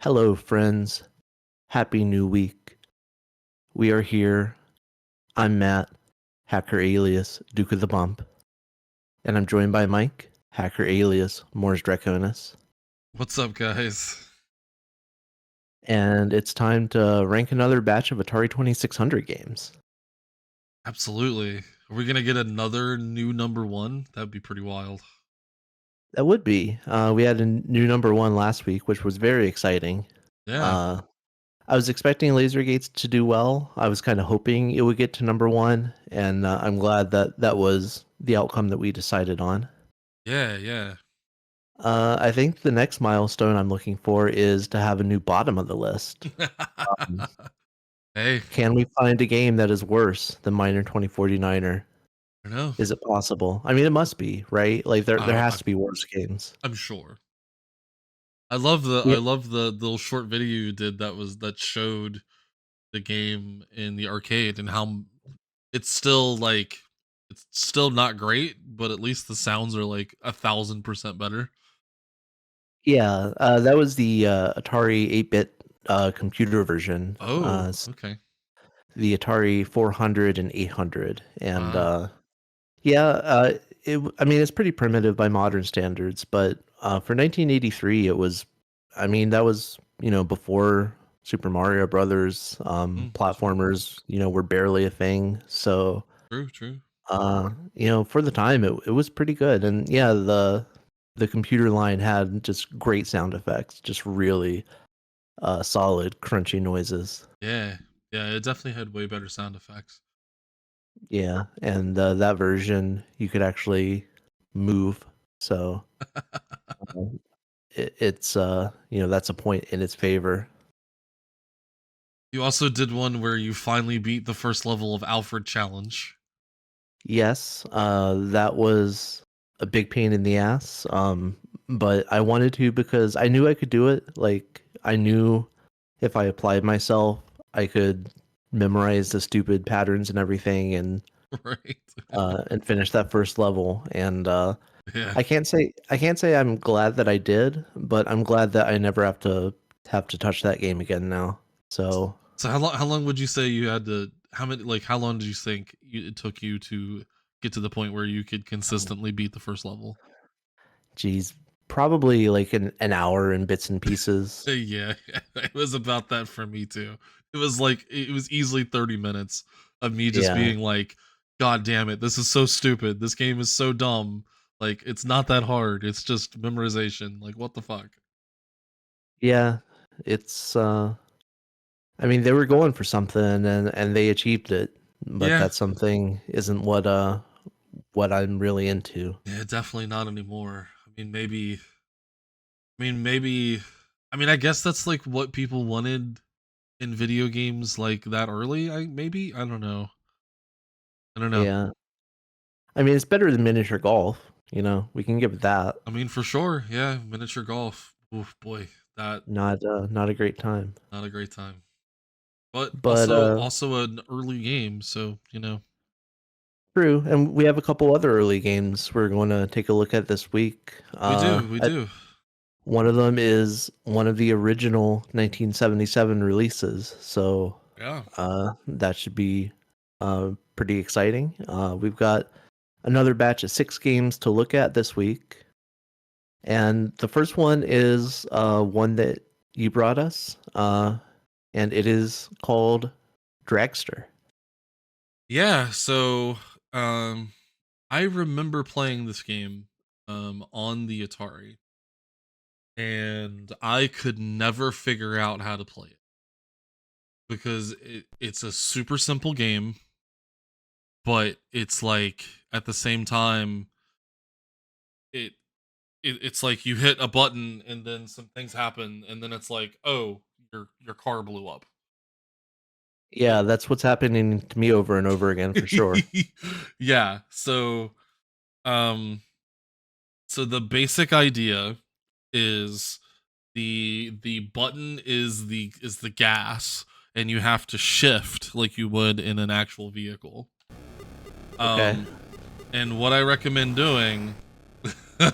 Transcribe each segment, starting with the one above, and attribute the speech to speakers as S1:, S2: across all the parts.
S1: Hello, friends. Happy new week. We are here. I'm Matt, hacker alias Duke of the Bump, and I'm joined by Mike, hacker alias Mors Draconis.
S2: What's up, guys?
S1: And it's time to rank another batch of Atari 2600 games.
S2: Absolutely. Are we gonna get another new number one? That'd be pretty wild.
S1: That would be. We had a new number one last week, which was very exciting.
S2: Yeah.
S1: Uh, I was expecting Lasergates to do well. I was kind of hoping it would get to number one, and I'm glad that that was the outcome that we decided on.
S2: Yeah.
S1: I think the next milestone I'm looking for is to have a new bottom of the list. Um,
S2: Hey,
S1: can we find a game that is worse than Miner 2049er?
S2: I don't know.
S1: Is it possible? I mean, it must be, right? Like there
S2: Uh,
S1: has
S2: I,
S1: to be worse games.
S2: I'm sure. I
S1: Yeah,
S2: love the little short video you did that showed the game in the arcade and how it's still not great, but at least the sounds are like 1,000% better.
S1: yeah. That was the Atari 8-bit computer version.
S2: Oh, okay.
S1: The Atari 400 and 800, and
S2: Wow.
S1: yeah, I mean, it's pretty primitive by modern standards, but for 1983, it was. I mean, that was before Super Mario Brothers.
S2: That's right.
S1: Platformers, were barely a thing. So,
S2: True.
S1: for the time, it was pretty good. And yeah, the computer line had just great sound effects, just really solid, crunchy noises.
S2: Yeah. Yeah, it definitely had way better sound effects.
S1: Yeah, and that version you could actually move. So it's that's a point in its favor.
S2: You also did one where you finally beat the first level of Alfred Challenge.
S1: Yes, that was a big pain in the ass. But I wanted to because I knew I could do it. Like I knew if I applied myself, I could memorize the stupid patterns and everything,
S2: Right.
S1: and finish that first level. And
S2: Yeah.
S1: I can't say I'm glad that I did, but I'm glad that I never have to touch that game again now. So,
S2: So how long would you say you had to how long did you think it took you to get to the point where you could consistently beat the first level?
S1: geez, probably like an hour in bits and pieces.
S2: Yeah, it was about that for me too. It was easily 30 minutes of me just
S1: Yeah.
S2: being like, God damn it, this is so stupid. This game is so dumb. Like it's not that hard. It's just memorization. Like what the fuck?
S1: Yeah. It's I mean they were going for something and they achieved it, but
S2: Yeah.
S1: that something isn't what I'm really into.
S2: Yeah, definitely not anymore. Maybe I guess that's like what people wanted in video games like that early. I don't know. I don't know.
S1: Yeah. I mean it's better than miniature golf, we can give it that.
S2: I mean, for sure. Yeah, miniature golf. Oof, boy, that
S1: Not a great time.
S2: not a great time. But
S1: But
S2: also an early game, so,
S1: true, and we have a couple other early games we're going to take a look at this week.
S2: we do.
S1: One of them is one of the original 1977 releases, so
S2: Yeah.
S1: that should be pretty exciting. We've got another batch of 6 games to look at this week, and the first one is one that you brought us, and it is called Dragster.
S2: Yeah, so I remember playing this game on the Atari and I could never figure out how to play it because it's a super simple game, but it's like at the same time it, it's like you hit a button and then some things happen and then it's like, oh, your car blew up.
S1: Yeah,
S2: Like
S1: that's what's happening to me over and over again for sure.
S2: yeah, um so the basic idea is the button is the gas and you have to shift like you would in an actual vehicle.
S1: Okay.
S2: Um and what I recommend doing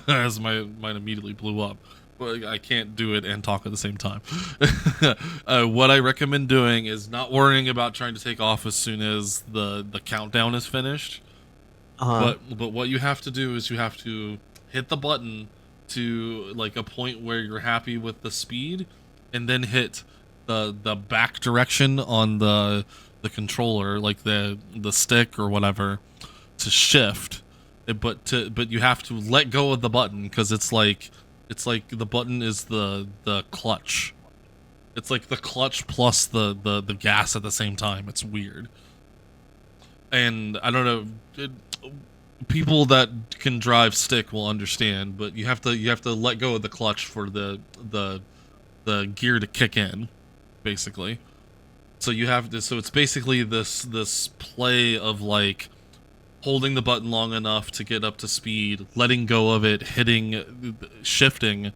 S2: as my mine immediately blew up. Well, I can't do it and talk at the same time. What I recommend doing is not worrying about trying to take off as soon as the countdown is finished.
S1: Uh-huh.
S2: But what you have to do is you have to hit the button to like a point where you're happy with the speed, and then hit the back direction on the controller, like the stick or whatever, to shift. But you have to let go of the button, because it's like the button is the clutch. It's like the clutch plus the gas at the same time. It's weird. And I don't know, people that can drive stick will understand, but you have to let go of the clutch for the gear to kick in, basically. So you have to, so it's basically this play of like holding the button long enough to get up to speed, letting go of it, hitting, shifting,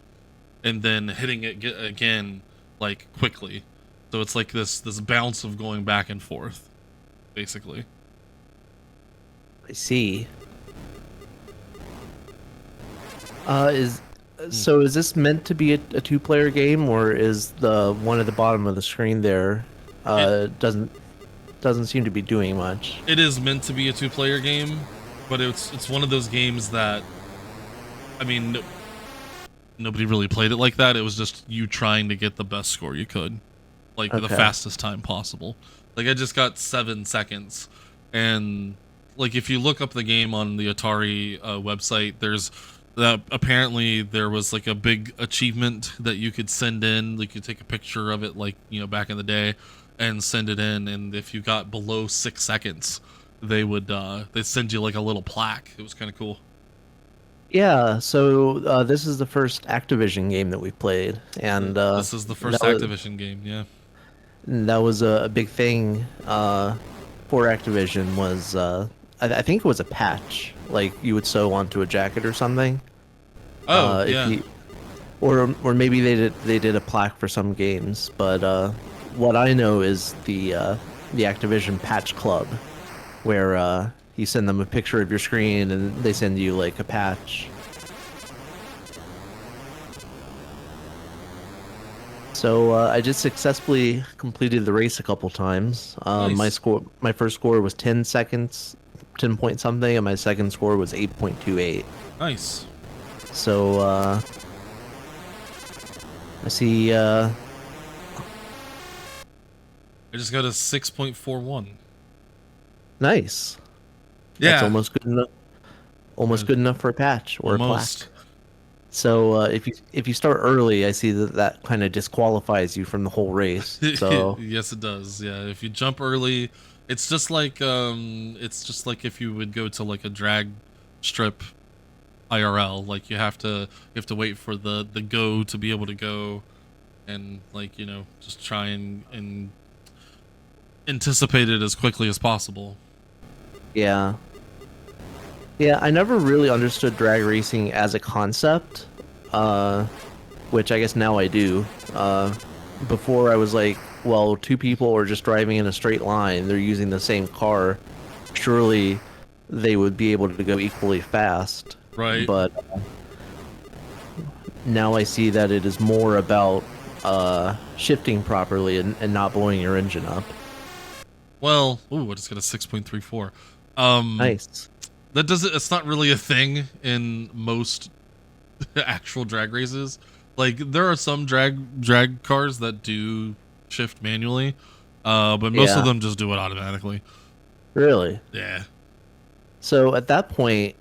S2: and then hitting it again, like quickly. So it's like this bounce of going back and forth, basically.
S1: I see. Is this meant to be a two-player game, or is the one at the bottom of the screen there doesn't seem to be doing much?
S2: It is meant to be a two-player game, but it's one of those games that, I mean, nobody really played it like that. It was just you trying to get the best score you could, like the fastest time possible. Like I just got 7 seconds, and like if you look up the game on the Atari website, there's that apparently there was like a big achievement that you could send in. Like you take a picture of it, like, you know, back in the day, and send it in, and if you got below 6 seconds, they would they'd send you like a little plaque. It was kind of cool.
S1: Yeah, so this is the first Activision game that we've played, and
S2: This is the first Activision game, yeah.
S1: that was a big thing for Activision. Was I think it was a patch, like you would sew onto a jacket or something.
S2: Oh,
S1: If
S2: yeah.
S1: you, or maybe they did a plaque for some games, but what I know is the Activision Patch Club, where you send them a picture of your screen and they send you like a patch. So I just successfully completed the race a couple times.
S2: Nice.
S1: My first score was 10 seconds, 10 point something, and my second score was 8.28.
S2: Nice.
S1: So I see.
S2: I just got a 6.41.
S1: Nice.
S2: Yeah.
S1: That's almost good enough. Almost good enough for a patch or a
S2: Almost.
S1: plaque. So if you start early, I see that kind of disqualifies you from the whole race. So
S2: Yes, it does. Yeah, if you jump early, it's just like if you would go to like a drag strip IRL. Like you have to wait for the go to be able to go, and like, you know, just try and anticipate it as quickly as possible.
S1: yeah, yeah. I never really understood drag racing as a concept, which I guess now I do. Before I was like, well, two people are just driving in a straight line. They're using the same car. Surely they would be able to go equally fast.
S2: Right.
S1: But now I see that it is more about shifting properly and not blowing your engine up.
S2: Well, ooh, I just got a 6.34.
S1: Nice.
S2: That doesn't. It's not really a thing in most actual drag races. Like there are some drag cars that do shift manually, but most of
S1: Yeah.
S2: them just do it automatically.
S1: Really?
S2: Yeah.
S1: So at that point,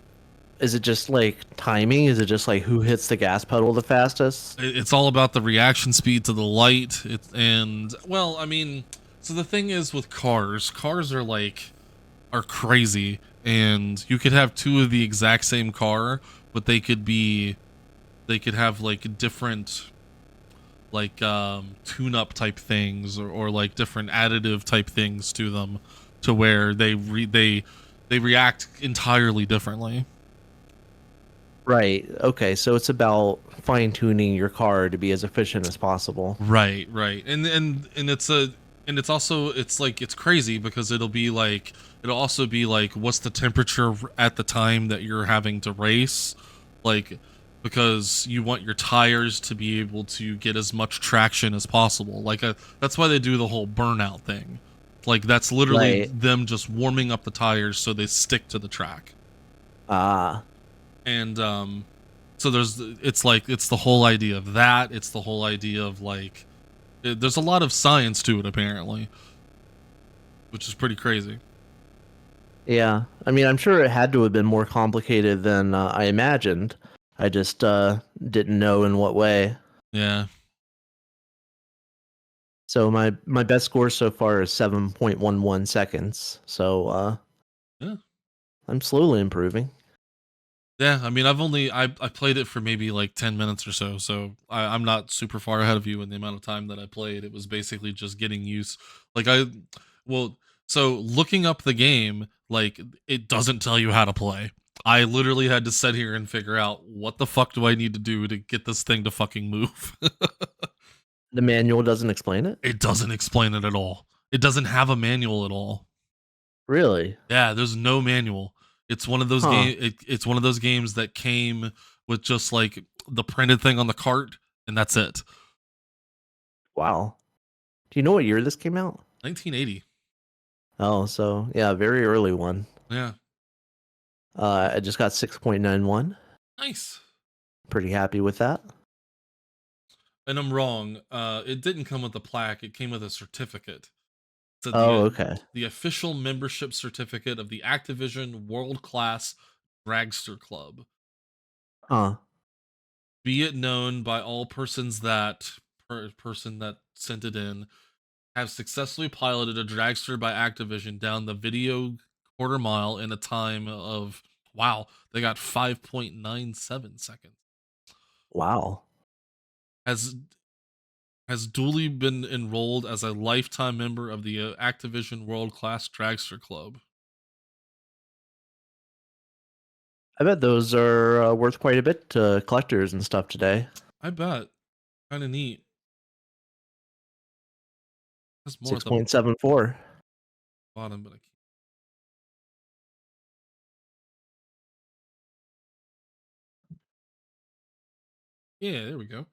S1: is it just like timing? Is it just like who hits the gas pedal the fastest?
S2: It's all about the reaction speed to the light. And well, I mean, so the thing is with cars are crazy, and you could have two of the exact same car, but they could have like different like tune up type things, or like different additive type things to them, to where they react entirely differently.
S1: Right. Okay. So it's about fine tuning your car to be as efficient as possible.
S2: Right, right. And it's also, it's like, it's crazy because it'll also be like, what's the temperature at the time that you're having to race? Like because you want your tires to be able to get as much traction as possible. That's why they do the whole burnout thing. Like that's literally
S1: Right.
S2: them just warming up the tires so they stick to the track.
S1: Ah.
S2: And so it's the whole idea of that. It's the whole idea of there's a lot of science to it apparently, which is pretty crazy.
S1: Yeah. I mean, I'm sure it had to have been more complicated than I imagined. I just didn't know in what way.
S2: Yeah.
S1: So my best score so far is 7.11 seconds. So
S2: Yeah.
S1: I'm slowly improving.
S2: Yeah, I mean, I played it for maybe like 10 minutes or so, so I'm not super far ahead of you in the amount of time that I played. It was basically just getting used. Like I, well, so looking up the game, like it doesn't tell you how to play. I literally had to sit here and figure out what the fuck do I need to do to get this thing to fucking move.
S1: The manual doesn't explain it?
S2: It doesn't explain it at all. It doesn't have a manual at all.
S1: Really?
S2: Yeah, there's no manual. It's one of those
S1: Huh.
S2: it's one of those games that came with just like the printed thing on the cart, and that's it.
S1: Wow. Do you know what year this came out?
S2: 1980.
S1: Oh, so yeah, very early one.
S2: Yeah,
S1: I just got 6.91.
S2: nice.
S1: Pretty happy with that.
S2: And I'm wrong. It didn't come with a plaque. It came with a certificate. So
S1: Oh, okay.
S2: the official membership certificate of the Activision World Class Dragster Club.
S1: Huh.
S2: Be it known by all persons that person that sent it in have successfully piloted a dragster by Activision down the video quarter mile in a time of wow, they got 5.97 seconds.
S1: Wow.
S2: Has has duly been enrolled as a lifetime member of the Activision World Class Dragster Club.
S1: I bet those are worth quite a bit to collectors and stuff today.
S2: I bet. Kind of neat. There's more at the
S1: 6.74.
S2: bottom, but I can't. Yeah, there we go.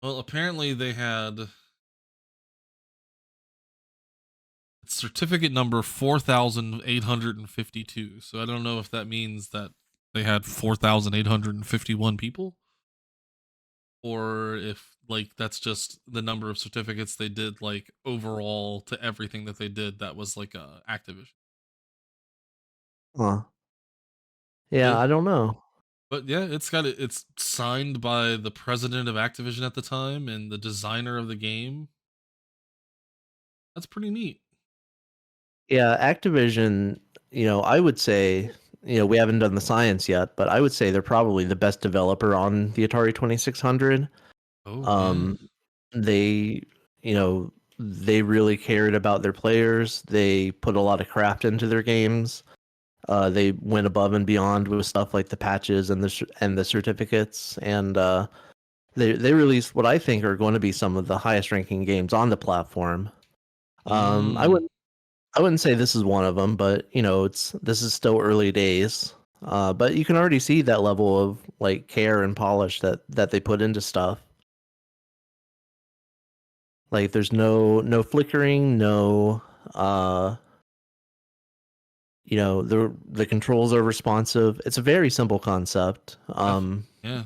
S2: Well, apparently they had certificate number 4,852. So I don't know if that means that they had 4,851 people or if like that's just the number of certificates they did like overall to everything that they did that was like Activision.
S1: Huh. Yeah,
S2: But,
S1: I don't know.
S2: but yeah, it's signed by the president of Activision at the time and the designer of the game. That's pretty neat.
S1: Yeah, Activision, I would say, we haven't done the science yet, but I would say they're probably the best developer on the Atari 2600.
S2: Oh, yeah.
S1: Um, they, they really cared about their players. They put a lot of craft into their games. They went above and beyond with stuff like the patches and the certificates, and they released what I think are going to be some of the highest ranking games on the platform. I
S2: Mm.
S1: wouldn't I wouldn't say this is one of them, but this is still early days. But you can already see that level of like care and polish that they put into stuff. Like there's no flickering, no the controls are responsive. It's a very simple concept.
S2: Yeah.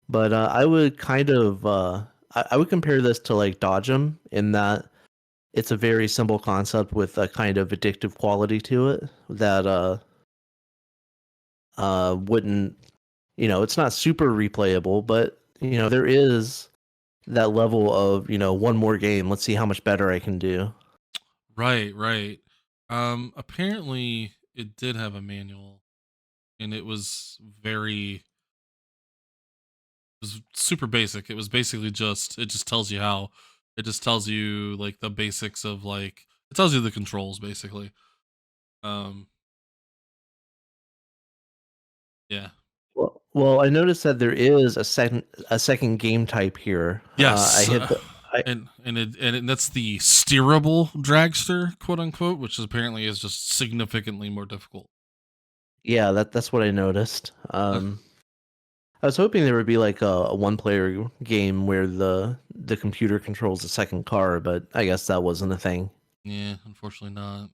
S1: But I would kind of I would compare this to like Dodgem in that it's a very simple concept with a kind of addictive quality to it that wouldn't it's not super replayable, but there is that level of one more game. Let's see how much better I can do.
S2: Right, right. Apparently it did have a manual and it was super basic. It was basically just it just tells you how it just tells you like the basics of like it tells you the controls basically. Um yeah.
S1: Well, I noticed that there is a second game type here.
S2: Yes.
S1: I
S2: and that's the steerable dragster, quote unquote, which apparently is just significantly more difficult.
S1: yeah, that's what I noticed. I was hoping there would be like a one player game where the computer controls the second car, but I guess that wasn't a thing.
S2: Yeah, unfortunately not.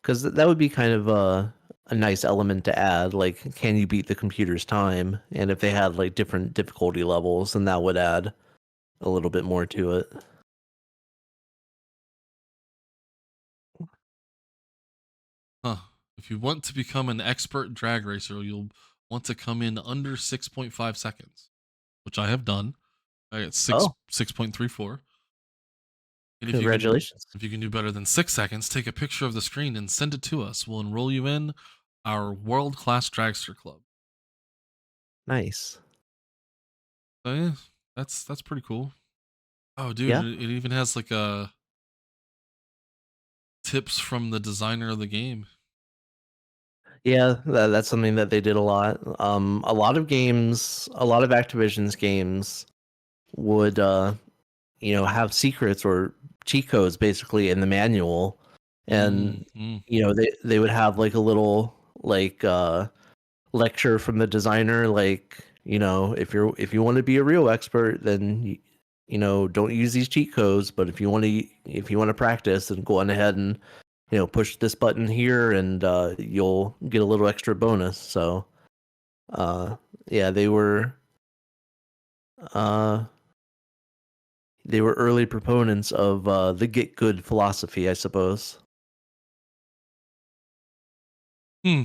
S1: Because that would be kind of a nice element to add. Like, can you beat the computer's time? And if they had like different difficulty levels, then that would add a little bit more to it.
S2: Huh. If you want to become an expert drag racer, you'll want to come in under 6.5 seconds, which I have done. I got
S1: Oh,
S2: 6.34. And
S1: congratulations.
S2: if you can do better than 6 seconds, take a picture of the screen and send it to us. We'll enroll you in our world class dragster club.
S1: Nice.
S2: So yeah, that's pretty cool. Oh, dude,
S1: Yeah.
S2: it even has like a tips from the designer of the game.
S1: Yeah, that's something that they did a lot. A lot of games, a lot of Activision's games would have secrets or cheat codes basically in the manual, and
S2: Mm.
S1: they would have like a little like lecture from the designer, like, if you want to be a real expert, then don't use these cheat codes, but if you want to practice, then go on ahead and push this button here, and you'll get a little extra bonus. So uh yeah, uh they were early proponents of the get good philosophy, I suppose.
S2: Hmm.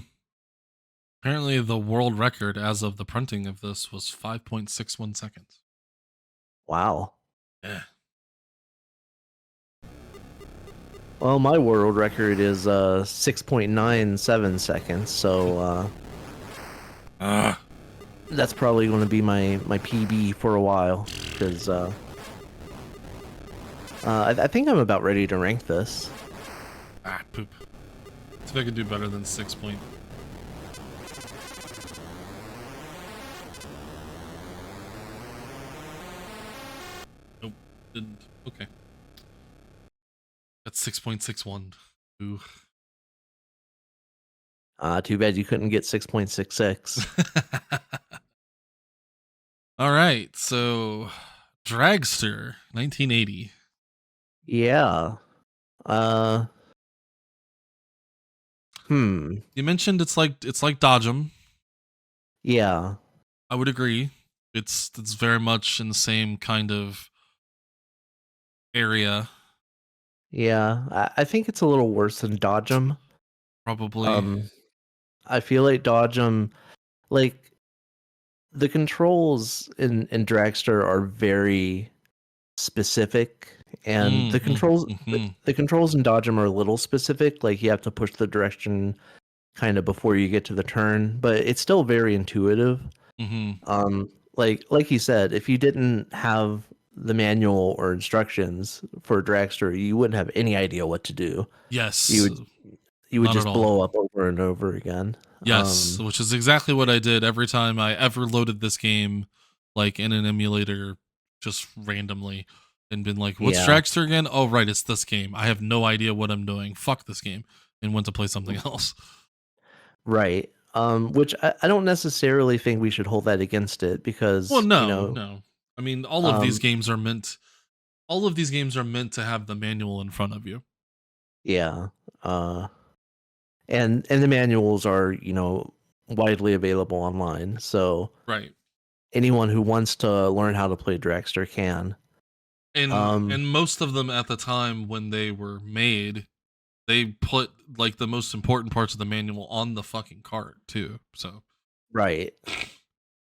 S2: Apparently, the world record as of the printing of this was 5.61 seconds.
S1: Wow.
S2: Yeah.
S1: Well, my world record is 6.97 seconds, so
S2: Ah.
S1: that's probably going to be my PB for a while, because I think I'm about ready to rank this.
S2: Poop. See if I can do better than 6 point. Nope. Didn't. Okay. That's 6.61. Ooh.
S1: Too bad you couldn't get 6.66.
S2: All right. So, Dragster, 1980.
S1: Yeah. Uh, hmm.
S2: You mentioned it's like Dodge 'em.
S1: Yeah.
S2: I would agree. It's very much in the same kind of area,
S1: Yeah. I think it's a little worse than Dodge 'em.
S2: probably.
S1: Um, I feel like Dodge 'em, like, the controls in Dragster are very specific, and the controls the,
S2: Mm-hmm.
S1: the controls in Dodge 'em are a little specific. Like, you have to push the direction kind of before you get to the turn, but it's still very intuitive.
S2: Mm-hmm.
S1: Like you said, if you didn't have the manual or instructions for Dragster, you wouldn't have any idea what to do. You
S2: Yes,
S1: would you would
S2: not at
S1: just
S2: all.
S1: blow up over and over again.
S2: Yes, which is exactly what I did every time I ever loaded this game, like in an emulator, just randomly, and been like, "What's
S1: Yeah,
S2: Dragster again? Oh, right, it's this game. I have no idea what I'm doing. Fuck this game," and went to play something else.
S1: right. Which I don't necessarily think we should hold that against it,
S2: Well,
S1: because
S2: no, no. I mean,
S1: um,
S2: all of these games are meant to have the manual in front of you.
S1: yeah, and the manuals are widely available online, so
S2: Right.
S1: anyone who wants to learn how to play Dragster can. Um,
S2: And most of them at the time when they were made, they put like the most important parts of the manual on the fucking cart too. So,
S1: right.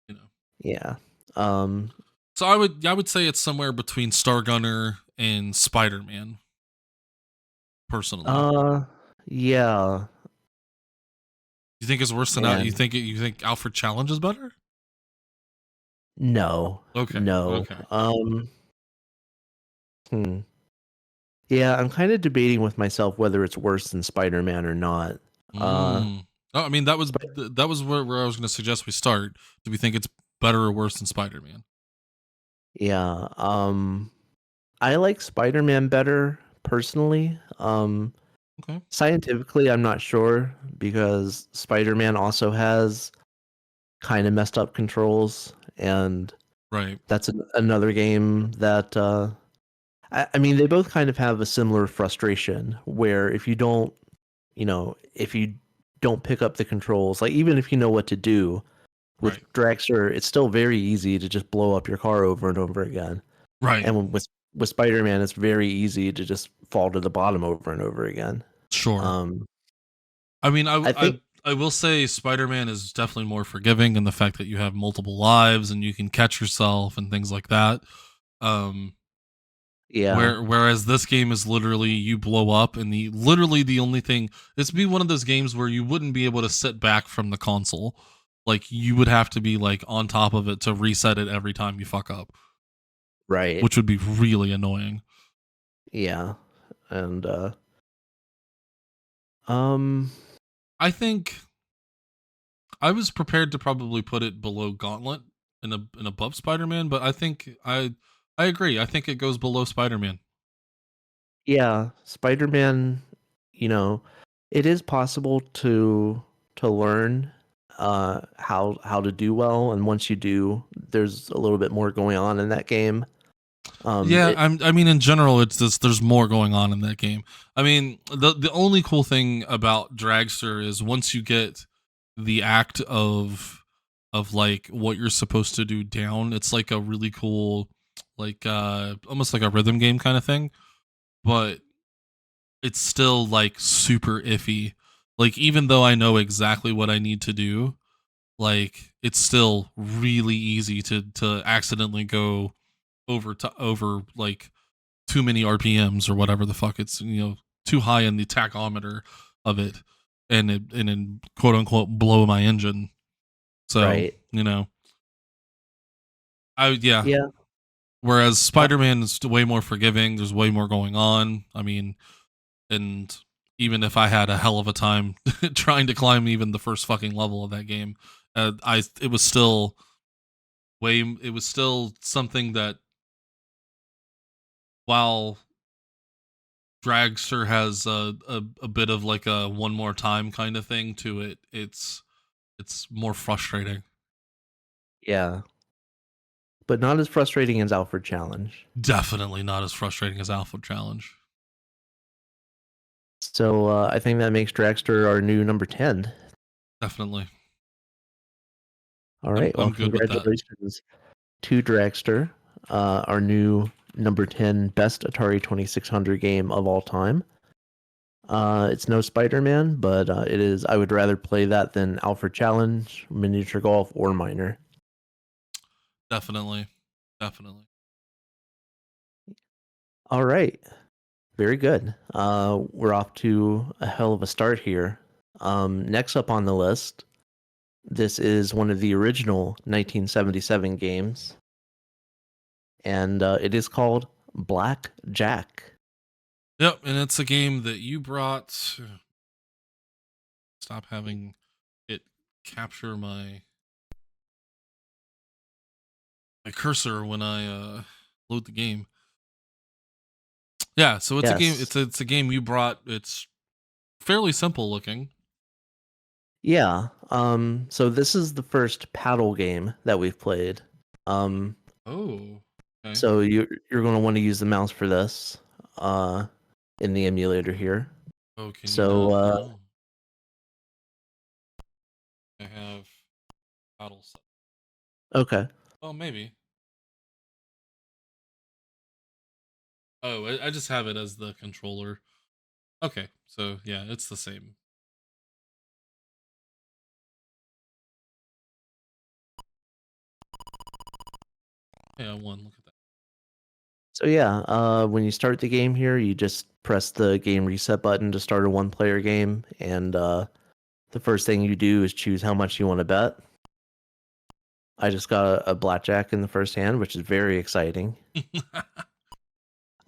S2: you know.
S1: Yeah. Um,
S2: So I would say it's somewhere between Stargunner and Spider-Man personally.
S1: uh, yeah,
S2: You think it's worse than out?
S1: man.
S2: You think Alfred Challenge is better?
S1: No,
S2: Okay.
S1: no.
S2: Okay.
S1: Hmm. Yeah, I'm kind of debating with myself whether it's worse than Spider-Man or not. Uh,
S2: Mm. Oh, I mean
S1: but
S2: that was where I was going to suggest we start. Do we think it's better or worse than Spider-Man?
S1: yeah, I like Spider-Man better personally.
S2: Okay.
S1: Scientifically, I'm not sure because Spider-Man also has kind of messed up controls, and
S2: Right.
S1: that's another game that I mean, they both kind of have a similar frustration where if you don't, if you don't pick up the controls, like even if you know what to do with
S2: Right.
S1: Dragster, it's still very easy to just blow up your car over and over again.
S2: Right.
S1: And with Spider-Man, it's very easy to just fall to the bottom over and over again.
S2: Sure.
S1: Um,
S2: I mean,
S1: I think,
S2: I will say Spider-Man is definitely more forgiving in the fact that you have multiple lives and you can catch yourself and things like that. Um,
S1: yeah,
S2: whereas this game is literally you blow up and the only thing, it's be one of those games where you wouldn't be able to sit back from the console. Like you would have to be like on top of it to reset it every time you fuck up,
S1: right,
S2: which would be really annoying.
S1: yeah, and um,
S2: I think I was prepared to probably put it below Gauntlet and above Spider-Man, but I think I agree. I think it goes below Spider-Man.
S1: yeah, Spider-Man, you know, it is possible to learn how to do well, and once you do, there's a little bit more going on in that game.
S2: Yeah,
S1: It
S2: I mean, in general, it's just there's more going on in that game. I mean, the only cool thing about Dragster is once you get the act of like what you're supposed to do down, it's like a really cool, like almost like a rhythm game kind of thing. But it's still like super iffy. Like even though I know exactly what I need to do, like it's still really easy to accidentally go over like too many RPMs or whatever the fuck, it's too high in the tachometer of it, and then quote unquote blow my engine. So
S1: right,
S2: I yeah.
S1: yeah,
S2: Whereas
S1: uh,
S2: Spider-Man is way more forgiving. There's way more going on. I mean, and even if I had a hell of a time trying to climb even the first fucking level of that game, I it was still it was still something that while Dragster has a bit of like a one more time kind of thing to it, it's more frustrating.
S1: yeah, but not as frustrating as Alfred Challenge.
S2: Definitely not as frustrating as Alpha Challenge.
S1: So I think that makes Dragster our new number 10.
S2: Definitely,
S1: All right, well,
S2: I'm good with that.
S1: congratulations to Dragster, our new number 10 best Atari 2600 game of all time. It's no Spider-Man, but it is. I would rather play that than Alfred Challenge, Miniature Golf, or Miner.
S2: Definitely, definitely.
S1: All right, very good. We're off to a hell of a start here. Next up on the list, this is one of the original 1977 games, and it is called Black Jack.
S2: Yep, and it's a game that you brought. Stop having it capture my cursor when I load the game. Yeah, so it's a game.
S1: Yes.
S2: It's a game you brought. It's fairly simple looking.
S1: Yeah. So this is the first paddle game that we've played. Um,
S2: Oh, okay.
S1: so you're going to want to use the mouse for this uh in the emulator here.
S2: Oh, can you
S1: So
S2: not? Oh, I have paddle set.
S1: okay.
S2: Oh, maybe. Oh, I just have it as the controller. Okay, so yeah, it's the same. Yeah, I won. Look at that.
S1: So yeah, when you start the game here, you just press the game reset button to start a one-player game, and the first thing you do is choose how much you want to bet. I just got a blackjack in the first hand, which is very exciting.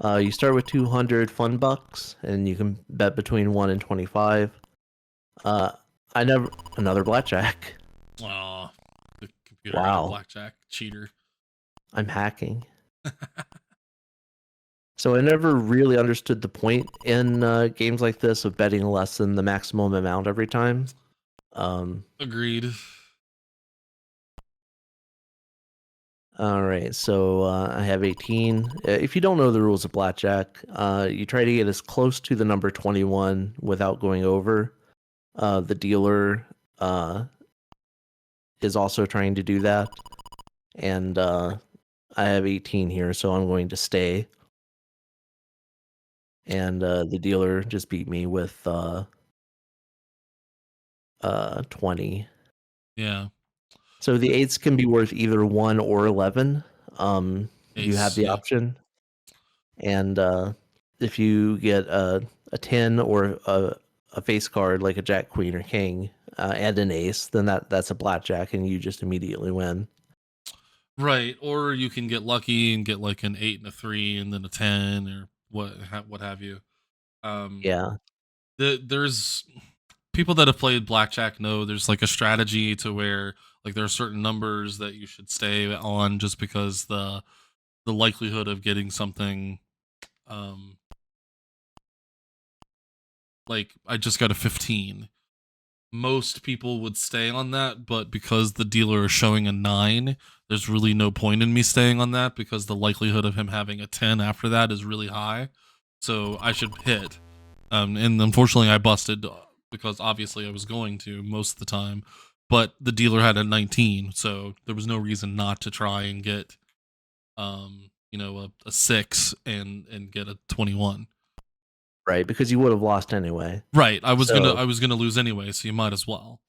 S1: You start with 200 fun bucks, and you can bet between 1 and 25. Uh, I never another blackjack.
S2: Aw, the computer got a
S1: Wow,
S2: blackjack cheater.
S1: I'm hacking. So I never really understood the point in games like this of betting less than the maximum amount every time. Um,
S2: Agreed.
S1: all right, so I have 18. If you don't know the rules of blackjack, you try to get as close to the number 21 without going over. The dealer uh, is also trying to do that, and I have 18 here, so I'm going to stay. And the dealer just beat me with 20.
S2: Yeah.
S1: So the eights can be worth either 1 or 11. You have
S2: Ace.
S1: the
S2: Yeah.
S1: option. And if you get a 10 or a face card like a jack, queen, or king, and an ace, then that's a blackjack, and you just immediately win.
S2: Right. Or you can get lucky and get like an 8 and a 3 and then a 10 or what have you. Um
S1: Yeah,
S2: there's people that have played blackjack know there's like a strategy to where like there are certain numbers that you should stay on just because the likelihood of getting something um like I just got a 15. Most people would stay on that, but because the dealer is showing a 9, there's really no point in me staying on that because the likelihood of him having a 10 after that is really high. So I should hit. And unfortunately I busted because obviously I was going to most of the time, but the dealer had a 19, so there was no reason not to try and get a 6 and get a 21.
S1: right, because you would have lost anyway.
S2: Right.
S1: So,
S2: I was gonna lose anyway, so you might as well.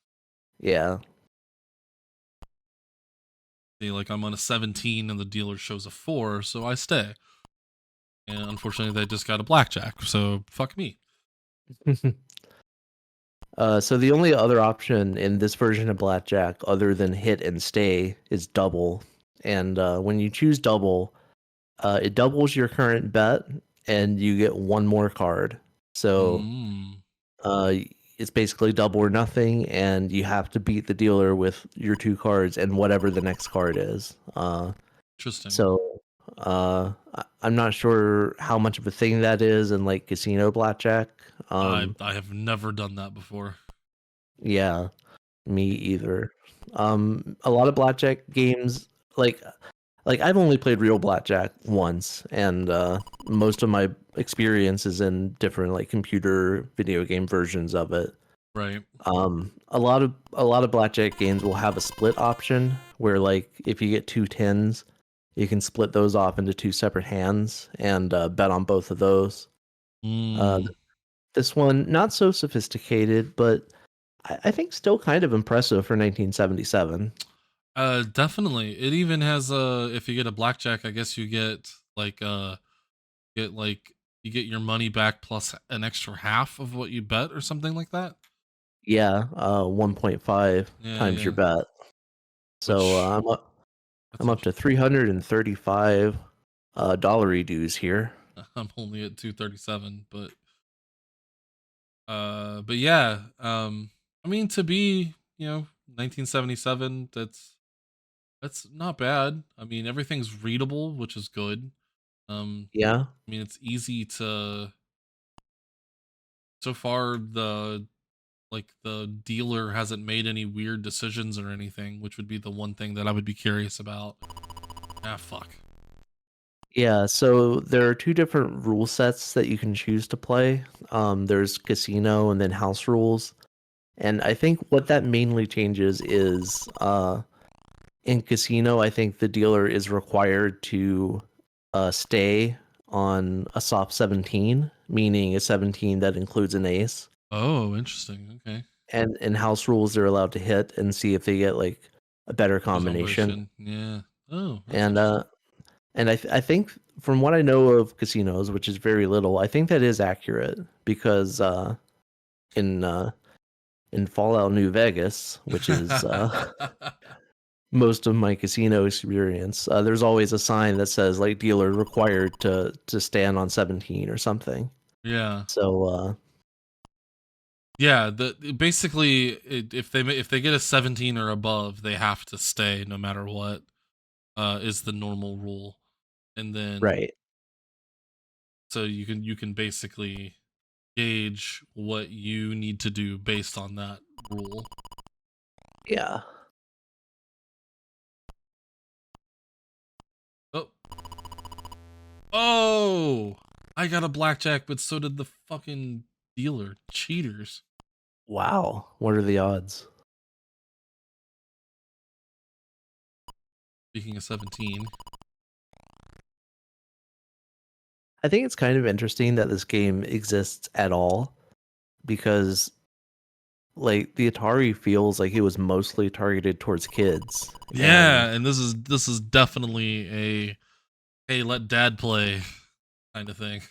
S1: yeah.
S2: See, like I'm on a 17 and the dealer shows a 4, so I stay. And unfortunately, they just got a blackjack, so fuck me.
S1: So the only other option in this version of blackjack, other than hit and stay, is double. And when you choose double, it doubles your current bet, and you get one more card. So
S2: Mm,
S1: uh, it's basically double or nothing, and you have to beat the dealer with your two cards and whatever the next card is.
S2: interesting.
S1: So I'm not sure how much of a thing that is in like casino blackjack.
S2: I have never done that before.
S1: Yeah, me either. A lot of blackjack games, like I've only played real blackjack once, and most of my experience is in different like computer video game versions of it.
S2: Right.
S1: A lot of blackjack games will have a split option where like if you get two tens, you can split those off into two separate hands and bet on both of those. Uh,
S2: Mm,
S1: this one not so sophisticated, but I think still kind of impressive for 1977.
S2: definitely. It even has if you get a blackjack, I guess you get like you get your money back plus an extra half of what you bet or something like that.
S1: Yeah, 1.5
S2: Yeah,
S1: times your
S2: yeah.
S1: bet. So
S2: Which
S1: I'm
S2: that's
S1: up to
S2: interesting.
S1: 335 dollary dues here.
S2: I'm only at 237, but yeah, I mean to be, 1977, that's not bad. I mean everything's readable, which is good. Um
S1: Yeah,
S2: I mean it's easy to so far the dealer hasn't made any weird decisions or anything, which would be the one thing that I would be curious about. Ah fuck.
S1: yeah. So there are two different rule sets that you can choose to play. There's casino and then house rules. And I think what that mainly changes is in casino, I think the dealer is required to stay on a soft 17, meaning a 17 that includes an ace.
S2: Oh, interesting. Okay.
S1: And in house rules, they're allowed to hit and see if they get like a better
S2: Good
S1: combination.
S2: combination. Yeah. Oh, that's
S1: And
S2: interesting.
S1: I think from what I know of casinos, which is very little, I think that is accurate because in uh, in Fallout New Vegas, which is most of my casino experience, there's always a sign that says like dealer required to stand on 17 or something.
S2: Yeah.
S1: So
S2: Yeah, basically if they get a 17 or above, they have to stay no matter what is the normal rule. And then
S1: right.
S2: So you can basically gauge what you need to do based on that rule.
S1: Yeah.
S2: Oh, oh! I got a blackjack, but so did the fucking dealer. Cheaters.
S1: Wow. What are the odds?
S2: Speaking of 17.
S1: I think it's kind of interesting that this game exists at all because like the Atari feels like it was mostly targeted towards kids. And
S2: Yeah, and this is definitely a hey, let dad play kind of thing.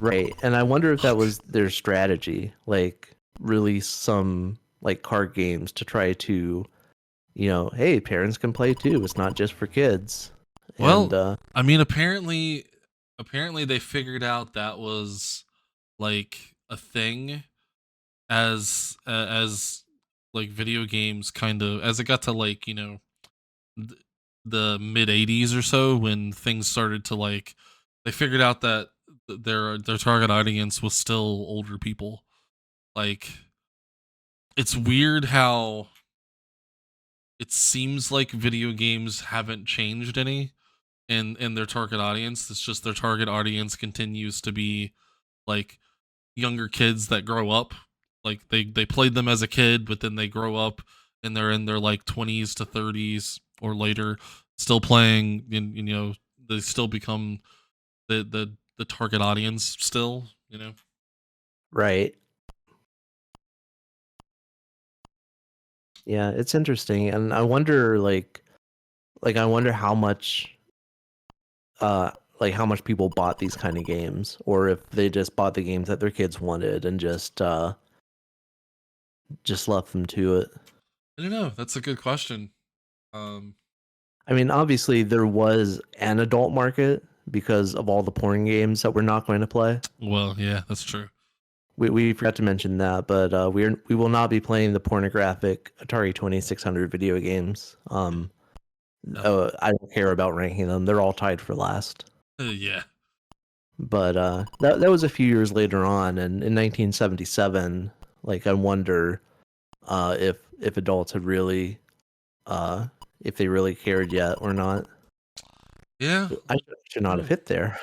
S1: right, and I wonder if that was their strategy, like release some like card games to try to, hey, parents can play too. It's not just for kids. And
S2: Well, I mean, apparently they figured out that was like a thing as like video games kind of as it got to like th- the mid 80s or so when things started to like they figured out that their target audience was still older people. Like it's weird how it seems like video games haven't changed any in their target audience. It's just their target audience continues to be like younger kids that grow up. Like they played them as a kid, but then they grow up and they're in their like 20s to 30s or later, still playing. And they still become the target audience. Still,
S1: right, yeah, it's interesting, and I wonder I wonder how much uh how much people bought these kind of games, or if they just bought the games that their kids wanted and just left them to it.
S2: I don't know. That's a good question. Um,
S1: I mean, obviously there was an adult market because of all the porn games that we're not going to play.
S2: well, yeah, that's true.
S1: We forgot to mention that, but we will not be playing the pornographic Atari 2600 video games.
S2: Definitely.
S1: I don't care about ranking them; they're all tied for last.
S2: Yeah.
S1: But that was a few years later on, and in 1977, like I wonder if adults had really uh, if they really cared yet or not.
S2: Yeah.
S1: I should not have
S2: Yeah.
S1: hit there.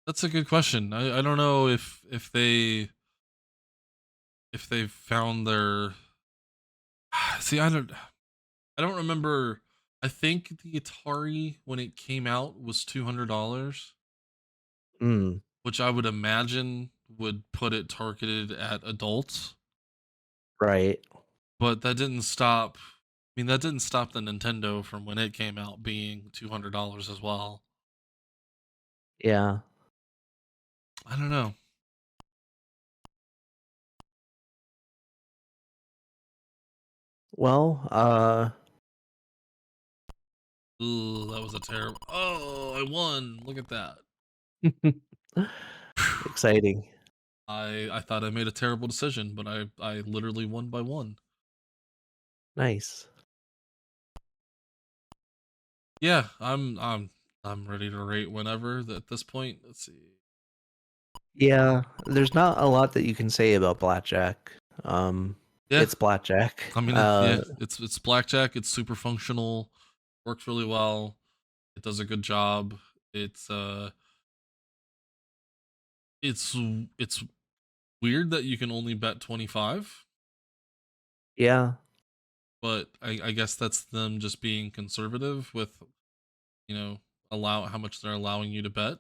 S2: That's a good question. I don't know if they found their see I don't remember. I think the Atari when it came out was $200,
S1: Mm,
S2: which I would imagine would put it targeted at adults.
S1: right.
S2: But that didn't stop. I mean, that didn't stop the Nintendo from when it came out being $200 as well.
S1: Yeah.
S2: I don't know.
S1: Well,
S2: Ooh, that was a terrible. Oh, I won! Look at that.
S1: exciting.
S2: I thought I made a terrible decision, but I literally won by one.
S1: Nice.
S2: Yeah, I'm ready to rate whenever. At this point, let's see.
S1: Yeah, there's not a lot that you can say about blackjack.
S2: Yeah,
S1: It's blackjack.
S2: I mean, yeah, it's blackjack. It's super functional, works really well. It does a good job. It's uh, it's weird that you can only bet 25,
S1: Yeah,
S2: but I guess that's them just being conservative with you know allow how much they're allowing you to bet.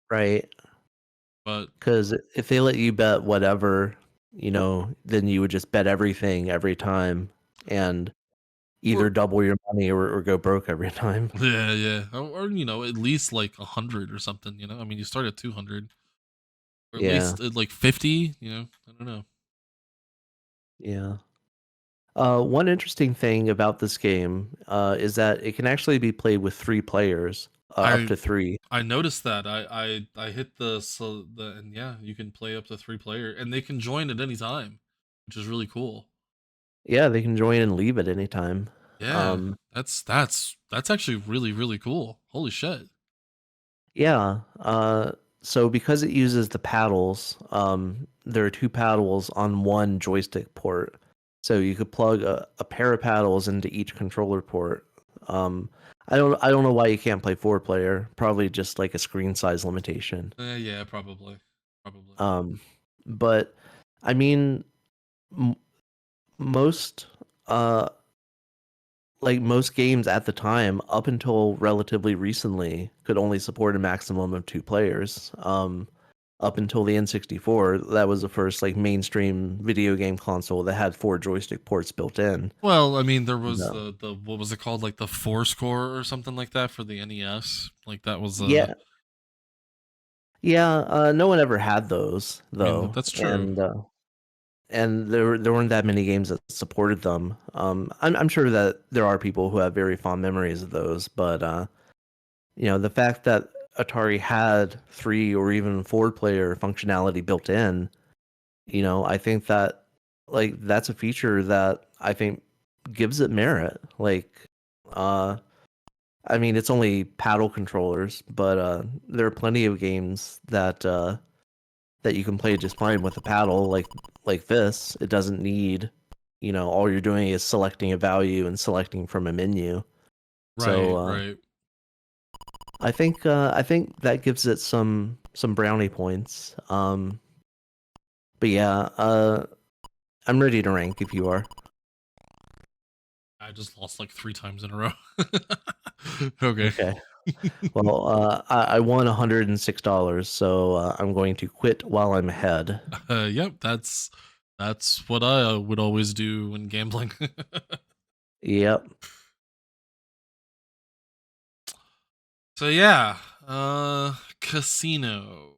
S1: right.
S2: But
S1: Because if they let you bet whatever, then you would just bet everything every time and either
S2: or
S1: double your money or go broke every time.
S2: yeah, yeah, or at least like 100 or something. I mean, you start at 200, or at
S1: Yeah,
S2: least at like 50. I don't know.
S1: yeah. One interesting thing about this game is that it can actually be played with three players, up
S2: I
S1: to three.
S2: I noticed that. I hit the and yeah, you can play up to 3 player, and they can join at any time, which is really cool.
S1: Yeah, they can join and leave at any time.
S2: Yeah,
S1: Um,
S2: that's actually really really cool. Holy shit.
S1: Yeah. So because it uses the paddles, there are two paddles on one joystick port. So you could plug a pair of paddles into each controller port. Um, I don't know why you can't play four player. Probably just like a screen size limitation.
S2: Yeah, probably.
S1: Um, but I mean, m most uh most games at the time, up until relatively recently, could only support a maximum of two players. Up until the N64, that was the first like mainstream video game console that had four joystick ports built in.
S2: Well, I mean, there was
S1: No.
S2: the what was it called, like the Four Score or something like that for the NES. Like that was
S1: Yeah, yeah. No one ever had those
S2: I mean,
S1: though,
S2: that's true.
S1: and there weren't that many games that supported them. I'm sure that there are people who have very fond memories of those, but the fact that Atari had three or even four player functionality built in, I think that that's a feature that I think gives it merit. Uh, I mean, it's only paddle controllers, but there are plenty of games that you can play just fine with a paddle, like this. It doesn't need, all you're doing is selecting a value and selecting from a menu. So
S2: Right, right.
S1: I think that gives it some brownie points. But yeah, I'm ready to rank if you are.
S2: I just lost like three times in a row. Okay.
S1: Okay. Well, I won $106, so I'm going to quit while I'm ahead.
S2: Yep, that's what I would always do when gambling.
S1: Yep.
S2: So yeah, casino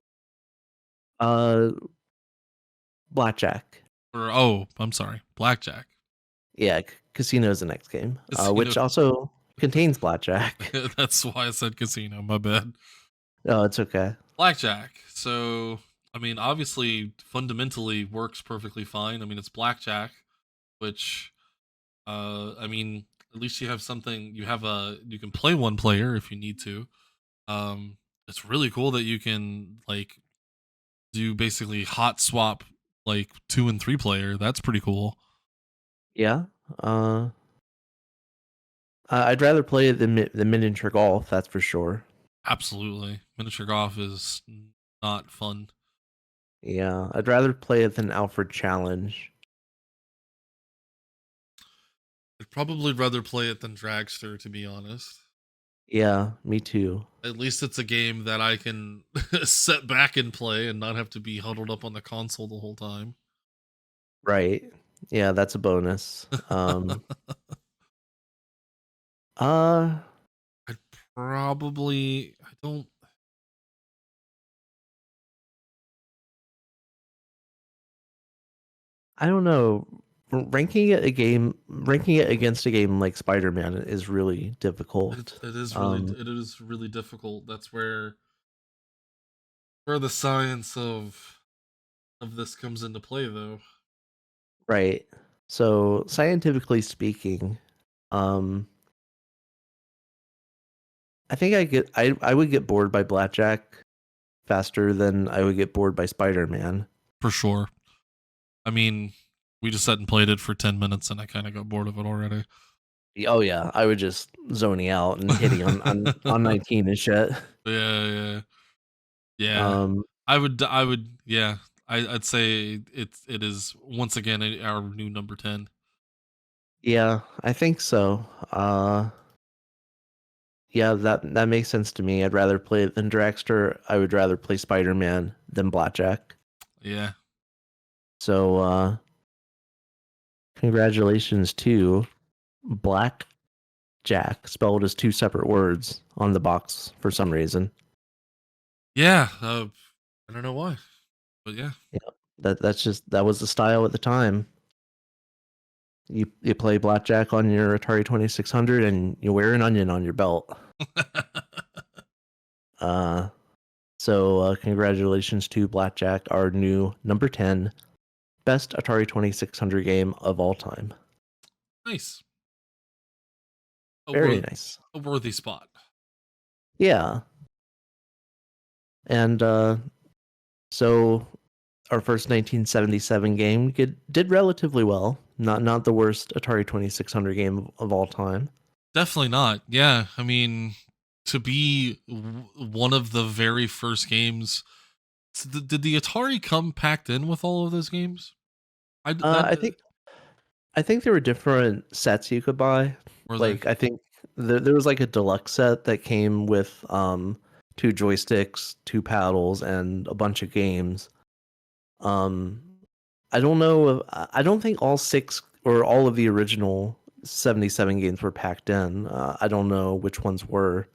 S1: Uh, Blackjack.
S2: or oh, I'm sorry, blackjack.
S1: Yeah, Casino is the next game,
S2: Casino.
S1: which also contains blackjack.
S2: That's why I said casino. My bad.
S1: Oh, it's okay.
S2: Blackjack. So I mean, obviously, fundamentally works perfectly fine. I mean, it's blackjack, which I mean, at least you have something. You can play one player if you need to. It's really cool that you can like do basically hot swap like two and three player. That's pretty cool.
S1: Yeah. I'd rather play the miniature golf, that's for sure.
S2: Absolutely. Miniature golf is not fun.
S1: Yeah, I'd rather play it than Alfred Challenge.
S2: I'd probably rather play it than Dragster, to be honest.
S1: Yeah, me too.
S2: At least it's a game that I can set back and play and not have to be huddled up on the console the whole time.
S1: Right. Yeah, that's a bonus. Uh,
S2: I'd probably I don't
S1: I don't know. Ranking it against a game like Spider-Man is really
S2: it,
S1: difficult.
S2: it is really difficult. That's where the science of this comes into play though.
S1: Right. So, scientifically speaking, um, I think I would get bored by Blackjack faster than I would get bored by Spider-Man.
S2: For sure. I mean, we just sat and played it for 10 minutes and I kind of got bored of it already.
S1: Oh yeah, I would just zoning out and hitting on 19 and shit.
S2: Yeah, yeah. Yeah.
S1: Um,
S2: Yeah. I'd say it is once again our new number 10.
S1: yeah, I think so. Yeah, that makes sense to me. I'd rather play it than Dragster. I would rather play Spider-Man than Blackjack.
S2: Yeah.
S1: So, congratulations to Blackjack, spelled as two separate words on the box for some reason.
S2: Yeah, I don't know why. But yeah.
S1: Yeah, that was the style at the time. You play Blackjack on your Atari 2600 and you wear an onion on your belt. Uh, so congratulations to Blackjack, our new number 10 best Atari 2600 game of all time.
S2: Nice.
S1: Very nice.
S2: A worthy spot.
S1: Yeah. And so our first 1977 game did relatively well. Not the worst Atari 2600 game of all time.
S2: Definitely not. Yeah, I mean, to be one of the very first games. Did the Atari come packed in with all of those games? I d-
S1: Uh,
S2: that
S1: I think I think there were different sets you could buy.
S2: Were there?
S1: Like I think there was like a deluxe set that came with two joysticks, two paddles, and a bunch of games. Um, I don't know. I don't think all six or all of the original 77 games were packed in. I don't know which ones were.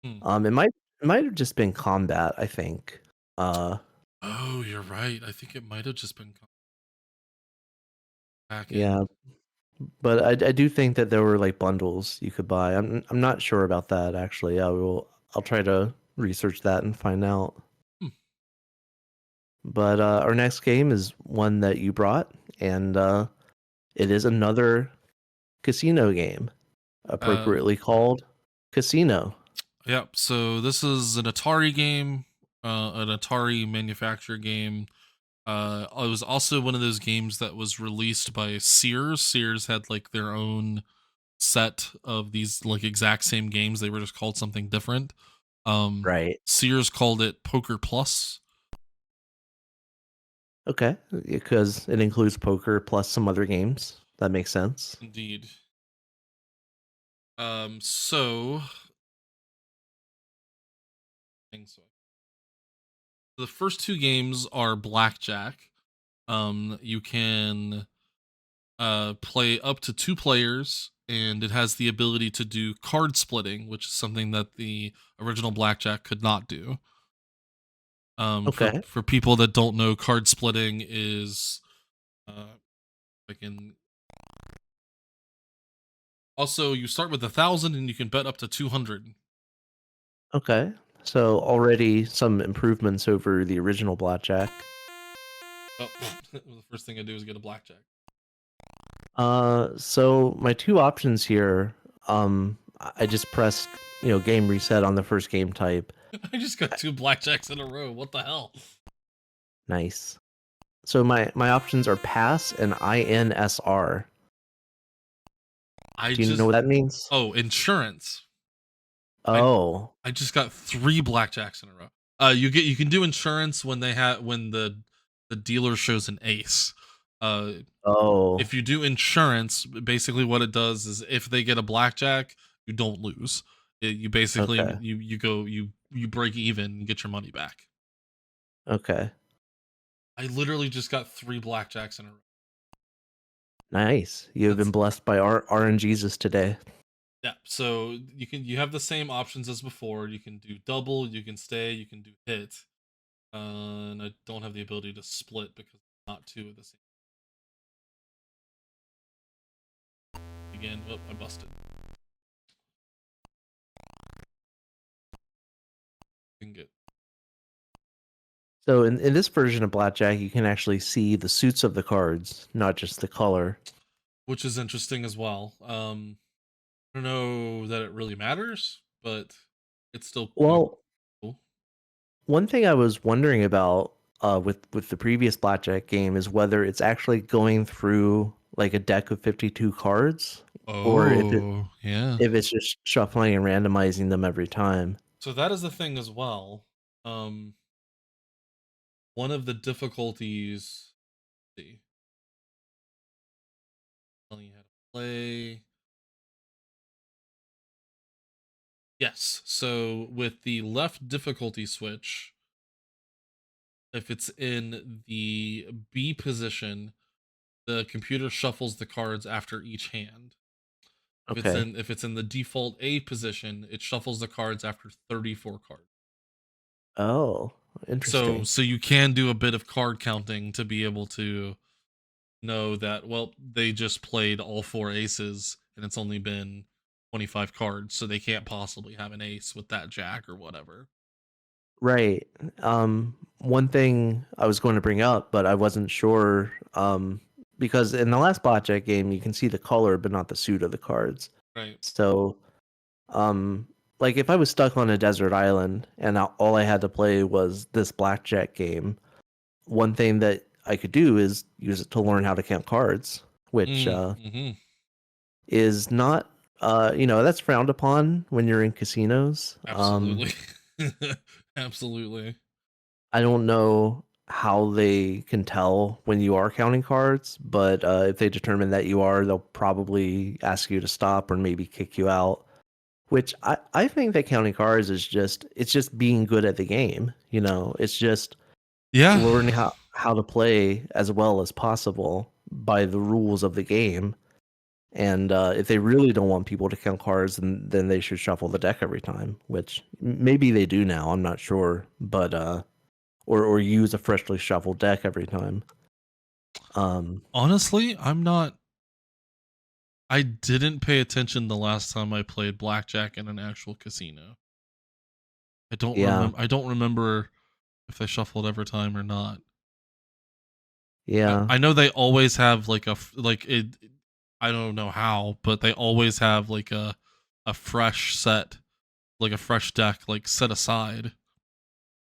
S2: Hmm.
S1: It might have just been combat, I think. Uh,
S2: Oh, you're right. I think it might have just been back in.
S1: yeah, but I do think that there were like bundles you could buy. I'm not sure about that actually. I'll try to research that and find out.
S2: Hmm.
S1: But our next game is one that you brought, and it is another casino game,
S2: Um,
S1: appropriately called Casino.
S2: yep. So this is an Atari game, an Atari manufacturer game. It was also one of those games that was released by Sears. Sears had like their own set of these like exact same games. They were just called something different. Um,
S1: Right.
S2: Sears called it Poker Plus.
S1: Okay, because it includes poker plus some other games. That makes sense.
S2: Indeed. So so the first two games are blackjack. You can play up to two players, and it has the ability to do card splitting, which is something that the original blackjack could not do.
S1: Okay.
S2: For people that don't know, card splitting is like in also you start with 1,000 and you can bet up to 200.
S1: Okay. So already some improvements over the original blackjack.
S2: Oh, the first thing I do is get a blackjack.
S1: So my two options here, I just pressed, game reset on the first game type.
S2: I just got two blackjacks in a row. What the hell?
S1: Nice. So my options are pass and INSR.
S2: I
S1: Do you know
S2: just
S1: what that means?
S2: insurance. I
S1: Oh,
S2: I just got three blackjacks in a row. You can do insurance when the dealer shows an ace. Uh,
S1: oh,
S2: if you do insurance, basically what it does is if they get a blackjack, you don't lose. You basically
S1: okay,
S2: you break even and get your money back.
S1: okay.
S2: I literally just got three blackjacks in a row.
S1: Nice. You have been
S2: That's
S1: blessed by RNGesus today.
S2: Yeah. So you have the same options as before. You can do double, you can stay, you can do hit. And I don't have the ability to split because not two of the same. Again, oh, I busted. You can get,
S1: So in this version of blackjack, you can actually see the suits of the cards, not just the color.
S2: which is interesting as well. I don't know that it really matters, but it's still pretty
S1: Well,
S2: cool.
S1: one thing I was wondering about with the previous blackjack game is whether it's actually going through like a deck of 52 cards or
S2: Oh, yeah.
S1: if it's just shuffling and randomizing them every time.
S2: So that is the thing as well. Um, one of the difficulties. Let's see, telling you how to play. Yes. So with the left difficulty switch, if it's in the B position, the computer shuffles the cards after each hand.
S1: Okay.
S2: If it's in the default A position, it shuffles the cards after 34 cards.
S1: Oh,
S2: So
S1: interesting.
S2: so you can do a bit of card counting to be able to know that well they just played all four aces and it's only been 25 cards, so they can't possibly have an ace with that jack or whatever.
S1: Right. One thing I was going to bring up, but I wasn't sure, because in the last blackjack game, you can see the color, but not the suit of the cards.
S2: Right.
S1: So, um, like if I was stuck on a desert island and all I had to play was this blackjack game, one thing that I could do is use it to learn how to count cards, which
S2: Mm-hmm.
S1: is not that's frowned upon when you're in casinos.
S2: Absolutely. Absolutely.
S1: I don't know how they can tell when you are counting cards, but if they determine that you are, they'll probably ask you to stop or maybe kick you out. Which I think that counting cards is just being good at the game. It's just
S2: Yeah.
S1: learning how to play as well as possible by the rules of the game. And if they really don't want people to count cards, then they should shuffle the deck every time, which maybe they do now. I'm not sure, but or use a freshly shuffled deck every time. Um,
S2: Honestly, I didn't pay attention the last time I played blackjack in an actual casino.
S1: yeah,
S2: I don't remember if they shuffled every time or not.
S1: yeah,
S2: I know they always have like like it. I don't know how, but they always have like a fresh set, like a fresh deck, like set aside.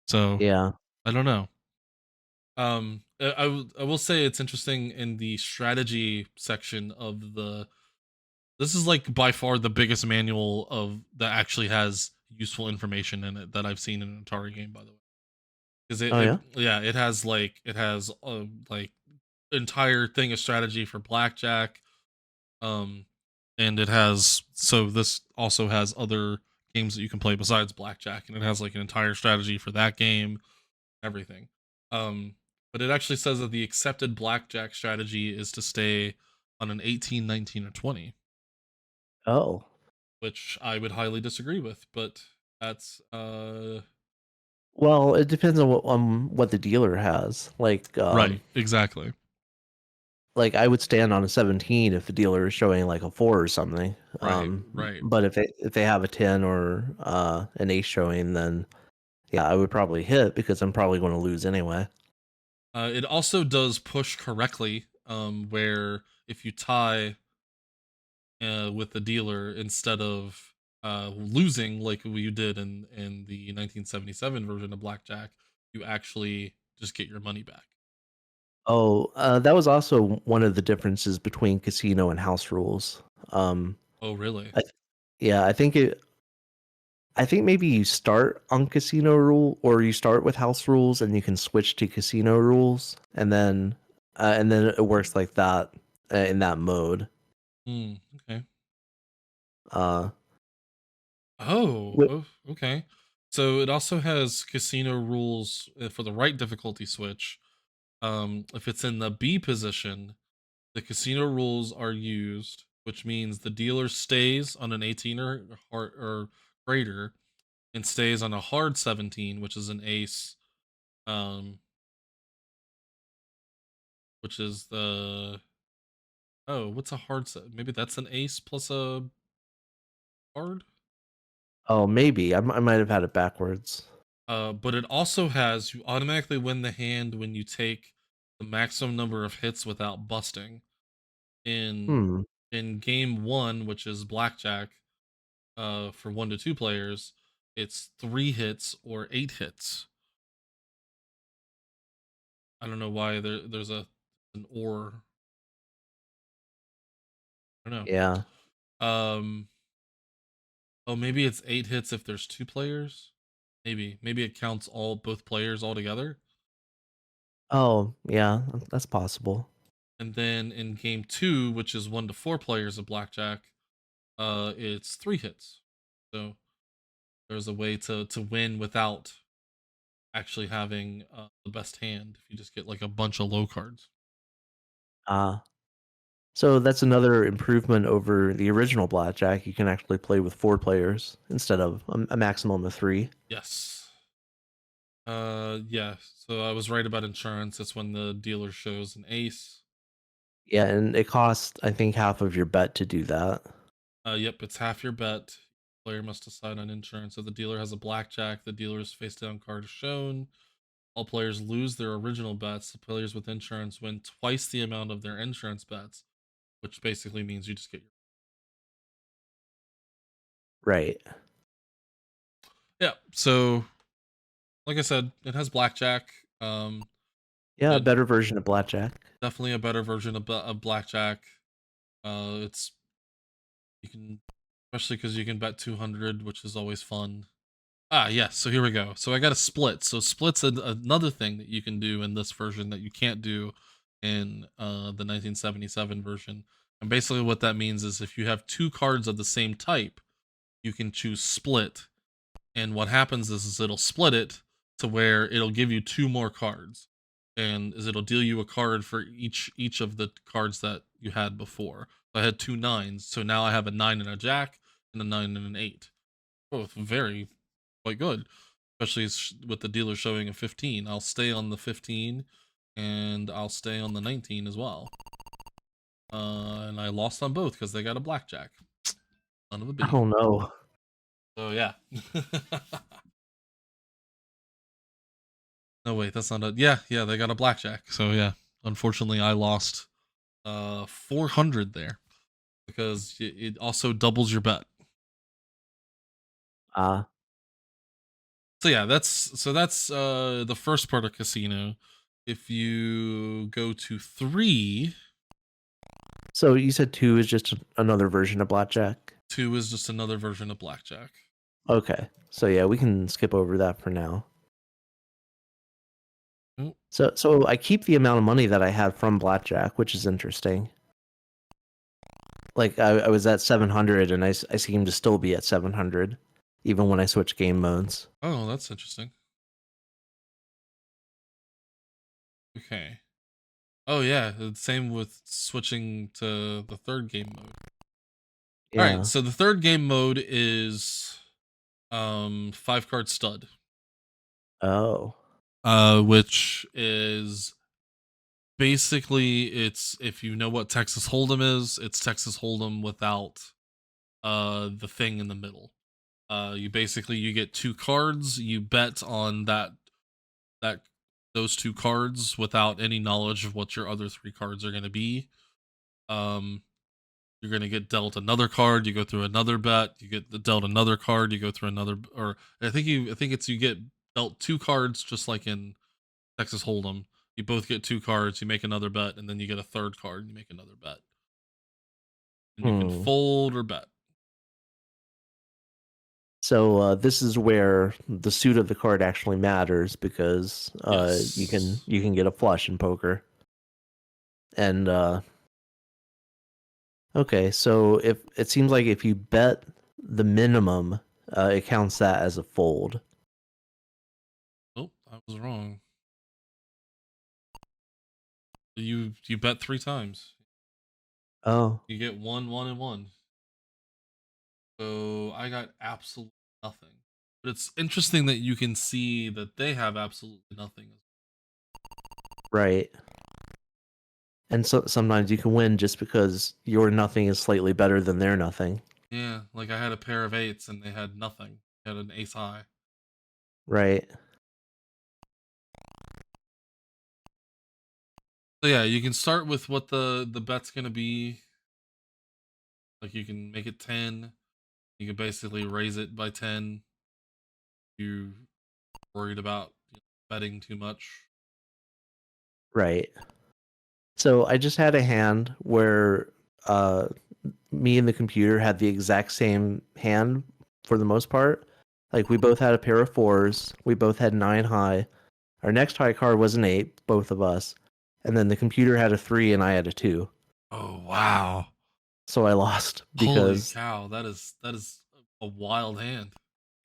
S2: So
S1: yeah.
S2: I don't know. I will say it's interesting in the strategy section of the. This is like by far the biggest manual of that actually has useful information in it that I've seen in an Atari game. By the way, because
S1: Oh yeah.
S2: it has like entire thing of strategy for blackjack. Um, and it has so this also has other games that you can play besides blackjack, and it has like an entire strategy for that game, everything. Um, but it actually says that the accepted blackjack strategy is to stay on an 18, 19, or 20,
S1: Oh,
S2: which I would highly disagree with. But that's
S1: well, it depends on what the dealer has.
S2: right, exactly,
S1: Like I would stand on a 17 if the dealer is showing like a 4 or something.
S2: right, right.
S1: But if they have a 10 or an ace showing, then yeah, I would probably hit because I'm probably going to lose anyway.
S2: It also does push correctly, where if you tie with the dealer instead of losing like you did in the 1977 version of blackjack, you actually just get your money back.
S1: Oh, that was also one of the differences between casino and house rules. Um,
S2: Oh, really?
S1: I, yeah, I think maybe you start on casino rule or you start with house rules and you can switch to casino rules and then it works like that in that mode.
S2: Okay.
S1: Uh,
S2: Oh,
S1: wi-
S2: oh, okay. So it also has casino rules for the right difficulty switch. If it's in the B position, the casino rules are used, which means the dealer stays on an 18 or greater and stays on a hard 17, which is an ace, um, which is the oh, what's a hard set? Maybe that's an ace plus a hard.
S1: oh, maybe I might have had it backwards.
S2: But it also has you automatically win the hand when you take the maximum number of hits without busting. In
S1: Hmm.
S2: in game one, which is blackjack, for 1 to 2 players, it's 3 hits or 8 hits. I don't know why there's an or. I don't
S1: Yeah.
S2: know. Oh, maybe it's 8 hits if there's 2 players. Maybe it counts all both players all together.
S1: Oh, yeah. That's possible.
S2: And then in game two, which is 1 to 4 players of blackjack, it's 3 hits. So there's a way to win without actually having the best hand. If you just get like a bunch of low cards.
S1: Ah. So that's another improvement over the original blackjack. You can actually play with 4 players instead of a maximum of 3.
S2: Yes. Yeah. So I was right about insurance. It's when the dealer shows an ace.
S1: Yeah, and it costs I think half of your bet to do that.
S2: Yep, it's half your bet. Player must decide on insurance. If the dealer has a blackjack, the dealer's face down card is shown. All players lose their original bets. The players with insurance win twice the amount of their insurance bets, which basically means you just get your.
S1: Right.
S2: Yeah. So, like I said, it has blackjack. Um,
S1: Yeah, a
S2: it,
S1: better version of blackjack.
S2: definitely a better version of blackjack. It's you can, especially because you can bet 200, which is always fun. Ah, yes. So here we go. So I got a split. So split's another thing that you can do in this version that you can't do in the 1977 version. And basically, what that means is if you have two cards of the same type, you can choose split. And what happens is it'll split it to where it'll give you two more cards, and is it'll deal you a card for each of the cards that you had before. So I had two nines, so now I have a nine and a jack, and a nine and an eight. Both very quite good, especially with the dealer showing a 15. I'll stay on the 15, and I'll stay on the 19 as well. And I lost on both because they got a blackjack. Son of a bee.
S1: Oh no.
S2: So yeah. No wait, that's not a yeah, they got a blackjack. So yeah. Unfortunately I lost 400 there because it also doubles your bet.
S1: Ah,
S2: So yeah, that's the first part of casino. If you go to 3,
S1: so you said two is just another version of blackjack?
S2: 2 is just another version of blackjack.
S1: Okay. So yeah, we can skip over that for now.
S2: Oh,
S1: So I keep the amount of money that I had from blackjack, which is interesting. Like I was at 700 and I seem to still be at 700 even when I switch game modes.
S2: oh, that's interesting. Okay. Oh yeah, the same with switching to the third game mode. All right,
S1: Yeah.
S2: so the third game mode is 5 card stud,
S1: Oh.
S2: which is basically it's if you know what Texas Hold'em is, it's Texas Hold'em without the thing in the middle. You basically you get 2 cards, you bet on that those 2 cards without any knowledge of what your other 3 cards are going to be. Um, you're going to get dealt another card, you go through another bet, you get dealt another card, you go through another, or I think it's you get dealt 2 cards just like in Texas Hold'em. You both get 2 cards, you make another bet, and then you get a third card, and you make another bet, and you can
S1: Hmm.
S2: fold or bet.
S1: So this is where the suit of the card actually matters because
S2: Yes.
S1: you can get a flush in poker. And okay, so if it seems like if you bet the minimum, it counts that as a fold.
S2: Oh, I was wrong. You bet 3 times.
S1: Oh,
S2: You get one, one, and one. So I got absolutely nothing. But it's interesting that you can see that they have absolutely nothing.
S1: right. And so sometimes you can win just because your nothing is slightly better than their nothing.
S2: Yeah, like I had a pair of eights and they had nothing. They had an ace high.
S1: Right.
S2: So yeah, you can start with what the bet's gonna be. Like you can make it 10. You can basically raise it by 10. You worried about betting too much.
S1: Right. So I just had a hand where uh me and the computer had the exact same hand for the most part. Like we both had a pair of fours, we both had nine high. Our next high card was an eight, both of us. And then the computer had a three and I had a two.
S2: Oh wow.
S1: So I lost
S2: Holy
S1: because
S2: cow, that is a wild hand.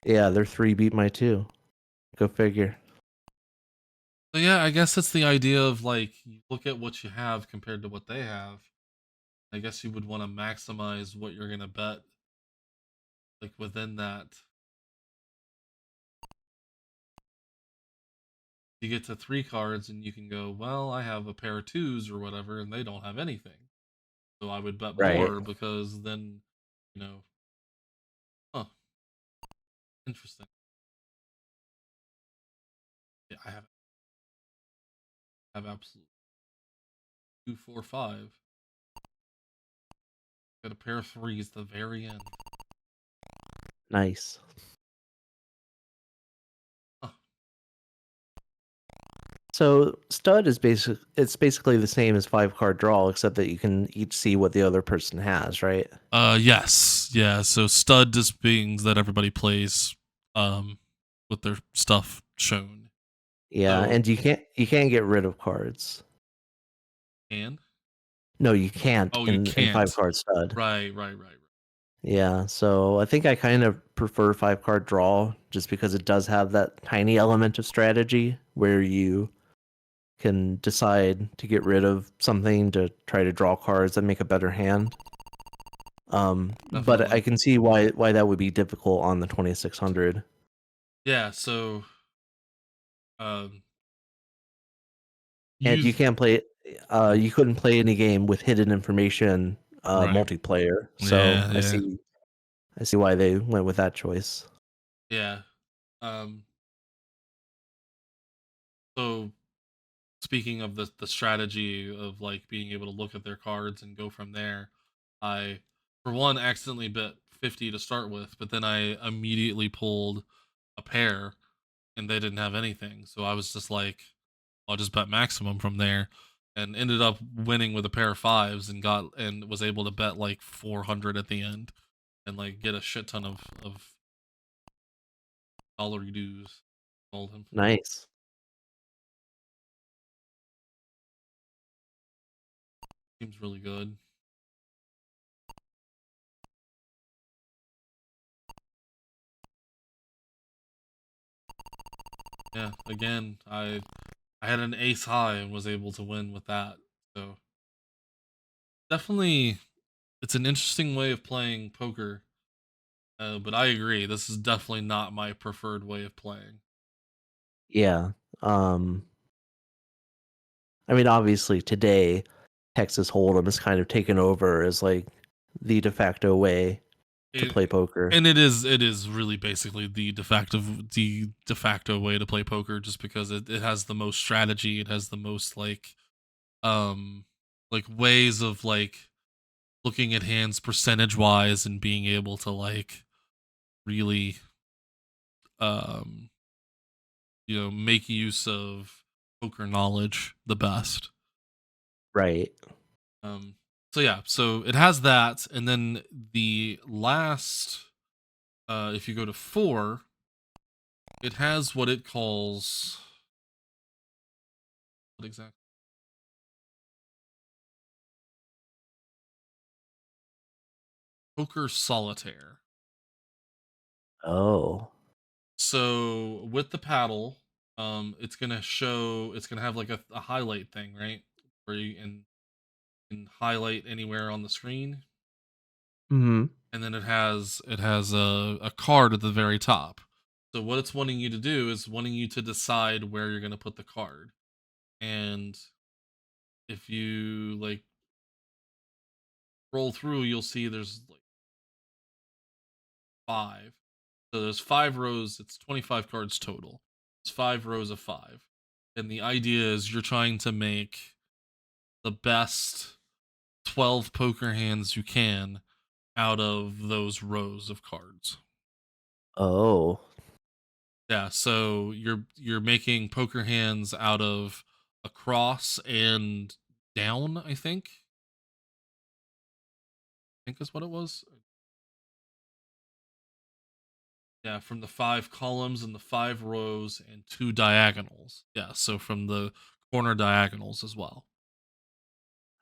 S1: yeah, their three beat my two. Go figure.
S2: So yeah, I guess it's the idea of like you look at what you have compared to what they have. I guess you would want to maximize what you're gonna bet like within that. You get to 3 cards and you can go, well, I have a pair of twos or whatever, and they don't have anything. So I would bet
S1: Right.
S2: more because then, you know, huh, interesting. Yeah, I have absolutely 2, 4, 5. Got a pair of threes at the very end.
S1: Nice. So stud is basically the same as 5 card draw, except that you can each see what the other person has, right?
S2: Yes, yeah. So stud just means that everybody plays with their stuff shown.
S1: Yeah,
S2: So
S1: and you can't get rid of cards.
S2: and
S1: No, you can't
S2: oh, you
S1: in 5
S2: can't.
S1: card stud.
S2: Right.
S1: Yeah, so I think I kind of prefer 5 card draw just because it does have that tiny element of strategy where you can decide to get rid of something to try to draw cards that make a better hand. But I
S2: Definitely.
S1: can see why that would be difficult on the 2600.
S2: Yeah. So um,
S1: And you
S2: use
S1: can't play you couldn't play any game with hidden information
S2: right.
S1: multiplayer. So
S2: Yeah,
S1: I
S2: yeah,
S1: see why they went with that choice.
S2: yeah. Um, so speaking of the strategy of like being able to look at their cards and go from there, I for one accidentally bet 50 to start with, but then I immediately pulled a pair and they didn't have anything. So I was just like, I'll just bet maximum from there and ended up winning with a pair of fives and was able to bet like 400 at the end and like get a shit ton of dollar dues. Told him.
S1: Nice.
S2: Seems really good. Yeah, again, I had an ace high and was able to win with that. So definitely, it's an interesting way of playing poker. But I agree, this is definitely not my preferred way of playing.
S1: Yeah. Um I mean obviously today Texas Hold'em is kind of taken over as like the de facto way to
S2: It,
S1: play poker.
S2: and it is really basically the de facto way to play poker, just because it has the most strategy. It has the most um like ways of like looking at hands percentage wise and being able to like really um make use of poker knowledge the best.
S1: Right.
S2: Um, so yeah, so it has that, and then the last, if you go to 4, it has what it calls what exactly? Poker solitaire.
S1: Oh.
S2: So with the paddle, it's gonna have like a highlight thing, right? Where you can highlight anywhere on the screen,
S1: Mhm.
S2: and then it has a card at the very top. So what it's wanting you to do is wanting you to decide where you're going to put the card. And if you like roll through, you'll see there's like 5. So there's 5 rows, it's 25 cards total. It's 5 rows of 5. And the idea is you're trying to make the best 12 poker hands you can out of those rows of cards.
S1: Oh.
S2: Yeah, so you're making poker hands out of across and down, I think is what it was. Yeah, from the 5 columns and the 5 rows and 2 diagonals. Yeah, so from the corner diagonals as well.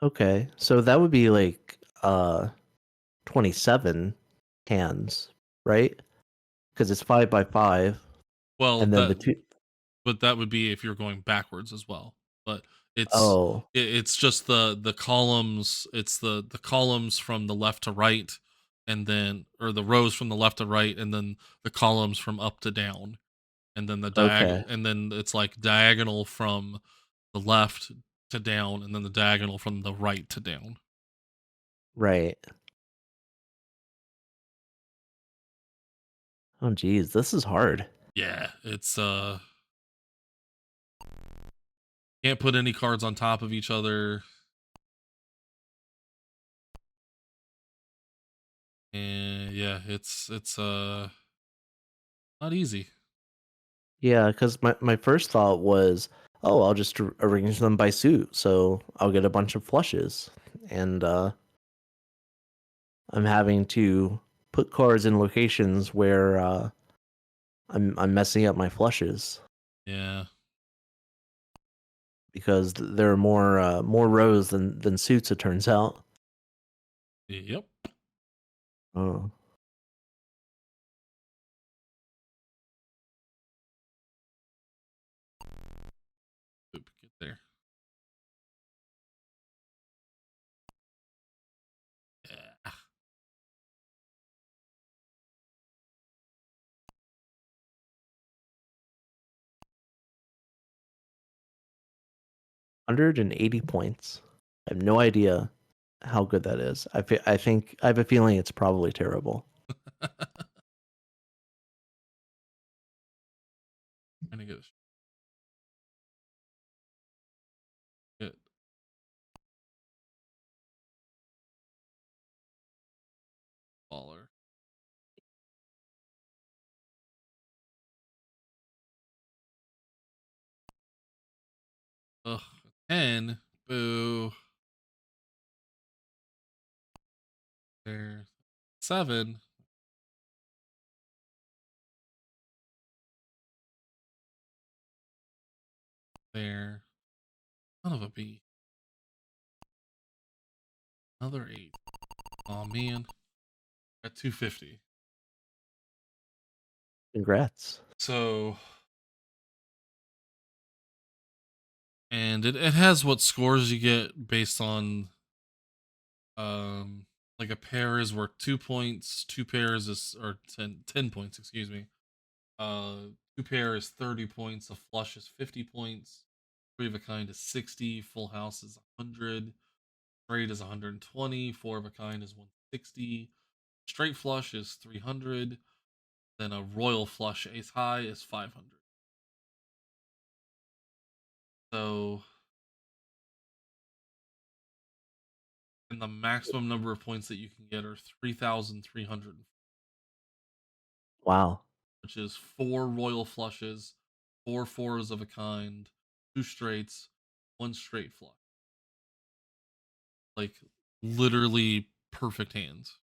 S1: Okay. So that would be like 27 hands, right? Because it's 5 by 5,
S2: Well,
S1: and then the two.
S2: that would be if you're going backwards as well. But it's
S1: Oh,
S2: it's just the columns, it's the columns from the left to right, and then or the rows from the left to right, and then the columns from up to down, and then the
S1: okay,
S2: and then it's like diagonal from the left to down, and then the diagonal from the right to down.
S1: right. Oh, geez, this is hard.
S2: Yeah, it's can't put any cards on top of each other, and yeah, it's not easy.
S1: Yeah, because my first thought was oh, I'll just arrange them by suit, so I'll get a bunch of flushes, and I'm having to put cards in locations where I'm messing up my flushes
S2: Yeah.
S1: because there are more rows than suits. It turns out.
S2: Yep.
S1: Oh,
S2: Oop, get there. Yeah.
S1: 180 points. I have no idea how good that is. I think I have a feeling it's probably terrible.
S2: Trying to get baller. Ugh. 10. Boo. There. 7. There. Son of a B. Another 8. Oh man. At 250.
S1: Congrats.
S2: So, and it has what scores you get based on um like a pair is worth 2 points, two pairs is or 10 points, excuse me. Two pair is 30 points, a flush is 50 points, three of a kind is 60, full house is 100, straight is 120, four of a kind is 160, straight flush is 300, then a royal flush ace high is 500. So, and the maximum number of points that you can get are 3,300,
S1: Wow.
S2: which is four royal flushes, four fours of a kind, two straights, one straight flush. Like literally perfect hands.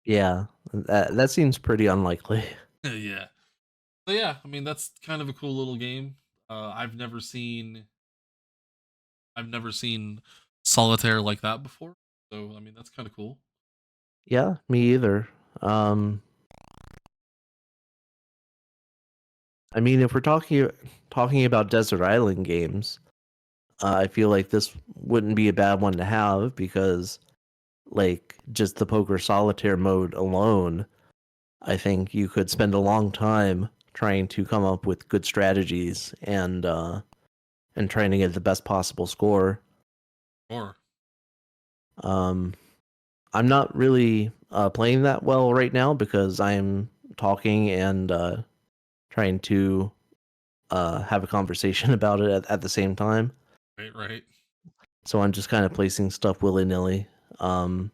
S1: Yeah, that seems pretty unlikely.
S2: Yeah. So yeah, I mean that's kind of a cool little game. I've never seen solitaire like that before. So I mean that's kind of cool.
S1: Yeah, me either. Um, I mean, if we're talking about desert island games, I feel like this wouldn't be a bad one to have because, like, just the poker solitaire mode alone, I think you could spend a long time trying to come up with good strategies and trying to get the best possible score.
S2: Sure.
S1: Um, I'm not really playing that well right now because I'm talking and trying to have a conversation about it at the same time.
S2: Right, right.
S1: So I'm just kind of placing stuff willy nilly. Um,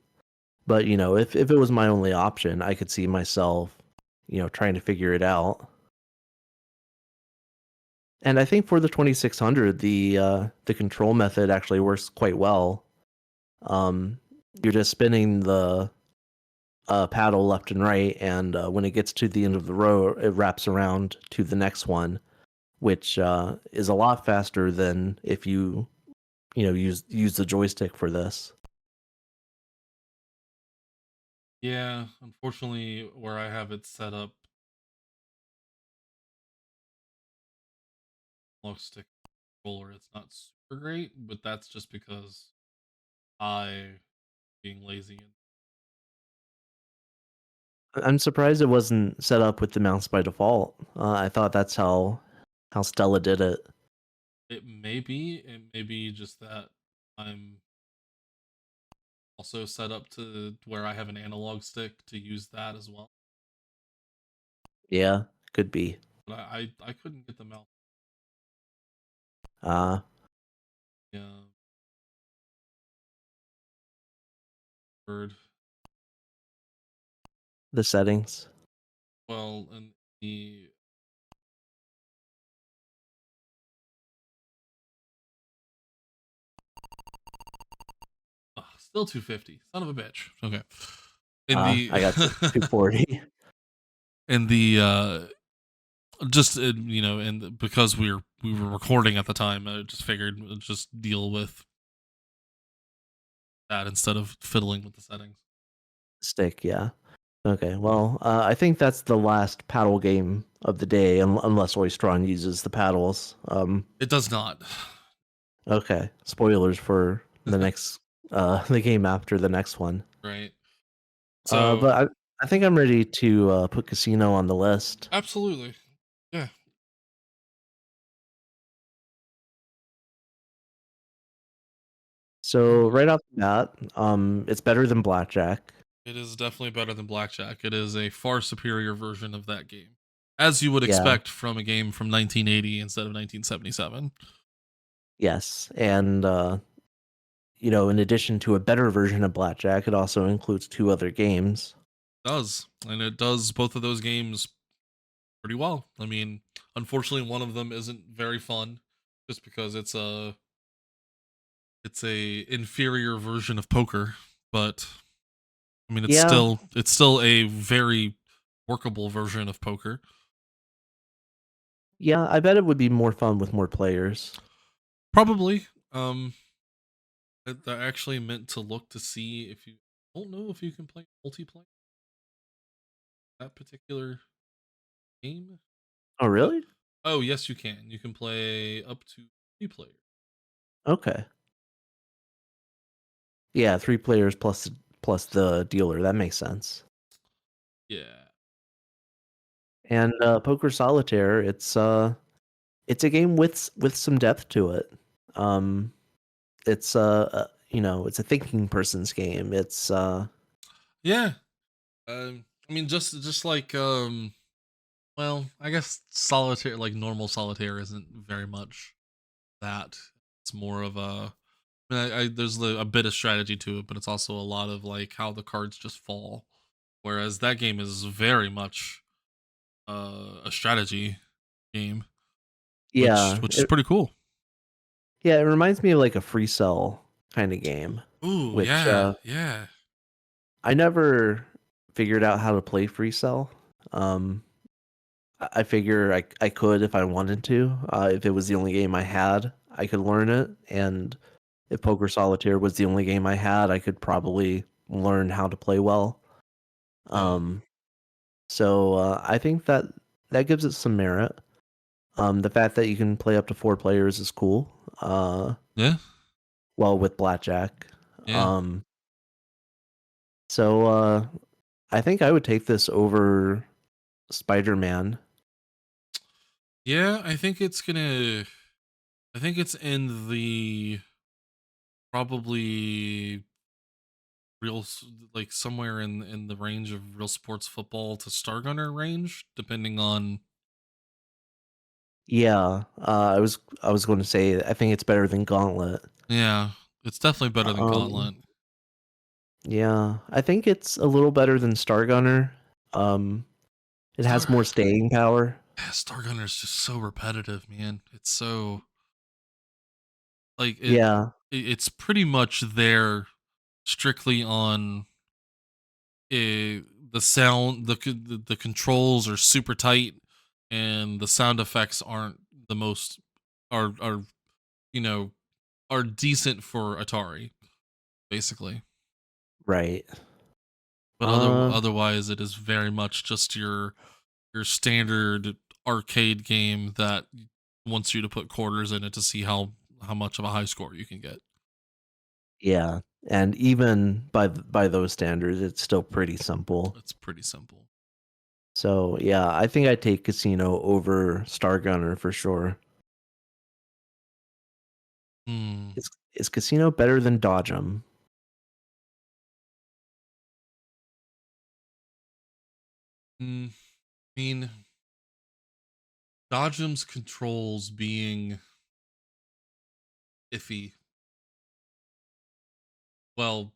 S1: but if it was my only option, I could see myself, trying to figure it out. And I think for the 2600, the control method actually works quite well. Um, you're just spinning the paddle left and right, and when it gets to the end of the row, it wraps around to the next one, which is a lot faster than if you use the joystick for this.
S2: Yeah, unfortunately where I have it set up analog stick controller, it's not super great, but that's just because I being lazy and
S1: I'm surprised it wasn't set up with the mouse by default. I thought that's how Stella did it.
S2: it may be just that I'm also set up to where I have an analog stick to use that as well.
S1: Yeah, could be.
S2: But I couldn't get the mouse.
S1: Uh,
S2: Yeah, word.
S1: the settings.
S2: Well, and the Still 250. Son of a bitch. Okay. In the
S1: I got 240.
S2: in the just and because we were recording at the time, I just figured I'd just deal with that instead of fiddling with the settings.
S1: Stick, yeah. Okay, well, I think that's the last paddle game of the day, unless Oystron uses the paddles.
S2: It does not.
S1: Okay, spoilers for the next, the game after the next one.
S2: Right. So,
S1: But I think I'm ready to put Casino on the list.
S2: absolutely. Yeah.
S1: So right off the bat, it's better than Blackjack.
S2: It is definitely better than Blackjack. It is a far superior version of that game. As you would
S1: Yeah,
S2: expect from a game from 1980 instead of 1977.
S1: yes, and in addition to a better version of Blackjack, it also includes two other games.
S2: It does. And it does both of those games pretty well. I mean, unfortunately one of them isn't very fun just because it's a inferior version of poker, but I mean
S1: Yeah,
S2: it's still a very workable version of poker.
S1: yeah, I bet it would be more fun with more players.
S2: Probably. I actually meant to look to see if you I don't know if you can play multiplayer that particular game.
S1: Oh,
S2: But
S1: really?
S2: oh yes you can. You can play up to 3 players.
S1: Okay. Yeah, three players plus the dealer. That makes sense.
S2: Yeah.
S1: And Poker Solitaire, it's a game with some depth to it. Um, it's it's a thinking person's game. It's
S2: Yeah. I mean just like well, I guess solitaire like normal solitaire isn't very much that. It's more of a I mean, there's a bit of strategy to it, but it's also a lot of like how the cards just fall. Whereas that game is very much a strategy game,
S1: yeah,
S2: which is pretty cool.
S1: it reminds me of like a free cell kind of game,
S2: Ooh,
S1: which
S2: yeah, yeah.
S1: I never figured out how to play free cell. Um, I figure I could if I wanted to. If it was the only game I had, I could learn it. And if Poker Solitaire was the only game I had, I could probably learn how to play well.
S2: Yeah.
S1: Um, so I think that gives it some merit. The fact that you can play up to four players is cool.
S2: Yeah.
S1: Well, with Blackjack.
S2: Yeah.
S1: Um, so I think I would take this over Spider-Man.
S2: Yeah, I think it's in the probably like somewhere in the range of real sports football to Star Gunner range, depending on
S1: Yeah, I was going to say I think it's better than Gauntlet.
S2: yeah, it's definitely better than
S1: Um,
S2: Gauntlet.
S1: yeah, I think it's a little better than Stargunner. Um, it has
S2: Star
S1: more staying power.
S2: yeah, Star Gunner is just so repetitive, man. It's so like
S1: Yeah,
S2: it's pretty much there strictly on the sound the controls are super tight and the sound effects aren't the most are you know are decent for Atari basically,
S1: right.
S2: but
S1: Uh,
S2: otherwise it is very much just your standard arcade game that wants you to put quarters in it to see how much of a high score you can get.
S1: yeah, and even by those standards, it's still pretty simple.
S2: It's pretty simple.
S1: So yeah, I think I'd take Casino over Stargunner for sure.
S2: Hmm.
S1: Is Casino better than Dodgem?
S2: Mm, I mean, Dodgem's controls being iffy. Well,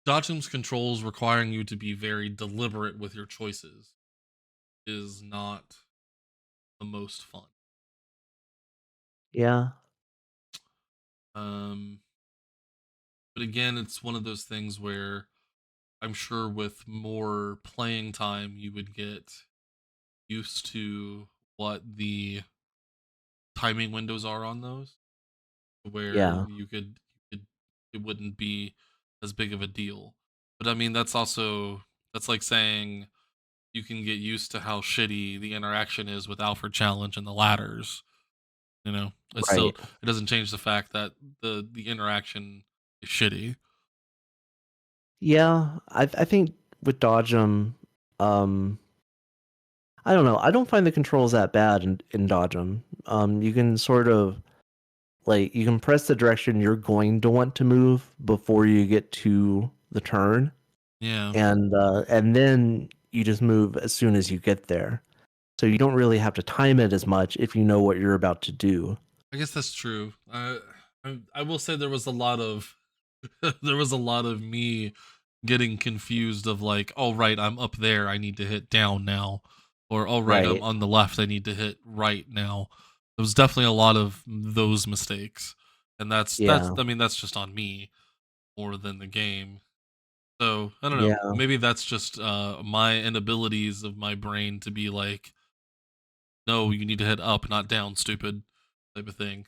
S2: Dodgem's controls requiring you to be very deliberate with your choices is not the most fun.
S1: Yeah,
S2: Um, But again, it's one of those things where I'm sure with more playing time, you would get used to what the timing windows are on those, where
S1: Yeah,
S2: you could it wouldn't be as big of a deal. But I mean, that's like saying you can get used to how shitty the interaction is with Alfred Challenge and the ladders. You know, it's still
S1: right.
S2: it doesn't change the fact that the interaction is shitty.
S1: Yeah, I think with Dodge 'em, um, I don't know. I don't find the controls that bad in Dodge 'em. You can sort of like you can press the direction you're going to want to move before you get to the turn,
S2: Yeah,
S1: and then you just move as soon as you get there. So you don't really have to time it as much if you know what you're about to do.
S2: I guess that's true. I will say there was a lot of there was a lot of me getting confused of like, oh right, I'm up there, I need to hit down now, or oh right, I'm
S1: Right.
S2: on the left, I need to hit right now. There was definitely a lot of those mistakes, and that's
S1: Yeah.
S2: I mean that's just on me more than the game. So I don't know.
S1: Yeah.
S2: Maybe that's just my inabilities of my brain to be like, no, you need to hit up, not down, stupid type of thing.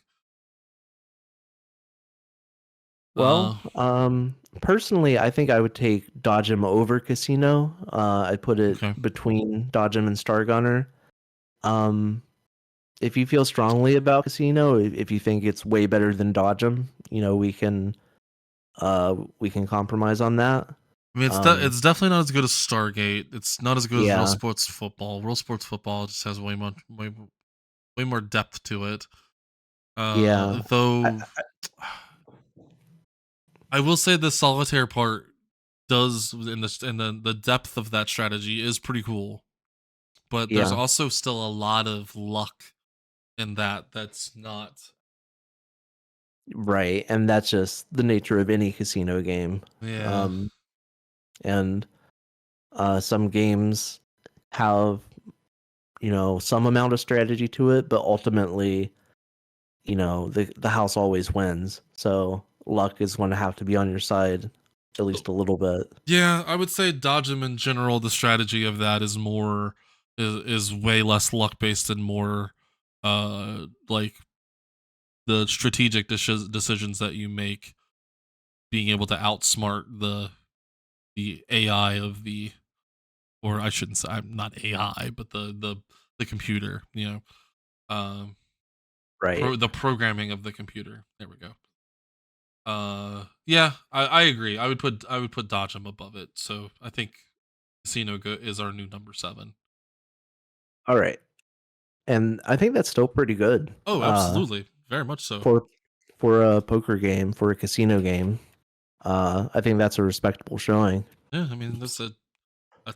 S2: Uh,
S1: Well, personally, I think I would take Dodgem over Casino. I'd put it
S2: okay.
S1: between Dodgem and Star Gunner. Um, if you feel strongly about Casino, if you think it's way better than Dodgem, we can compromise on that.
S2: I mean,
S1: Um,
S2: it's definitely not as good as Stargate. It's not as good as Real
S1: yeah,
S2: Sports Football. Real Sports Football just has way more depth to it.
S1: yeah, I,
S2: Though I will say the solitaire part does in the depth of that strategy is pretty cool. But there's
S1: yeah,
S2: also still a lot of luck in that. That's not.
S1: right. And that's just the nature of any casino game.
S2: Yeah.
S1: Um, and some games have some amount of strategy to it, but ultimately, the house always wins. So luck is going to have to be on your side at least a little bit.
S2: Yeah, I would say Dodgem in general, the strategy of that is more is way less luck based and more like the strategic decisions that you make, being able to outsmart the AI of the, or I shouldn't say I'm not AI, but the computer, you know, um
S1: Right.
S2: the programming of the computer. There we go. Yeah, I agree. I would put Dodgem above it. So I think is our new number 7.
S1: All right. And I think that's still pretty good.
S2: Oh, absolutely. Very much so.
S1: For a poker game, for a casino game, I think that's a respectable showing.
S2: Yeah, I mean, that's a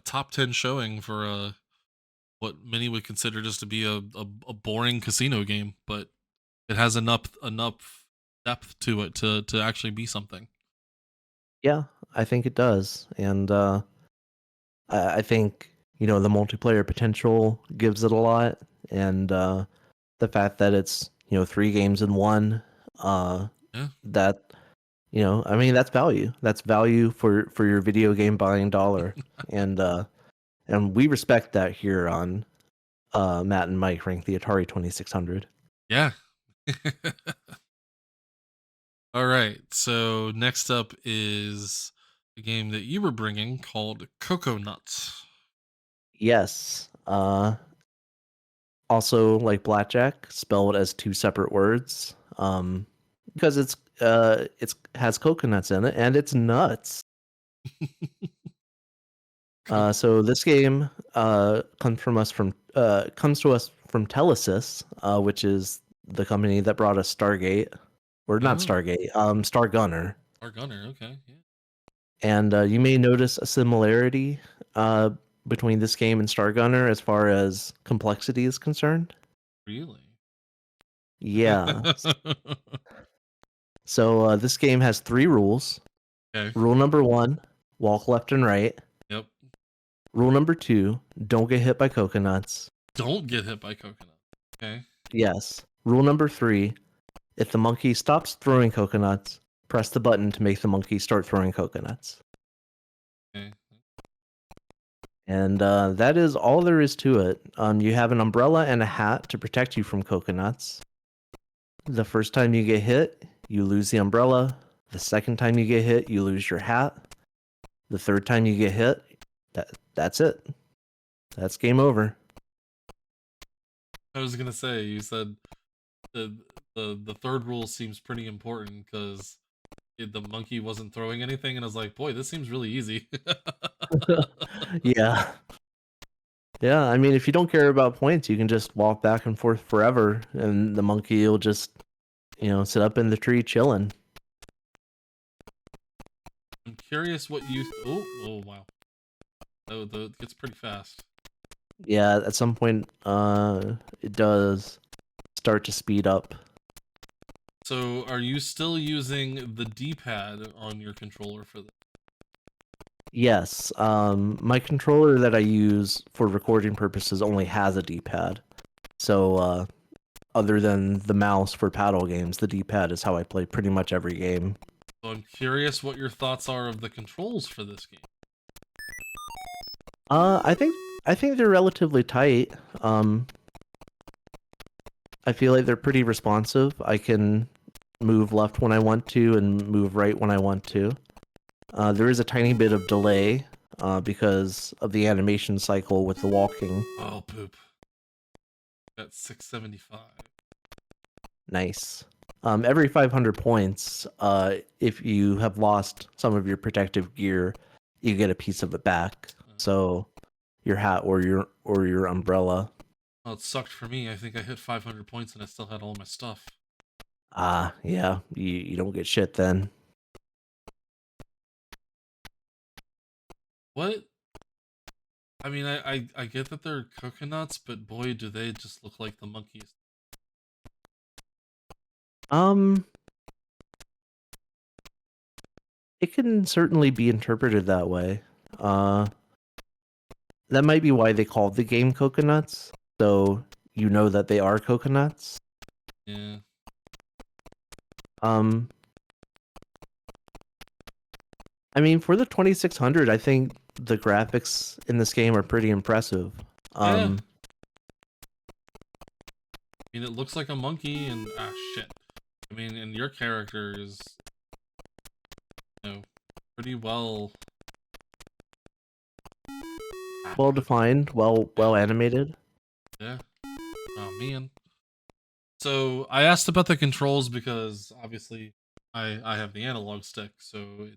S2: top 10 showing for what many would consider just to be a boring casino game, but it has enough depth to it to actually be something.
S1: Yeah, I think it does. And I think, the multiplayer potential gives it a lot. And the fact that it's, 3 games in one,
S2: Yeah.
S1: that, I mean, that's value. That's value for your video game buying dollar. And we respect that here on Matt and Mike rank the Atari 2600.
S2: Yeah. All right. So next up is a game that you were bringing called Coco Nuts.
S1: Yes. Also like blackjack, spelled as 2 separate words. Because it's has coconuts in it and it's nuts. So this game comes to us from Telesys, which is the company that brought us Stargate, or not
S2: Oh,
S1: Stargate, Star Gunner.
S2: our gunner. Okay. Yeah.
S1: And you may notice a similarity uh, between this game and Star Gunner as far as complexity is concerned.
S2: Really?
S1: Yeah. So this game has 3 rules.
S2: Okay.
S1: Rule number 1, walk left and right.
S2: Yep.
S1: Rule number 2, don't get hit by coconuts.
S2: Don't get hit by coconut. Okay.
S1: Yes. Rule number 3, if the monkey stops throwing coconuts, press the button to make the monkey start throwing coconuts.
S2: Okay.
S1: And that is all there is to it. You have an umbrella and a hat to protect you from coconuts. The first time you get hit, you lose the umbrella. The second time you get hit, you lose your hat. The third time you get hit, that's it. That's game over.
S2: I was gonna say, you said the third rule seems pretty important because the monkey wasn't throwing anything, and I was like, boy, this seems really easy.
S1: Yeah. Yeah, I mean, if you don't care about points, you can just walk back and forth forever, and the monkey will just, sit up in the tree chilling.
S2: I'm curious what you. Oh wow. Oh, it gets pretty fast.
S1: Yeah, at some point, it does start to speed up.
S2: So, are you still using the D-pad on your controller for this?
S1: Yes, my controller that I use for recording purposes only has a D-pad. So, other than the mouse for paddle games, the D-pad is how I play pretty much every game.
S2: So I'm curious what your thoughts are of the controls for this game.
S1: I think they're relatively tight. I feel like they're pretty responsive. I can move left when I want to and move right when I want to. There is a tiny bit of delay because of the animation cycle with the walking.
S2: Oh, poop. Got 675.
S1: Nice. Every 500 points, if you have lost some of your protective gear, you get a piece of it back. So your hat or your umbrella.
S2: Well, it sucked for me. I think I hit 500 points and I still had all my stuff.
S1: Yeah, you don't get shit then.
S2: What? I mean, I get that they're coconuts, but boy, do they just look like the monkeys.
S1: It can certainly be interpreted that way. That might be why they called the game Coconuts, so you know that they are coconuts.
S2: Yeah.
S1: I mean, for the 2600, I think the graphics in this game are pretty impressive.
S2: Yeah. I mean, it looks like a monkey, and shit. I mean, and your character is, pretty well
S1: defined, well animated.
S2: Yeah. Oh man. So I asked about the controls because obviously I have the analog stick, so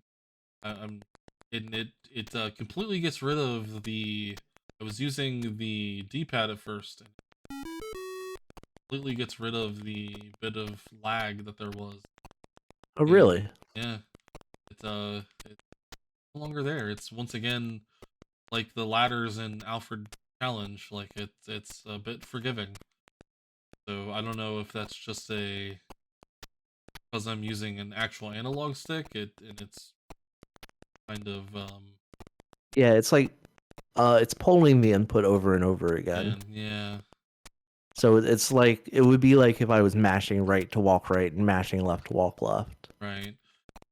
S2: it completely gets rid of the. I was using the D-pad at first, and completely gets rid of the bit of lag that there was.
S1: Oh, really?
S2: Yeah. It's no longer there. It's once again like the ladders in Alfred Challenge. Like it's a bit forgiving. So I don't know if that's just because I'm using an actual analog stick. It's kind of
S1: Yeah, it's like it's polling the input over and over again.
S2: yeah.
S1: So it's like it would be like if I was mashing right to walk right and mashing left to walk left.
S2: Right.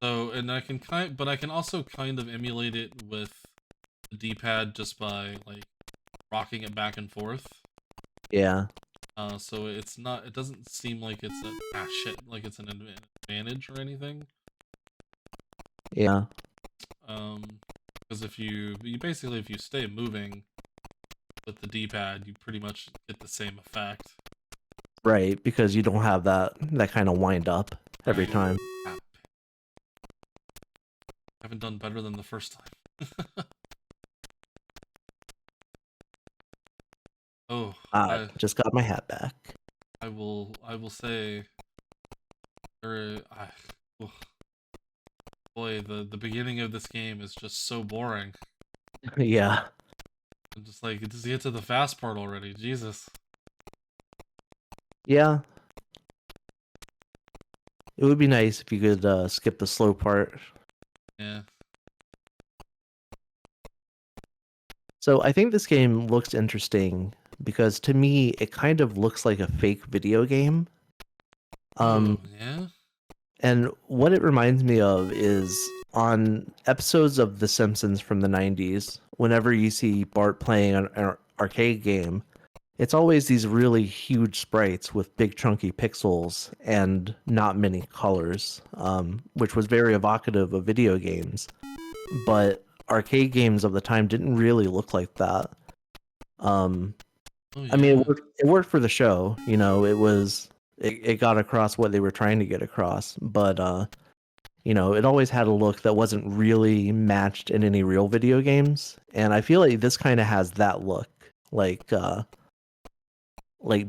S2: So and I can but I can also kind of emulate it with the D-pad just by like rocking it back and forth.
S1: Yeah.
S2: So it's not. It doesn't seem like it's like it's an advantage or anything.
S1: Yeah.
S2: Because if you basically if you stay moving with the D-pad, you pretty much get the same effect.
S1: Right, because you don't have that kind of wind up every time.
S2: I haven't done better than the first time. Oh,
S1: I just got my hat back.
S2: I will say, boy, the beginning of this game is just so boring.
S1: Yeah.
S2: I'm just like, just get to the fast part already, Jesus.
S1: Yeah. It would be nice if you could skip the slow part.
S2: Yeah.
S1: So I think this game looks interesting because to me it kind of looks like a fake video game.
S2: Yeah.
S1: And what it reminds me of is on episodes of The Simpsons from the 90s, whenever you see Bart playing an arcade game, it's always these really huge sprites with big chunky pixels and not many colors, which was very evocative of video games. But arcade games of the time didn't really look like that. Um,
S2: Oh
S1: I mean,
S2: yeah.
S1: it worked for the show. You know, it got across what they were trying to get across. But you know, it always had a look that wasn't really matched in any real video games. And I feel like this kind of has that look, like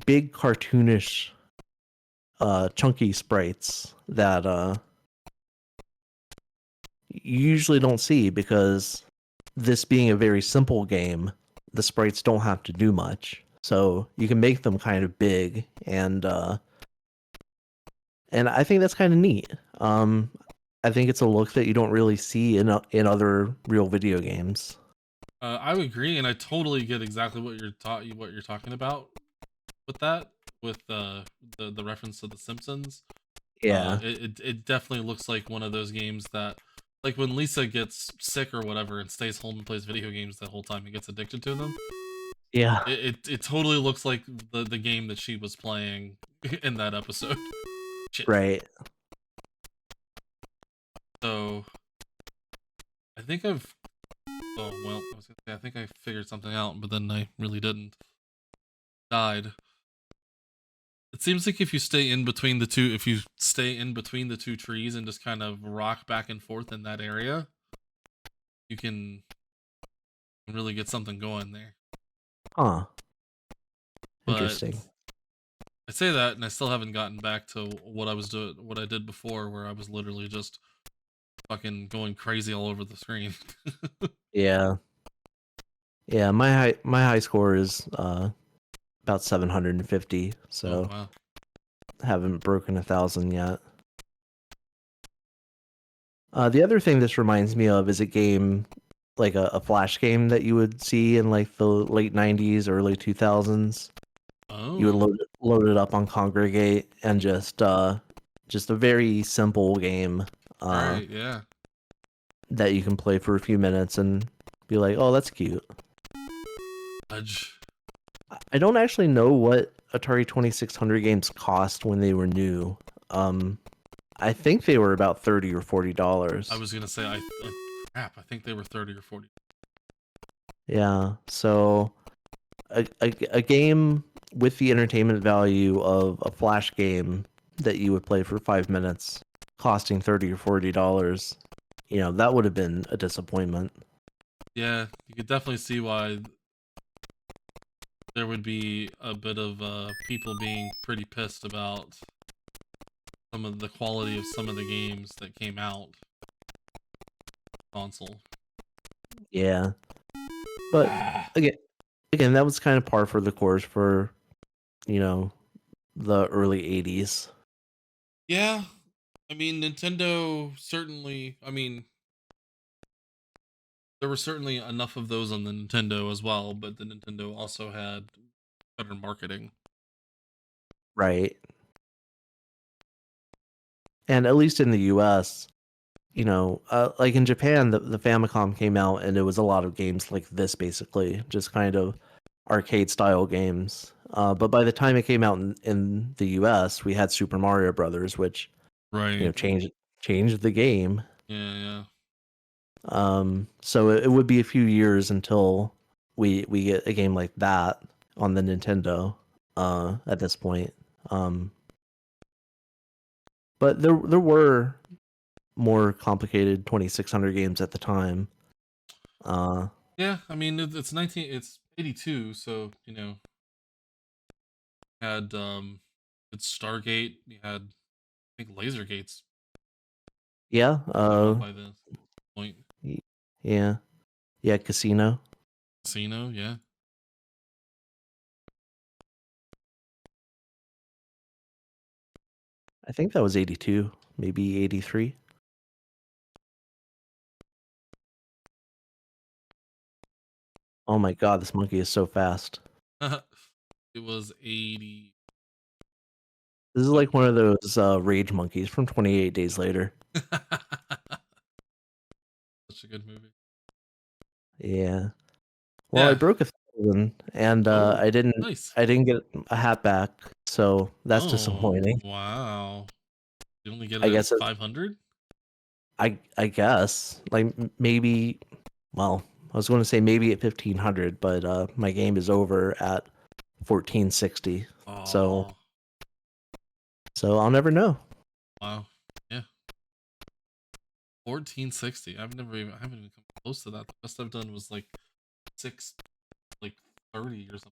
S1: big cartoonish, chunky sprites that you usually don't see because this being a very simple game, the sprites don't have to do much. So you can make them kind of big and I think that's kind of neat. I think it's a look that you don't really see in other real video games.
S2: I would agree, and I totally get exactly what you're talking about with that, with the reference to The Simpsons.
S1: Yeah.
S2: It definitely looks like one of those games that, like when Lisa gets sick or whatever and stays home and plays video games the whole time and gets addicted to them.
S1: Yeah.
S2: It totally looks like the game that she was playing in that episode. Shit.
S1: Right.
S2: So I think I've. Oh well, I was gonna say I think I figured something out, but then I really didn't. Died. It seems like if you stay in between the two, if you stay in between the two trees and just kind of rock back and forth in that area, you can really get something going there.
S1: Huh.
S2: But
S1: Interesting.
S2: I say that, and I still haven't gotten back to what I was doing, what I did before, where I was literally just fucking going crazy all over the screen.
S1: Yeah. Yeah, my high score is about 750,
S2: Oh
S1: so
S2: wow.
S1: haven't broken 1,000 yet. The other thing this reminds me of is a game like a flash game that you would see in like the late 90s, early 2000s. You would
S2: Oh.
S1: load it up on Congregate and just a very simple game
S2: Right. Yeah.
S1: that you can play for a few minutes and be like, "Oh, that's cute."
S2: Fudge.
S1: I don't actually know what Atari 2600 games cost when they were new. Um, I think they were about $30 or
S2: I
S1: $40.
S2: was gonna say crap. I think they were 30 or 40.
S1: Yeah, so a game with the entertainment value of a flash game that you would play for 5 minutes, costing $30 or $40, you know, that would have been a disappointment.
S2: Yeah, you could definitely see why there would be a bit of people being pretty pissed about some of the quality of some of the games that came out console.
S1: Yeah, but again, again, that was kind of par for the course for, you know, the early 80s.
S2: Yeah, I mean Nintendo certainly. I mean, there were certainly enough of those on the Nintendo as well, but the Nintendo also had better marketing.
S1: Right. And at least in the US, you know, like in Japan, the Famicom came out and it was a lot of games like this, basically, just kind of arcade style games. But by the time it came out in the US, we had Super Mario Brothers, which, you know,
S2: Right.
S1: changed the game.
S2: Yeah, yeah.
S1: So it would be a few years until we get a game like that on the Nintendo at this point. Um, but there were more complicated 2600 games at the time. Uh,
S2: Yeah, I mean it's 82, so you know, had it's Stargate, you had I think Lasergate's
S1: yeah,
S2: came out by this point.
S1: y- yeah, yeah, Casino.
S2: Casino, yeah.
S1: I think that was 82, maybe 83. Oh my god, this monkey is so fast.
S2: It was 80.
S1: This is like one of those rage monkeys from 28 Days Later.
S2: Such a good movie.
S1: Yeah. Well, I
S2: Yeah.
S1: broke 1,000, and
S2: Oh,
S1: I didn't
S2: nice.
S1: I didn't get a hat back, so that's
S2: Oh,
S1: disappointing.
S2: wow. You only get
S1: I
S2: it at
S1: guess
S2: 500?
S1: I guess like maybe. Well, I was going to say maybe at 1,500, but my game is over at 1460. So
S2: Oh,
S1: I'll never know.
S2: wow. Yeah. 1460. I haven't even come close to that. The best I've done was like 6 like 30 or something.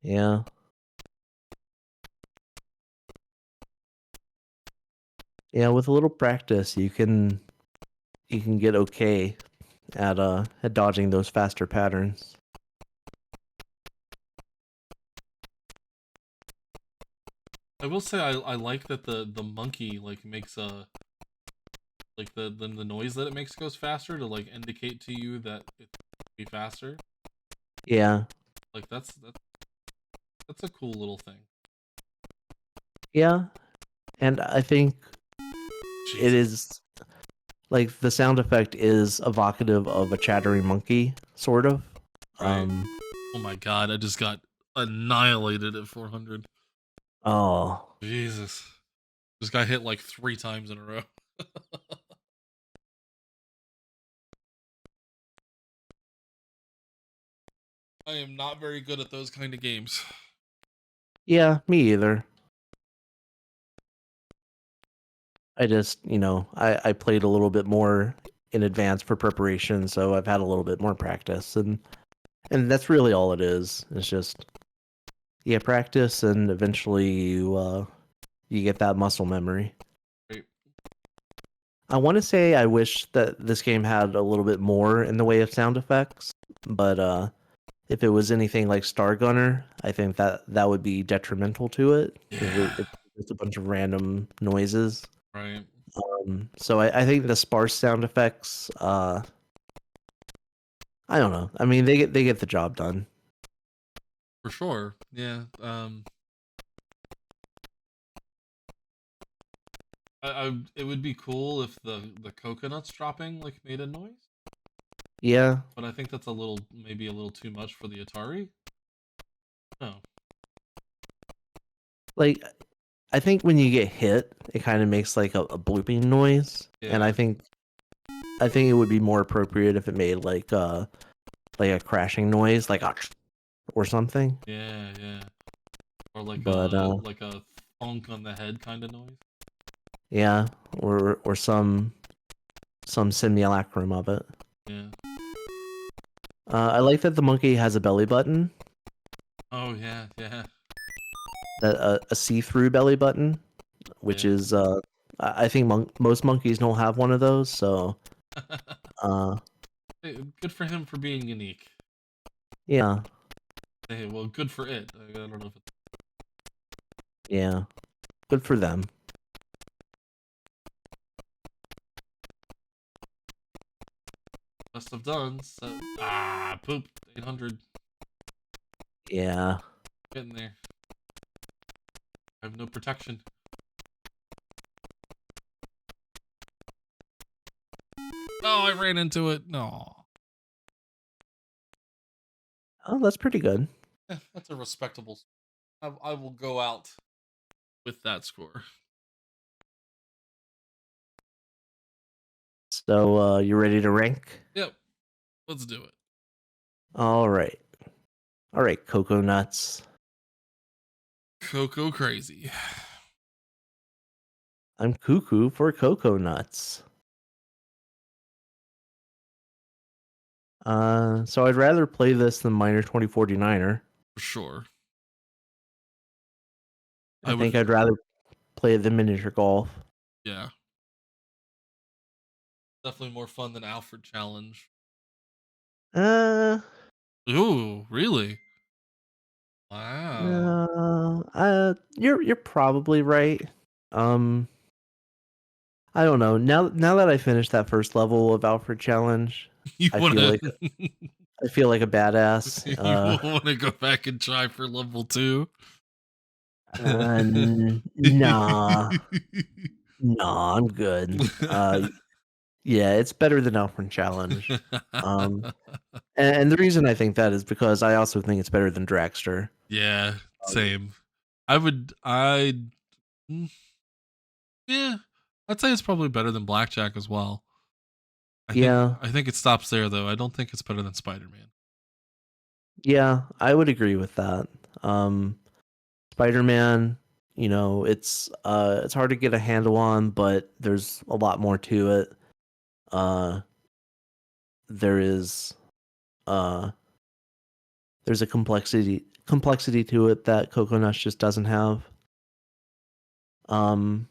S1: Yeah. Yeah, with a little practice, you can get okay at dodging those faster patterns.
S2: I will say I like that the monkey like makes a like the noise that it makes goes faster to like indicate to you that it be faster.
S1: Yeah.
S2: Like that's a cool little thing.
S1: Yeah. And I think it
S2: Jesus.
S1: is like the sound effect is evocative of a chattering monkey, sort of.
S2: Right.
S1: Um
S2: Oh my god, I just got annihilated at 400.
S1: oh.
S2: Jesus. This guy hit like 3 times in a row. I am not very good at those kind of games.
S1: Yeah, me either. I just, I played a little bit more in advance for preparation, so I've had a little bit more practice, and that's really all it is. It's just practice, and eventually you get that muscle memory.
S2: Right.
S1: I want to say I wish that this game had a little bit more in the way of sound effects, but if it was anything like Star Gunner, I think that would be detrimental to it
S2: Yeah.
S1: if it's a bunch of random noises.
S2: Right.
S1: So I think the sparse sound effects, I don't know. I mean, they get the job done.
S2: For sure. Yeah. It would be cool if the coconuts dropping like made a noise,
S1: Yeah,
S2: but I think that's maybe a little too much for the Atari. No.
S1: like I think when you get hit, it kind of makes like a blooping noise, and
S2: Yeah.
S1: I think it would be more appropriate if it made like a crashing noise, like or something.
S2: Yeah. Yeah. Or
S1: But
S2: like a thunk on the head kind of noise.
S1: yeah, or some simulacrum of it.
S2: Yeah.
S1: I like that the monkey has a belly button,
S2: Oh yeah. Yeah.
S1: that a see-through belly button, which
S2: Yeah.
S1: is I think most monkeys don't have one of those, so uh
S2: Hey, good for him for being unique.
S1: yeah,
S2: Hey, well, good for it. I don't know if it's
S1: yeah, good for them.
S2: best I've done. So poop 800.
S1: Yeah.
S2: Getting there. I have no protection. Oh, I ran into it. No.
S1: Oh, that's pretty good.
S2: That's a respectable. I will go out with that score.
S1: So, you ready to rank?
S2: Yep. Let's do it.
S1: All right. All right, Coco Nuts.
S2: Coco crazy.
S1: I'm cuckoo for Coco Nuts. So I'd rather play this than Miner 2049er.
S2: For sure.
S1: I
S2: I would.
S1: think I'd rather play the miniature golf.
S2: Yeah. Definitely more fun than Alfred Challenge.
S1: Uh,
S2: Ooh, really? Wow.
S1: no, you're probably right. Um, I don't know. Now that I finished that first level of Alfred Challenge,
S2: You
S1: I feel
S2: wanna
S1: like I feel like a badass.
S2: you wanna go back and try for level 2?
S1: Nah, nah, I'm good. Yeah, it's better than Elfrin Challenge. Um, and the reason I think that is because I also think it's better than Dragster.
S2: Yeah,
S1: Um,
S2: same. I mm, yeah, I'd say it's probably better than Blackjack as well.
S1: yeah,
S2: I think it stops there though. I don't think it's better than Spider-Man.
S1: yeah, I would agree with that. Um, Spider-Man, it's hard to get a handle on, but there's a lot more to it. Uh, there is uh, there's a complexity to it that Coco Nuts just doesn't have. Um,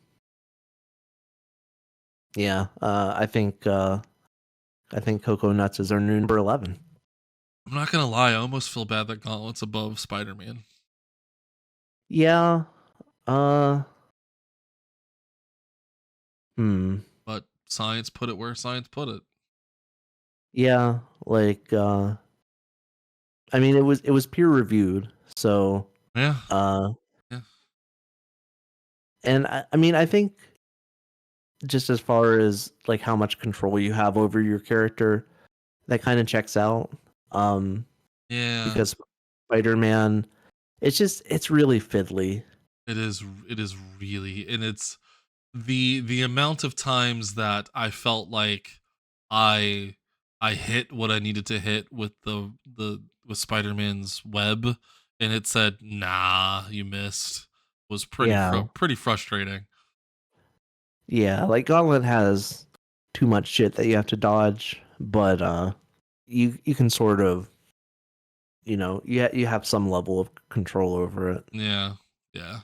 S1: yeah, I think Coco Nuts is our new number 11.
S2: I'm not gonna lie, I almost feel bad that Gauntlet's above Spider-Man,
S1: Yeah, uh, hmm,
S2: but science put it where science put it.
S1: yeah, like I mean, it was peer reviewed, so
S2: Yeah,
S1: uh,
S2: yeah,
S1: and I mean, I think just as far as like how much control you have over your character, that kind of checks out. Um,
S2: yeah.
S1: because Spider-Man, it's really fiddly.
S2: It is. It is really, and it's the amount of times that I felt like I I hit what I needed to hit with the with Spider-Man's web, and it said, "Nah, you missed." Was
S1: Yeah,
S2: pretty frustrating.
S1: yeah. Like Gauntlet has too much shit that you have to dodge, but you can sort of you have some level of control over it.
S2: Yeah, yeah.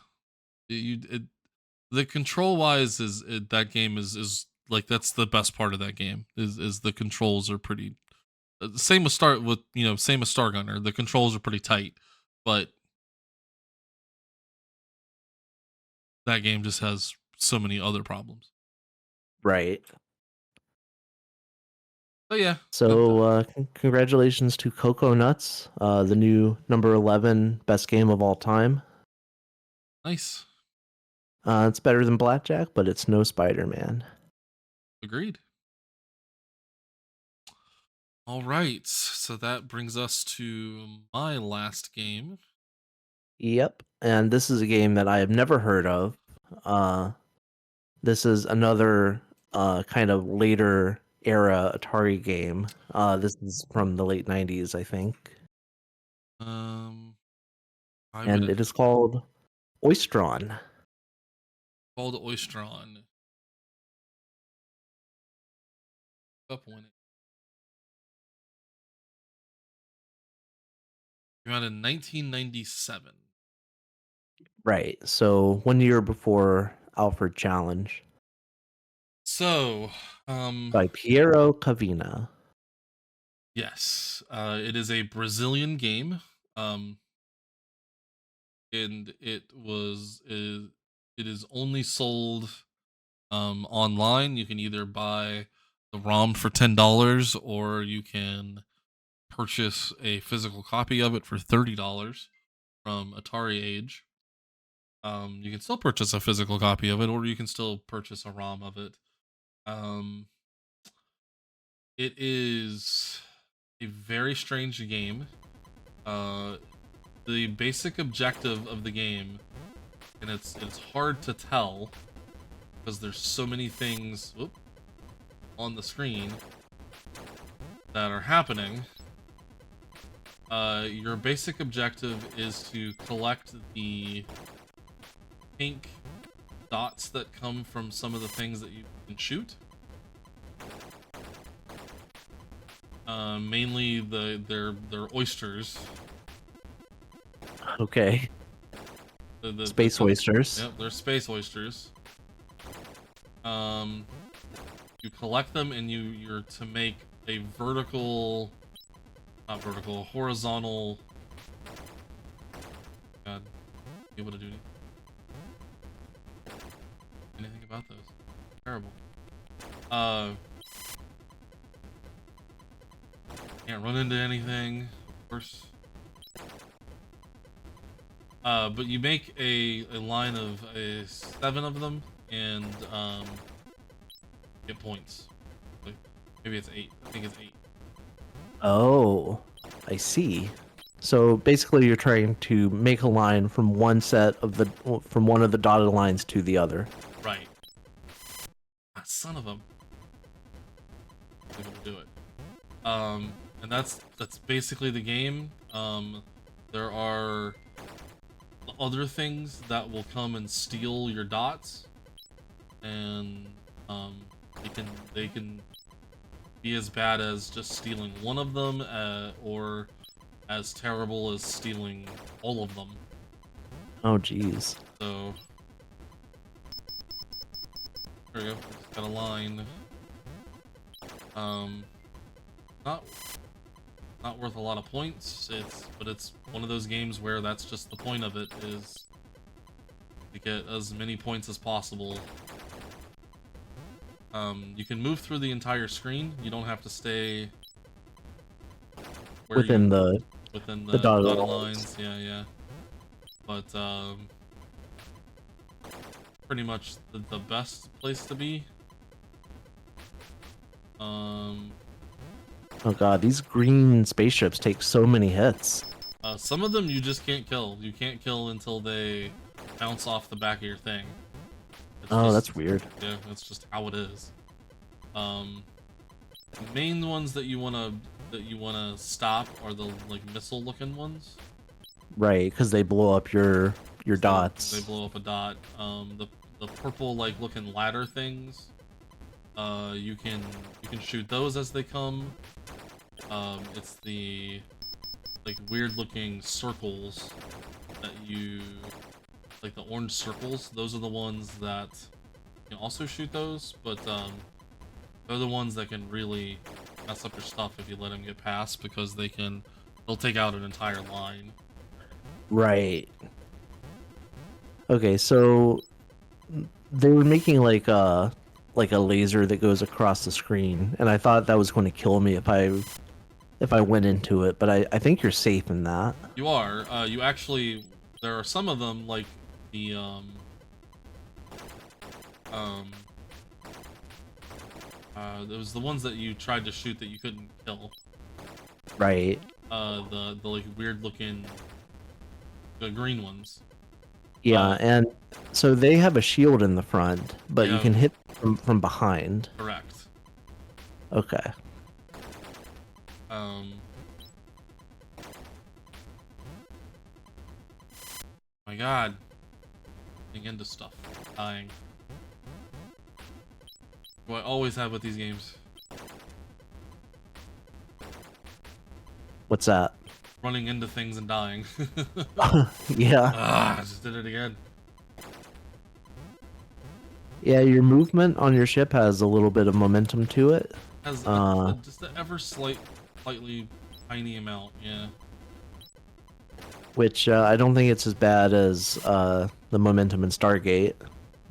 S2: The control wise that game is like that's the best part of that game is the controls are pretty. Same with same with Star Gunner. The controls are pretty tight, but that game just has so many other problems.
S1: Right.
S2: But yeah,
S1: So congratulations to Coco Nuts, the new number 11 best game of all time.
S2: nice.
S1: It's better than Blackjack, but it's no Spider-Man.
S2: Agreed. All right. So that brings us to my last game.
S1: Yep. And this is a game that I have never heard of. Uh, this is another kind of later era Atari game. This is from the late 90s, I think.
S2: Um, I would
S1: And
S2: have
S1: it is called Oystron.
S2: called Oystron. Up when it came out in 1997.
S1: Right. So 1 year before Alfred Challenge
S2: So, um,
S1: by Piero Cavina.
S2: yes, it is a Brazilian game. Um, and it is only sold online. You can either buy the ROM for $10 or you can purchase a physical copy of it for $30 from Atari Age. You can still purchase a physical copy of it, or you can still purchase a ROM of it. Um, it is a very strange game. Uh, the basic objective of the game, and it's hard to tell because there's so many things on the screen that are happening. Your basic objective is to collect the pink dots that come from some of the things that you can shoot. Mainly they're oysters.
S1: Okay.
S2: The
S1: Space Oysters.
S2: Yep, they're space oysters. Um, you collect them and you're to make a horizontal. God, be able to do anything about those? Terrible. Uh, can't run into anything. Of course. But you make a line of 7 of them and get points. Like maybe it's 8. I think it's 8.
S1: Oh, I see. So basically, you're trying to make a line from one of the dotted lines to the other.
S2: Right. Ah, son of a. Able to do it. And that's basically the game. There are other things that will come and steal your dots, and they can be as bad as just stealing one of them, or as terrible as stealing all of them.
S1: Oh, geez.
S2: So there we go. Got a line. Not worth a lot of points. But it's one of those games where that's just the point of it, is to get as many points as possible. You can move through the entire screen. You don't have to stay
S1: Within the dotted
S2: lines. Yeah. But pretty much the best place to be.
S1: Oh god, these green spaceships take so many hits.
S2: Some of them you just can't kill. You can't kill until they bounce off the back of your thing.
S1: That's weird.
S2: Yeah, that's just how it is. The main ones that you wanna stop are the like missile-looking ones.
S1: Right, because they blow up your dots.
S2: They blow up a dot. The purple like looking ladder things. You can shoot those as they come. It's the like weird looking circles that you like, the orange circles. Those are the ones that you can also shoot those, but they're the ones that can really mess up your stuff if you let them get past, because they'll take out an entire line.
S1: Right. Okay, so they were making like a laser that goes across the screen, and I thought that was going to kill me if I went into it, but I think you're safe in that.
S2: You are. You actually, there are some of them like the there was the ones that you tried to shoot that you couldn't kill.
S1: Right.
S2: The like weird looking, the green ones.
S1: Yeah, and so they have a shield in the front, but you can hit from behind.
S2: Correct.
S1: Okay.
S2: My God. Getting into stuff. Dying. What I always have with these games.
S1: What's that?
S2: Running into things and dying.
S1: Yeah.
S2: I just did it again.
S1: Yeah, your movement on your ship has a little bit of momentum to it.
S2: Has just an ever slightly tiny amount, yeah.
S1: Which I don't think it's as bad as the momentum in Stargate,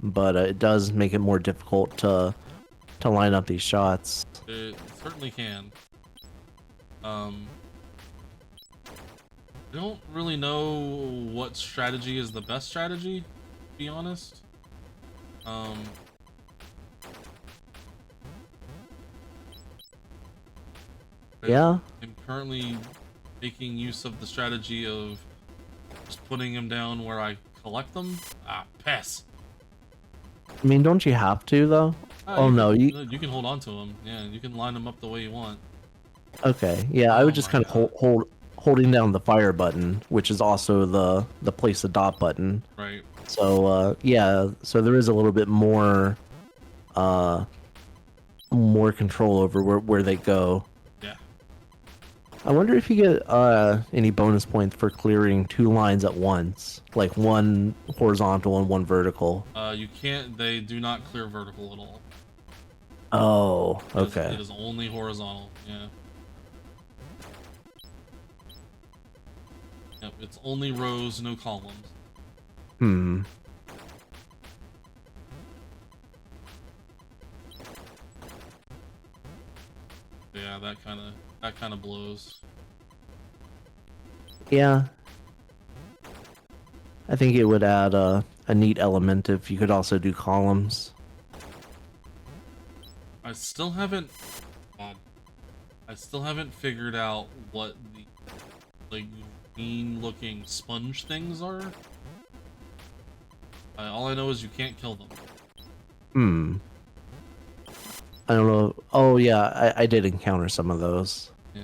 S1: but it does make it more difficult to line up these shots.
S2: It certainly can. I don't really know what strategy is the best strategy, to be honest.
S1: Yeah.
S2: I'm currently making use of the strategy of just putting them down where I collect them. Pass.
S1: I mean, don't you have to though?
S2: You can hold on to them. Yeah, you can line them up the way you want.
S1: Okay. Yeah, I would just kind of holding down the fire button, which is also the place the dot button.
S2: Right.
S1: So yeah, so there is a little bit more more control over where they go.
S2: Yeah.
S1: I wonder if you get any bonus points for clearing 2 lines at once, like one horizontal and one vertical.
S2: You can't. They do not clear vertical at all.
S1: Oh, okay.
S2: It is only horizontal. Yeah. Yep. It's only rows, no columns.
S1: Hmm.
S2: Yeah, that kind of blows.
S1: Yeah. I think it would add a neat element if you could also do columns.
S2: I still haven't. God, I still haven't figured out what the like green-looking sponge things are. All I know is you can't kill them.
S1: Hmm. I don't know. Oh yeah, I did encounter some of those.
S2: Yeah,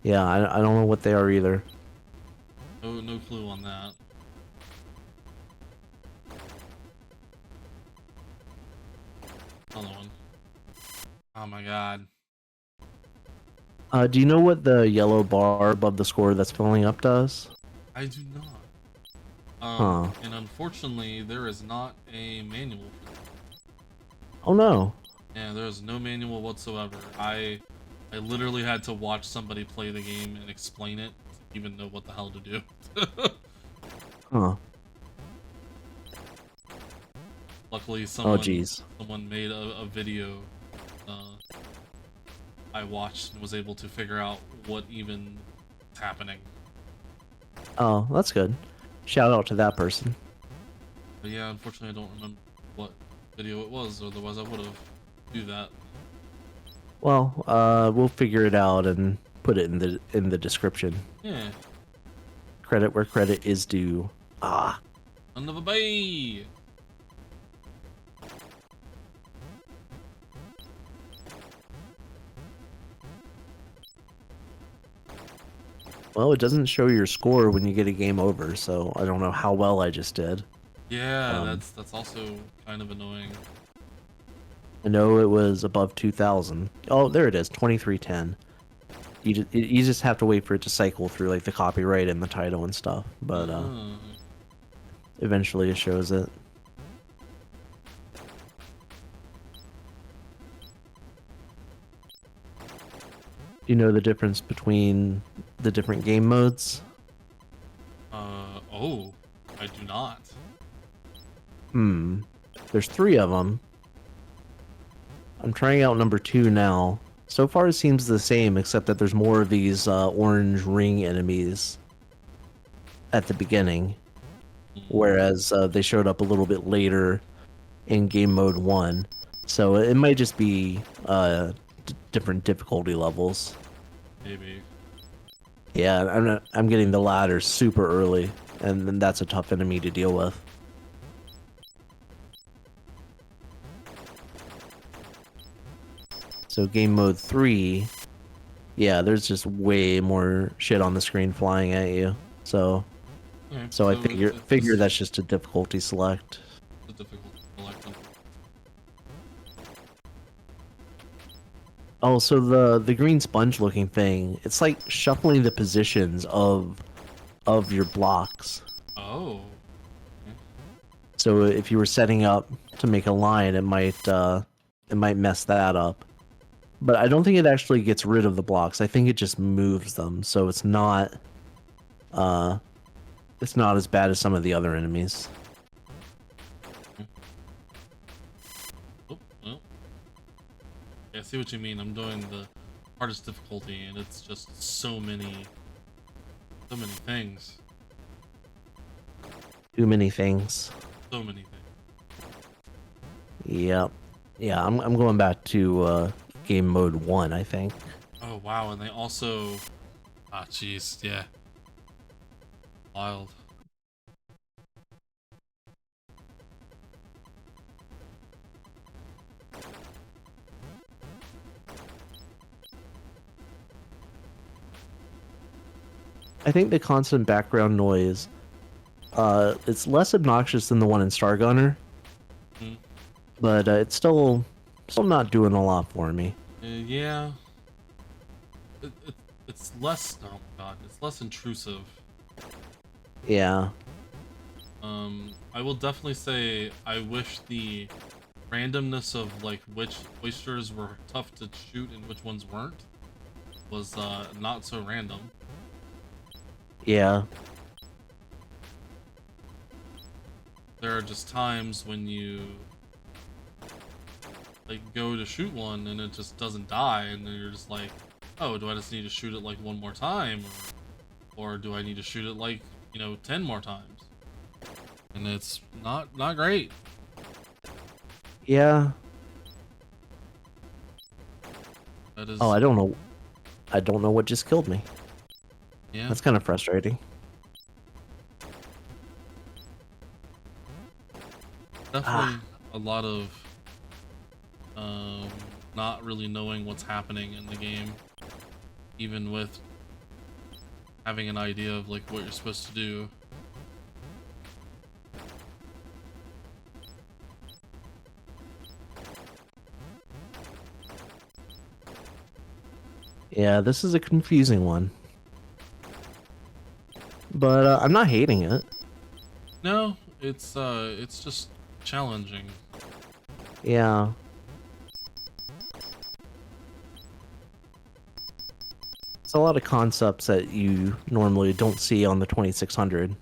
S1: Yeah, I don't know what they are either.
S2: no clue on that. Another one. Oh my god.
S1: Do you know what the yellow bar above the score that's filling up does?
S2: I do not.
S1: Huh.
S2: And unfortunately, there is not a manual for that.
S1: Oh no.
S2: Yeah, there is no manual whatsoever. I literally had to watch somebody play the game and explain it to even know what the hell to do.
S1: Huh.
S2: Luckily,
S1: Oh geez.
S2: someone made a video I watched and was able to figure out what even is happening.
S1: Oh, that's good. Shout out to that person.
S2: But yeah, unfortunately, I don't remember what video it was, otherwise I would have do that.
S1: Well, we'll figure it out and put it in the description.
S2: Yeah,
S1: Credit where credit is due. Ah.
S2: son of a bay.
S1: Well, it doesn't show your score when you get a game over, so I don't know how well I just did.
S2: Yeah, that's also kind of annoying.
S1: I know it was above 2,000. Oh, there it is, 2310. You just have to wait for it to cycle through like the copyright and the title and stuff, but eventually it shows it. Do you know the difference between the different game modes?
S2: Oh, I do not.
S1: Hmm. There's 3 of them. I'm trying out number 2 now. So far it seems the same, except that there's more of these orange ring enemies at the beginning. Whereas they showed up a little bit later in game mode 1. So it might just be different difficulty levels.
S2: Maybe.
S1: Yeah, I'm getting the ladder super early, and then that's a tough enemy to deal with. So game mode 3, yeah, there's just way more shit on the screen flying at you. So
S2: Okay,
S1: I figure
S2: it's
S1: that's just a difficulty select.
S2: a difficult selection.
S1: Oh, so the green sponge looking thing, it's like shuffling the positions of your blocks.
S2: Oh. Okay.
S1: So if you were setting up to make a line, it might mess that up. But I don't think it actually gets rid of the blocks. I think it just moves them, so it's not as bad as some of the other enemies.
S2: Oh, well. Yeah, I see what you mean. I'm doing the hardest difficulty, and it's just so many things.
S1: Too many things.
S2: So many things.
S1: Yep. Yeah, I'm going back to game mode 1, I think.
S2: Oh wow, and they also jeez, yeah. Wild.
S1: I think the constant background noise, it's less obnoxious than the one in Star Gunner,
S2: Mm.
S1: but it's still not doing a lot for me.
S2: Yeah. It's less, oh god, it's less intrusive.
S1: Yeah.
S2: I will definitely say I wish the randomness of like which oysters were tough to shoot and which ones weren't was not so random.
S1: Yeah.
S2: There are just times when you like go to shoot one and it just doesn't die, and then you're just like, oh, do I just need to shoot it like one more time, or do I need to shoot it like 10 more times? and it's not great.
S1: Yeah.
S2: That
S1: Oh,
S2: is,
S1: I don't know. I don't know what just killed me.
S2: yeah,
S1: That's kind of frustrating. Ah,
S2: definitely a lot of not really knowing what's happening in the game, even with having an idea of like what you're supposed to do.
S1: yeah, this is a confusing one. But I'm not hating it.
S2: No, it's just challenging.
S1: Yeah. It's a lot of concepts that you normally don't see on the 2600.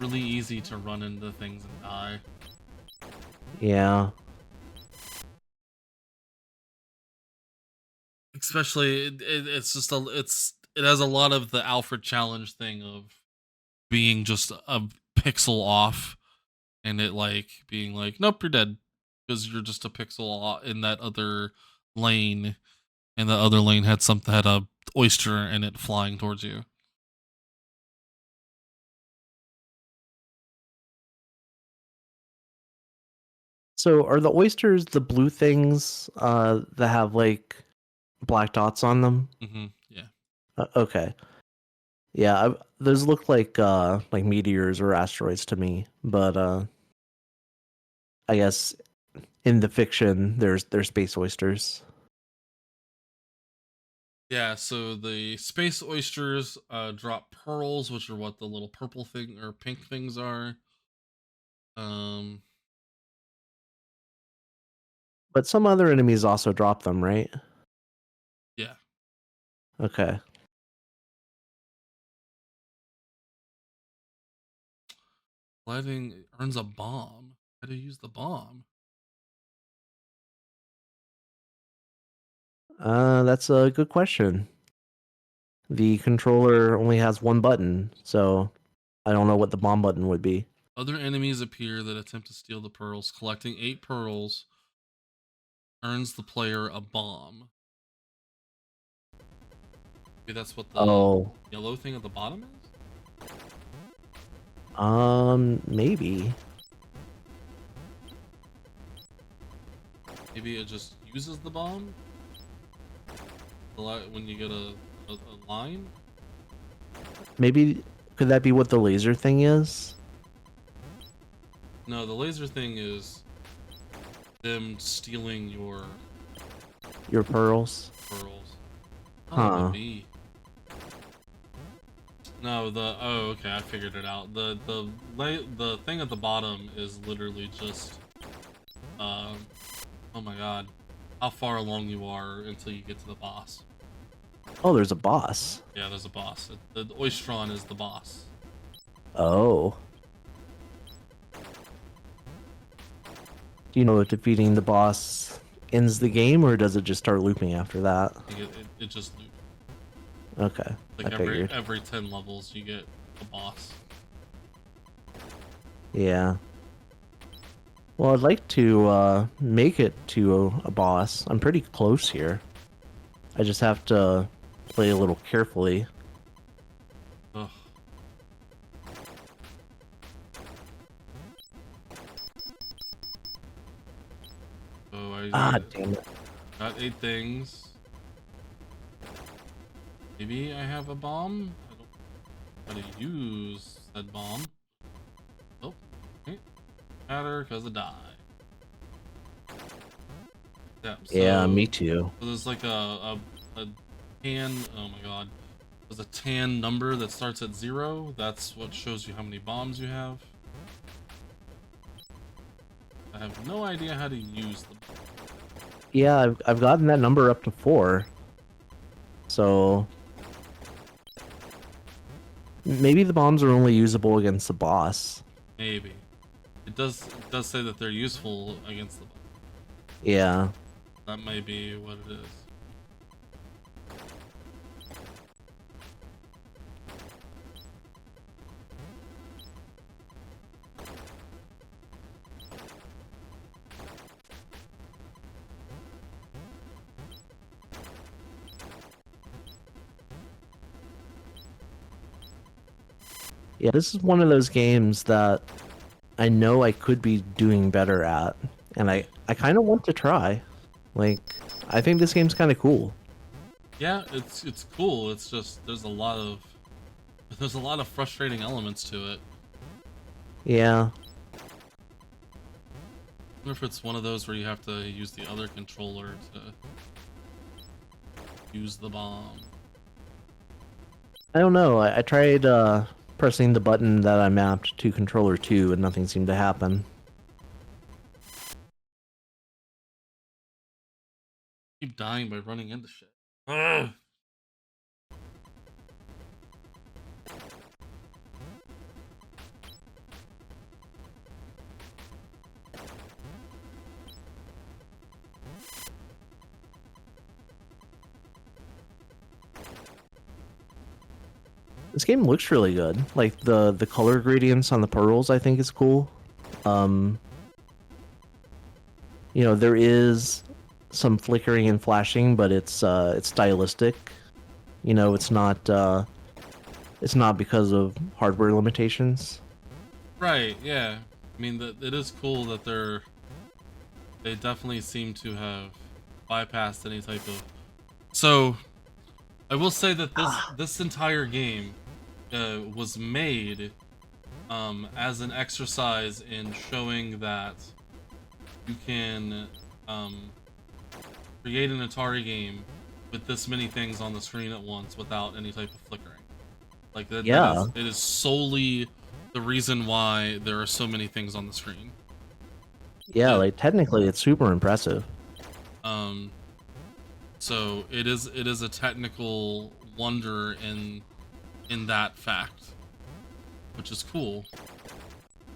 S2: Really easy to run into things and die.
S1: Yeah.
S2: Especially it has a lot of the Alfred challenge thing of being just a pixel off, and it like being like, nope, you're dead because you're just a pixel in that other lane, and the other lane had a oyster in it flying towards you.
S1: So are the oysters the blue things that have like black dots on them?
S2: Yeah.
S1: Okay. Yeah, those look like meteors or asteroids to me, but I guess in the fiction there's space oysters.
S2: Yeah, so the space oysters drop pearls, which are what the little purple thing or pink things are. Um,
S1: But some other enemies also drop them, right?
S2: yeah.
S1: Okay.
S2: Lighting earns a bomb. How do you use the bomb?
S1: That's a good question. The controller only has one button, so I don't know what the bomb button would be.
S2: Other enemies appear that attempt to steal the pearls. Collecting 8 pearls earns the player a bomb. Maybe that's what the
S1: Oh,
S2: yellow thing at the bottom is?
S1: maybe.
S2: Maybe it just uses the bomb when you get a line?
S1: Maybe could that be what the laser thing is?
S2: No, the laser thing is them stealing your
S1: Your pearls?
S2: pearls. Oh, it would
S1: Huh.
S2: be. No, oh, okay, I figured it out. The thing at the bottom is literally just um oh my god, how far along you are until you get to the boss.
S1: Oh, there's a boss.
S2: Yeah, there's a boss. The Oystron is the boss.
S1: Oh. Do you know if defeating the boss ends the game, or does it just start looping after that?
S2: I think it just loops.
S1: Okay, I
S2: Like
S1: figured.
S2: every 10 levels you get a boss.
S1: Yeah. Well, I'd like to make it to a boss. I'm pretty close here. I just have to play a little carefully.
S2: Ugh. So
S1: Ah, damn it.
S2: got 8 things. Maybe I have a bomb? I don't know how to use that bomb. Oh, okay. Matter because I die. Yeah,
S1: Yeah, me too.
S2: so there's like a tan, oh my god. There's a tan number that starts at 0. That's what shows you how many bombs you have. I have no idea how to use them.
S1: Yeah, I've gotten that number up to 4. So maybe the bombs are only usable against the boss.
S2: Maybe. It does say that they're useful against the boss.
S1: Yeah.
S2: That may be what it is.
S1: Yeah, this is one of those games that I know I could be doing better at, and I kind of want to try. Like, I think this game's kind of cool.
S2: Yeah, it's cool. It's just there's a lot of frustrating elements to it.
S1: Yeah.
S2: I wonder if it's one of those where you have to use the other controller to use the bomb.
S1: I don't know. I tried pressing the button that I mapped to controller 2 and nothing seemed to happen.
S2: Keep dying by running into shit. Ugh.
S1: This game looks really good. Like the color gradients on the pearls I think is cool. Um there is some flickering and flashing, but it's stylistic. It's not because of hardware limitations.
S2: Right, yeah. I mean, it is cool that they definitely seem to have bypassed any type of. So, I will say that this entire game was made as an exercise in showing that you can create an Atari game with this many things on the screen at once without any type of flickering. Like
S1: Yeah.
S2: it is solely the reason why there are so many things on the screen.
S1: Yeah, like technically it's super impressive.
S2: Um, so it is a technical wonder in that fact, which is cool,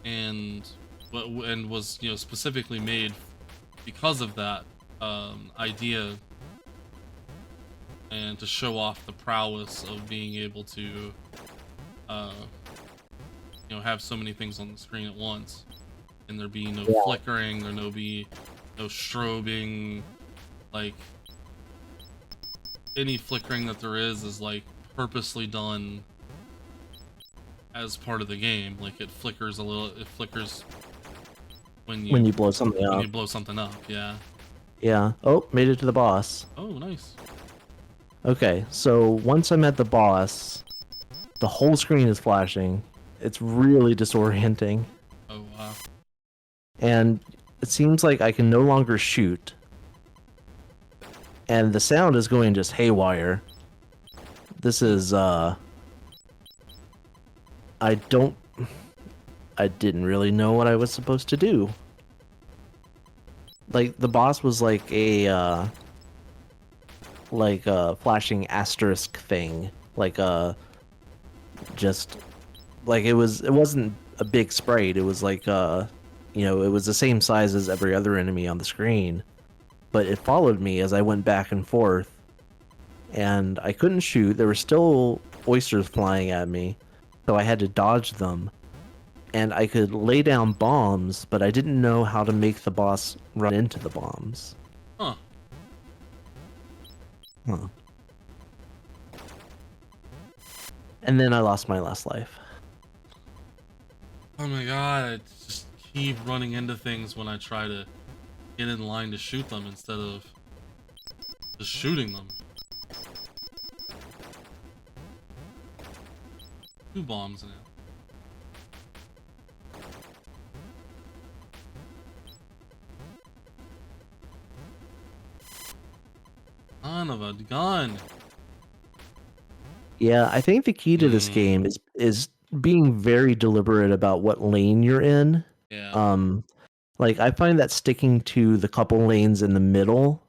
S2: and was specifically made because of that idea and to show off the prowess of being able to uh, have so many things on the screen at once, and there be no flickering, there be no strobing, like any flickering that there is like purposely done as part of the game. Like it flickers when
S1: you blow something up.
S2: When you blow something up, yeah.
S1: Yeah. Oh, made it to the boss.
S2: Oh, nice.
S1: Okay, so once I'm at the boss, the whole screen is flashing. It's really disorienting.
S2: Oh, wow.
S1: And it seems like I can no longer shoot. And the sound is going just haywire. This is, I didn't really know what I was supposed to do. Like, the boss was like a flashing asterisk thing. Just, like, it wasn't a big sprite. It was like, it was the same size as every other enemy on the screen. But it followed me as I went back and forth. And I couldn't shoot. There were still oysters flying at me. So I had to dodge them. And I could lay down bombs, but I didn't know how to make the boss run into the bombs.
S2: Huh.
S1: And then I lost my last life.
S2: Oh my god, I just keep running into things when I try to get in line to shoot them instead of just shooting them. 2 bombs now. Son of a gun.
S1: Yeah, I think the key to this game is being very deliberate about what lane you're in.
S2: Yeah.
S1: Like I find that sticking to the couple lanes in the middle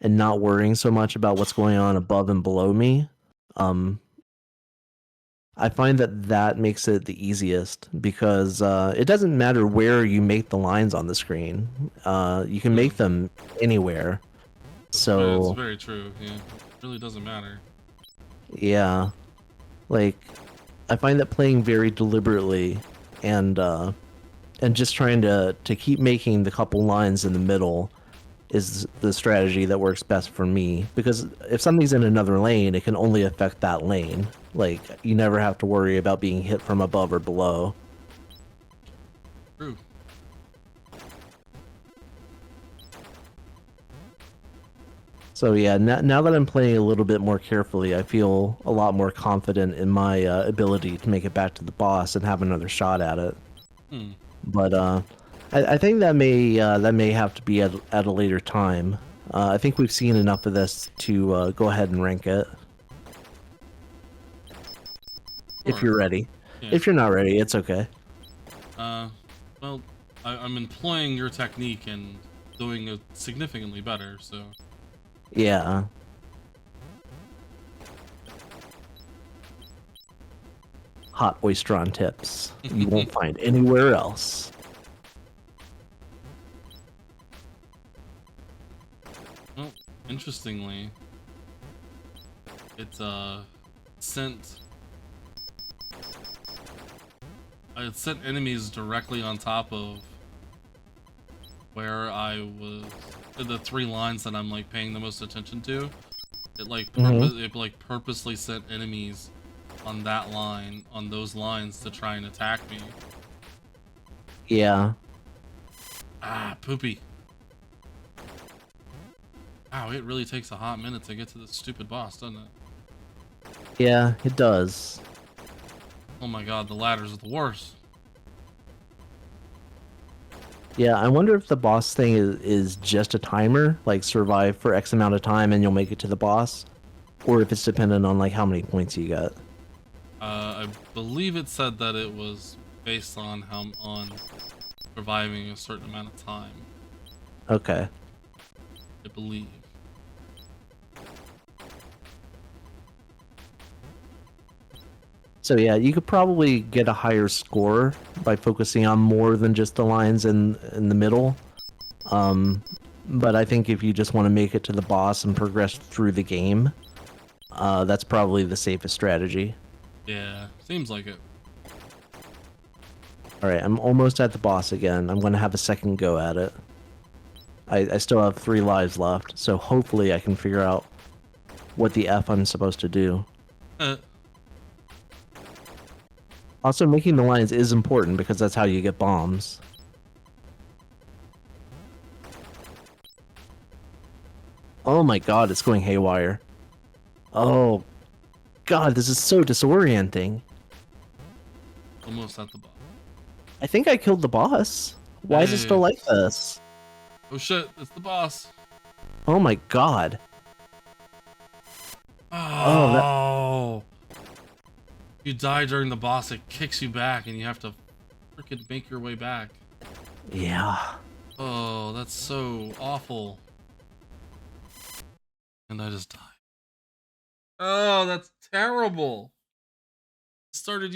S1: and not worrying so much about what's going on above and below me, I find that makes it the easiest because it doesn't matter where you make the lines on the screen. You can make them anywhere. So
S2: it's very true. Yeah, it really doesn't matter.
S1: Yeah, like I find that playing very deliberately and just trying to keep making the couple lines in the middle is the strategy that works best for me, because if something's in another lane, it can only affect that lane. Like, you never have to worry about being hit from above or below.
S2: True.
S1: So yeah, now that I'm playing a little bit more carefully, I feel a lot more confident in my ability to make it back to the boss and have another shot at it.
S2: Hmm.
S1: But I think that may have to be at a later time. I think we've seen enough of this to go ahead and rank it. If
S2: Sure.
S1: you're ready.
S2: Yeah.
S1: If you're not ready, it's okay.
S2: Uh, well, I'm employing your technique and doing it significantly better. So.
S1: Yeah. Hot Oystron tips you won't find anywhere else.
S2: Well, interestingly, it sent it sent enemies directly on top of where I was, the three lines that I'm like paying the most attention to.
S1: Hmm.
S2: It like purposely sent enemies on that line, on those lines, to try and attack me.
S1: Yeah.
S2: Ah, poopy. Wow, it really takes a hot minute to get to this stupid boss, doesn't it?
S1: Yeah, it does.
S2: Oh my god, the ladders are the worst.
S1: Yeah, I wonder if the boss thing is just a timer, like survive for X amount of time and you'll make it to the boss, or if it's dependent on like how many points you got.
S2: I believe it said that it was based on how on surviving a certain amount of time.
S1: Okay.
S2: I believe.
S1: So yeah, you could probably get a higher score by focusing on more than just the lines in the middle. Um, but I think if you just want to make it to the boss and progress through the game, that's probably the safest strategy.
S2: Yeah, seems like it.
S1: All right, I'm almost at the boss again. I'm going to have a second go at it. I still have 3 lives left, so hopefully I can figure out what the F I'm supposed to do.
S2: Uh,
S1: Also, making the lines is important because that's how you get bombs. Oh my god, it's going haywire. Oh god, this is so disorienting.
S2: almost at the boss.
S1: I think I killed the boss. Why is it still
S2: Hey.
S1: like this?
S2: Oh shit, it's the boss.
S1: Oh my god. Oh, that...
S2: Oh. You die during the boss, it kicks you back and you have to freaking make your way back.
S1: Yeah.
S2: Oh, that's so awful. And I just died. Oh, that's terrible. Started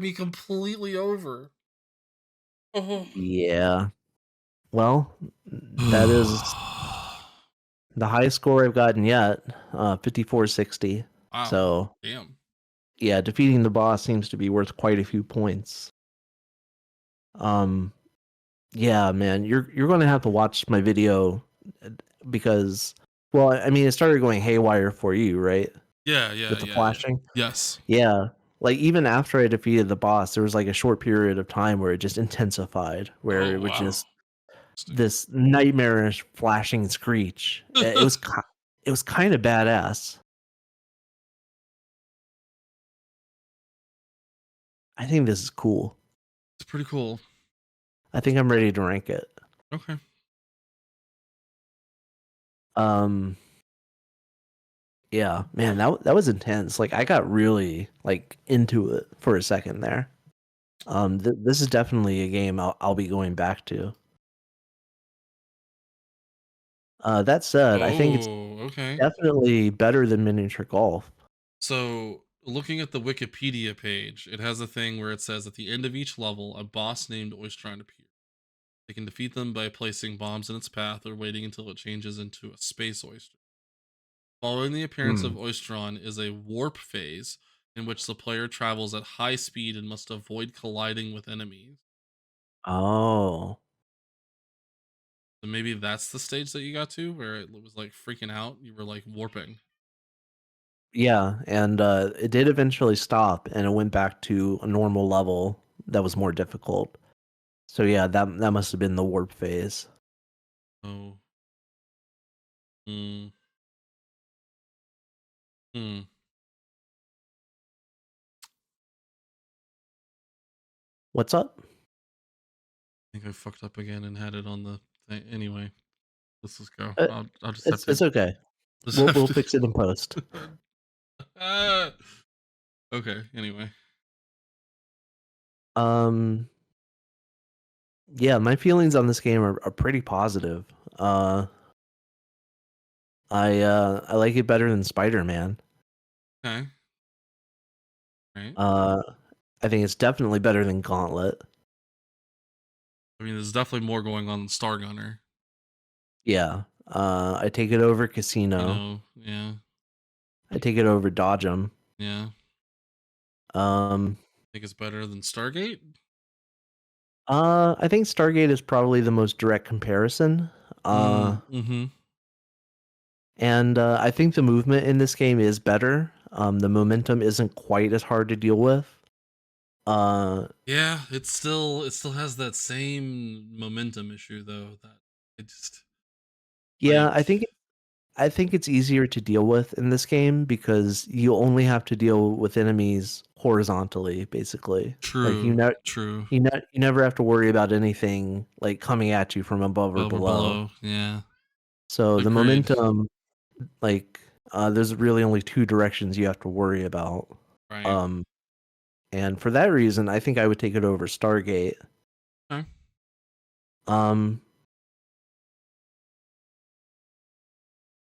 S2: me completely over. Oh.
S1: Yeah. Well, that is the highest score I've gotten yet, 5460.
S2: Wow.
S1: So,
S2: Damn.
S1: yeah, defeating the boss seems to be worth quite a few points. Um, yeah, man, you're going to have to watch my video because, well, I mean, it started going haywire for you, right?
S2: Yeah, yeah,
S1: With the
S2: yeah, yeah.
S1: flashing.
S2: Yes.
S1: Yeah, like even after I defeated the boss, there was like a short period of time where it just intensified, where
S2: Oh
S1: it was
S2: wow.
S1: just this nightmarish flashing screech. It was kind of badass. I think this is cool.
S2: It's pretty cool.
S1: I think I'm ready to rank it.
S2: Okay.
S1: Um, yeah, man, that was intense. Like I got really like into it for a second there. This is definitely a game I'll be going back to. That said, I think it's
S2: Oh, okay.
S1: definitely better than miniature golf.
S2: So, looking at the Wikipedia page, it has a thing where it says at the end of each level, a boss named Oystron appears. They can defeat them by placing bombs in its path or waiting until it changes into a space oyster. Following the appearance of
S1: Hmm.
S2: Oystron is a warp phase in which the player travels at high speed and must avoid colliding with enemies.
S1: Oh.
S2: So maybe that's the stage that you got to where it was like freaking out. You were like warping.
S1: Yeah, and it did eventually stop, and it went back to a normal level that was more difficult. So yeah, that must have been the warp phase.
S2: Oh. Mm, hmm.
S1: What's up?
S2: I think I fucked up again and had it on the thing. Anyway, let's just go.
S1: Uh,
S2: I'll just have
S1: it's
S2: to.
S1: okay.
S2: Just
S1: We'll
S2: have
S1: we'll
S2: to.
S1: fix it in post.
S2: Ah, okay. Anyway.
S1: Um, yeah, my feelings on this game are pretty positive. Uh, I like it better than Spider-Man.
S2: Okay. Right.
S1: Uh, I think it's definitely better than Gauntlet.
S2: I mean, there's definitely more going on than Star Gunner.
S1: Yeah. I take it over Casino.
S2: Yeah.
S1: I take it over Dodge 'em.
S2: Yeah.
S1: Um,
S2: Think it's better than Stargate?
S1: I think Stargate is probably the most direct comparison. Uh,
S2: Mm-hmm.
S1: and I think the movement in this game is better. The momentum isn't quite as hard to deal with. Uh,
S2: Yeah, it still has that same momentum issue though that it just
S1: yeah,
S2: like
S1: I think it's easier to deal with in this game because you only have to deal with enemies horizontally, basically. Like
S2: true, true.
S1: you never have to worry about anything like coming at you from above or
S2: Above or
S1: below.
S2: below. Yeah.
S1: So the
S2: Agreed.
S1: momentum, like, there's really only two directions you have to worry about.
S2: Right.
S1: Um, and for that reason, I think I would take it over Stargate.
S2: Okay.
S1: Um,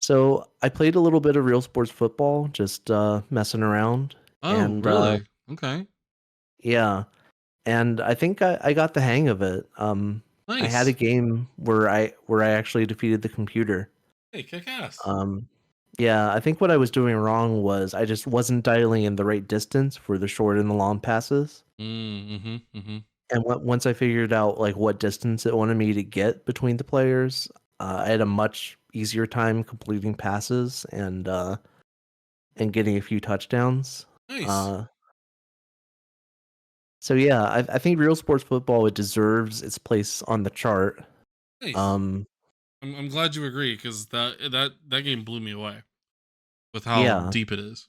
S1: so I played a little bit of real sports football, just messing around,
S2: Oh,
S1: and
S2: really? Okay.
S1: yeah, and I think I got the hang of it. I had a
S2: Nice.
S1: game where I actually defeated the computer.
S2: Hey, kick ass.
S1: Um, yeah, I think what I was doing wrong was I just wasn't dialing in the right distance for the short and the long passes.
S2: Mm-hmm. Mm-hmm.
S1: And once I figured out like what distance it wanted me to get between the players, I had a much easier time completing passes and getting a few touchdowns.
S2: Nice.
S1: Uh, so yeah, I think real sports football it deserves its place on the chart.
S2: Nice.
S1: Um,
S2: I'm glad you agree because that game blew me away with how
S1: yeah,
S2: deep it is.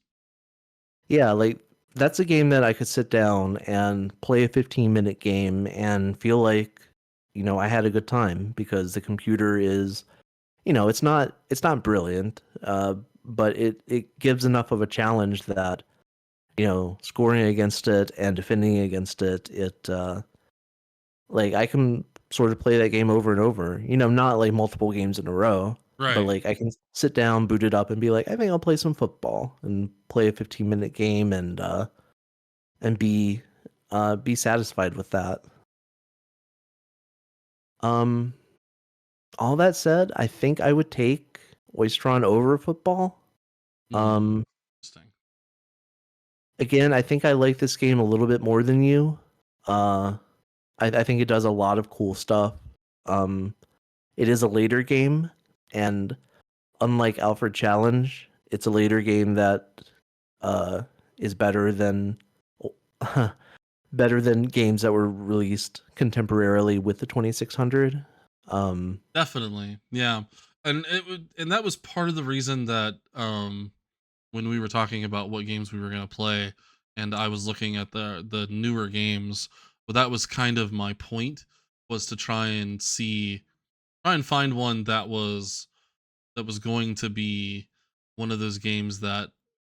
S1: yeah, like that's a game that I could sit down and play a 15-minute game and feel like, I had a good time because the computer is, it's not brilliant, but it gives enough of a challenge that, scoring against it and defending against it, like I can sort of play that game over and over, not like multiple games in a row, but
S2: Right.
S1: like I can sit down, boot it up and be like, I think I'll play some football and play a 15-minute game and be satisfied with that. Um, all that said, I think I would take Oystron over football.
S2: Hmm.
S1: Um,
S2: Interesting.
S1: again, I think I like this game a little bit more than you. Uh, I think it does a lot of cool stuff. Um, it is a later game, and unlike Alfred Challenge, it's a later game that uh is better than better than games that were released contemporarily with the 2600. Um,
S2: Definitely. Yeah. And that was part of the reason that when we were talking about what games we were going to play and I was looking at the newer games, well that was kind of my point was to try and find one that was going to be one of those games that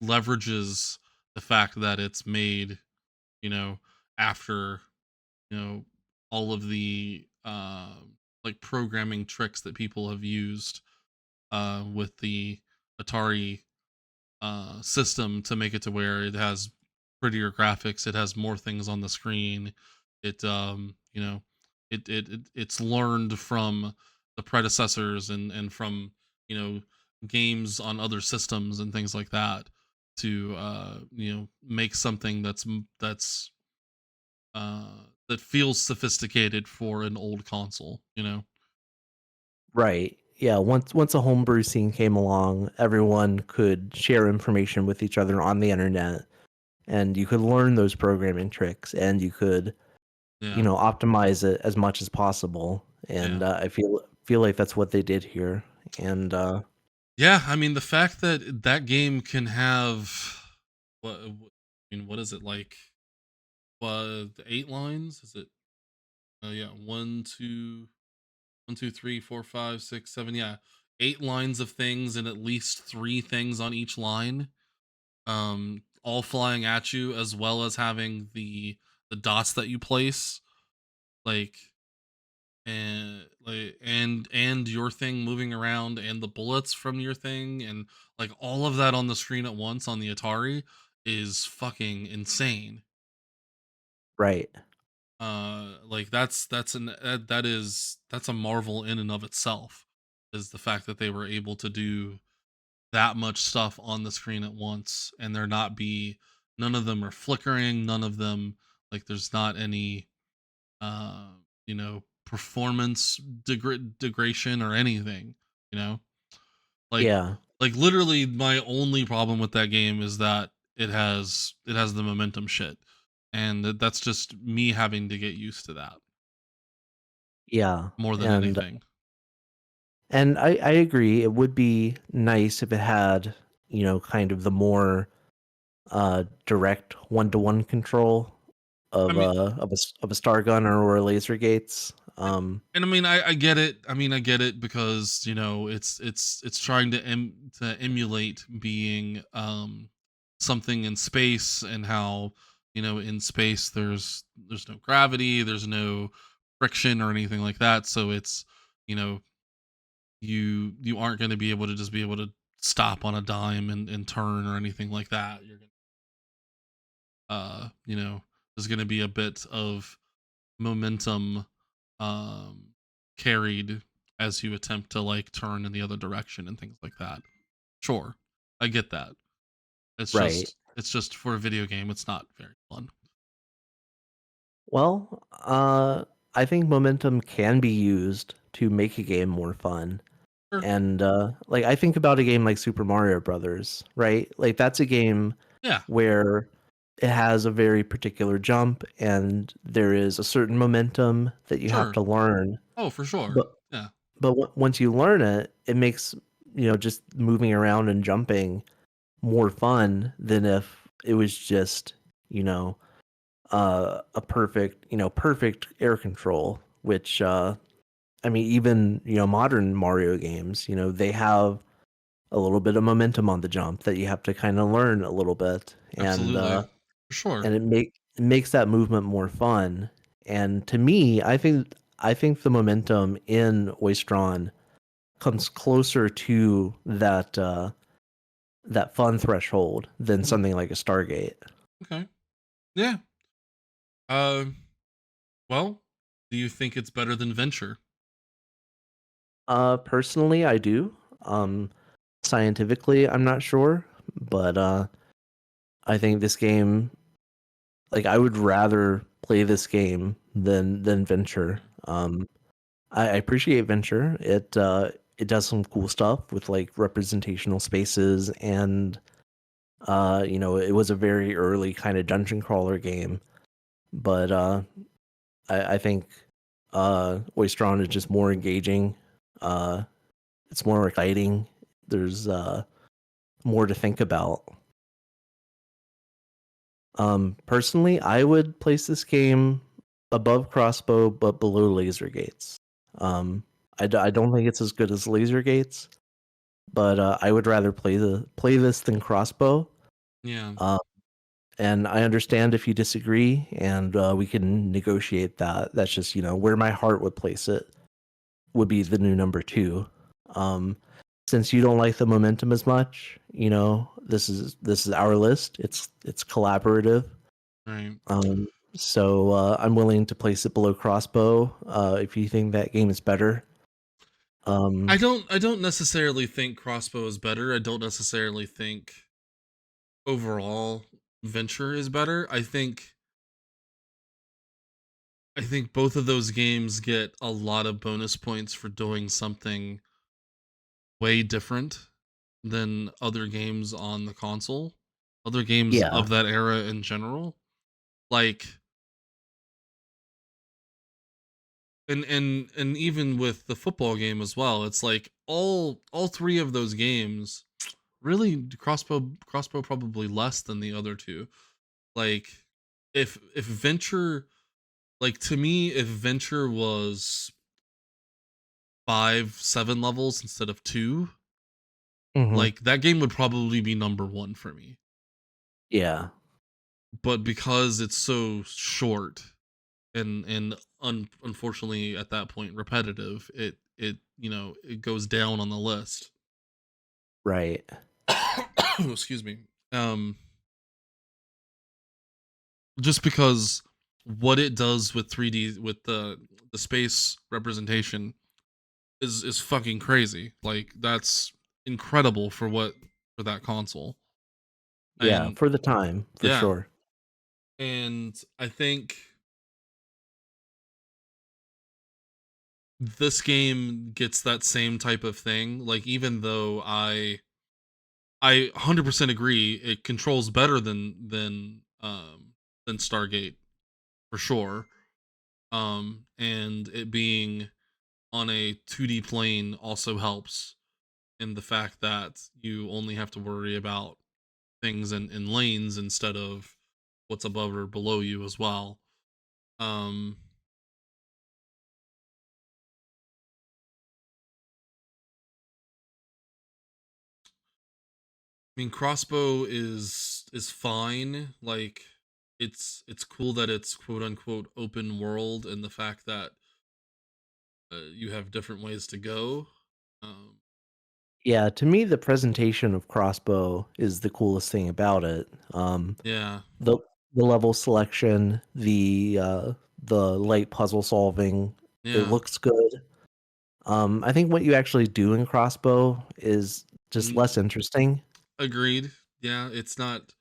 S2: leverages the fact that it's made, you know, after, you know, all of the like programming tricks that people have used with the Atari system to make it to where it has prettier graphics, it has more things on the screen. It it's learned from the predecessors and from, you know, games on other systems and things like that to make something that feels sophisticated for an old console, you know.
S1: Right. Yeah, once a homebrew scene came along, everyone could share information with each other on the internet, and you could learn those programming tricks, and you could,
S2: Yeah,
S1: optimize it as much as possible. And
S2: yeah,
S1: I feel like that's what they did here. And
S2: yeah. I mean, the fact that that game can have I mean, what is it like? The 8 lines? Is it? Yeah, one, two, three, four, five, six, seven. Yeah, 8 lines of things, and at least 3 things on each line. All flying at you, as well as having the dots that you place, like and your thing moving around, and the bullets from your thing, and like all of that on the screen at once on the Atari is fucking insane.
S1: right.
S2: Like that's a marvel in and of itself, is the fact that they were able to do that much stuff on the screen at once, and there not be none of them are flickering, none of them, like there's not any uh performance degradation or anything, you know like
S1: Yeah.
S2: literally my only problem with that game is that it has the momentum shit, and that's just me having to get used to that
S1: Yeah.
S2: more than
S1: And
S2: anything.
S1: I agree. It would be nice if it had, kind of the more direct one-to-one control
S2: I
S1: of
S2: mean,
S1: a star gunner or a laser gates.
S2: and I mean, I get it. I mean, I get it because it's trying to emulate being something in space, and how in space there's no gravity, there's no friction or anything like that. So it's you know you aren't going to be able to just be able to stop on a dime and turn or anything like that. You're gonna there's going to be a bit of momentum um carried as you attempt to like turn in the other direction and things like that. Sure, I get that.
S1: Right.
S2: It's just for a video game, it's not very fun.
S1: Well, I think momentum can be used to make a game more fun.
S2: Sure.
S1: And like I think about a game like Super Mario Brothers, right? Like that's a game
S2: Yeah.
S1: where it has a very particular jump and there is a certain momentum that you have
S2: Sure.
S1: to learn.
S2: Oh, for sure.
S1: But
S2: Yeah.
S1: once you learn it, it makes, just moving around and jumping more fun than if it was just, you know, a perfect air control, which I mean, even, modern Mario games, they have a little bit of momentum on the jump that you have to kind of learn a little bit,
S2: Absolutely. For sure.
S1: and it makes that movement more fun. And to me, I think the momentum in Oystron comes closer to that fun threshold than
S2: Mhm.
S1: something like a Stargate.
S2: Okay. Yeah. Um well, do you think it's better than Venture?
S1: Personally, I do. Um, Scientifically, I'm not sure, but I think this game, like, I would rather play this game than Venture.
S2: Yeah.
S1: I appreciate Venture. It does some cool stuff with like representational spaces, and it was a very early kind of dungeon crawler game. But I think Oystron is just more engaging. Uh, it's more exciting. There's more to think about. Personally, I would place this game above Crossbow but below Laser Gates. Um, I don't think it's as good as Laser Gates, but I would rather play this than Crossbow.
S2: Yeah.
S1: Uh, and I understand if you disagree, and we can negotiate that. That's just where my heart would place it would be the new number two. Um, since you don't like the momentum as much, this is our list. It's collaborative.
S2: Right.
S1: Um, so I'm willing to place it below Crossbow if you think that game is better. Um,
S2: I don't necessarily think Crossbow is better. I don't necessarily think overall Venture is better. I think I think both of those games get a lot of bonus points for doing something way different than other games on the console, other games
S1: Yeah.
S2: of that era in general. Like, and even with the football game as well, it's like all three of those games really crossbow probably less than the other two. Like, if Venture, like, to me, if Venture was 5, 7 levels instead of two,
S1: Hmm.
S2: like, that game would probably be number one for me.
S1: Yeah.
S2: But because it's so short and unfortunately at that point repetitive, it it goes down on the list.
S1: Right.
S2: Excuse me. Um, just because what it does with 3D, with the space representation, is fucking crazy. Like, that's incredible for what, for that console.
S1: Yeah.
S2: And
S1: For the time, for
S2: yeah,
S1: sure.
S2: and I think this game gets that same type of thing. Like, even though I 100% agree it controls better than Stargate for sure. And it being on a 2D plane also helps in the fact that you only have to worry about things in lanes instead of what's above or below you as well. Um, I mean, crossbow is fine. Like, it's cool that it's quote unquote open world, and the fact that you have different ways to go. Um,
S1: Yeah, to me, the presentation of Crossbow is the coolest thing about it.
S2: yeah,
S1: The the level selection, the light puzzle solving, it
S2: yeah,
S1: looks good. I think what you actually do in Crossbow is just
S2: n-
S1: less interesting.
S2: agreed. Yeah, it's not.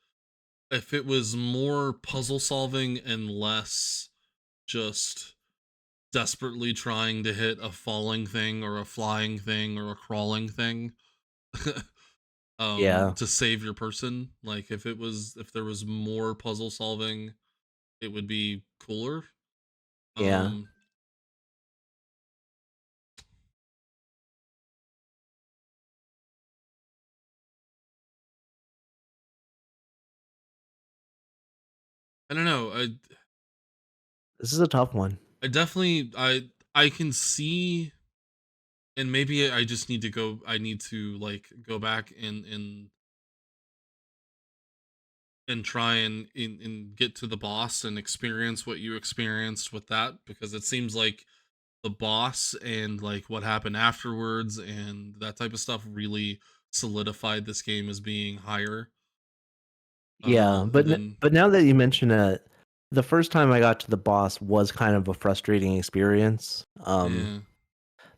S2: If it was more puzzle solving and less just desperately trying to hit a falling thing or a flying thing or a crawling thing,
S1: Yeah,
S2: to save your person, like, if there was more puzzle solving, it would be cooler.
S1: yeah,
S2: um I don't know.
S1: this is a tough one.
S2: I definitely, I can see, and maybe I just need to go, I need to, like, go back and try and get to the boss and experience what you experienced with that, because it seems like the boss and, like, what happened afterwards and that type of stuff really solidified this game as being higher
S1: Yeah,
S2: than,
S1: but now that you mention it, the first time I got to the boss was kind of a frustrating experience.
S2: yeah.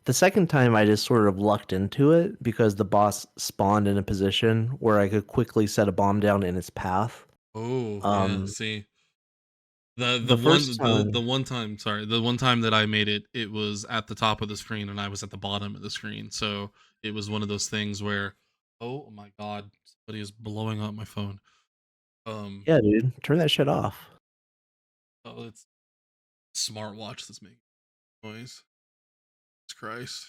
S1: The second time I just sort of lucked into it because the boss spawned in a position where I could quickly set a bomb down in its path.
S2: Oh, yeah,
S1: Um,
S2: see.
S1: the first
S2: The
S1: time,
S2: one time, sorry, the one time that I made it, it was at the top of the screen and I was at the bottom of the screen. So it was one of those things where, oh my god, somebody is blowing up my phone. Um,
S1: yeah, dude, turn that shit off.
S2: oh, it's smartwatch that's making noise. Jesus Christ.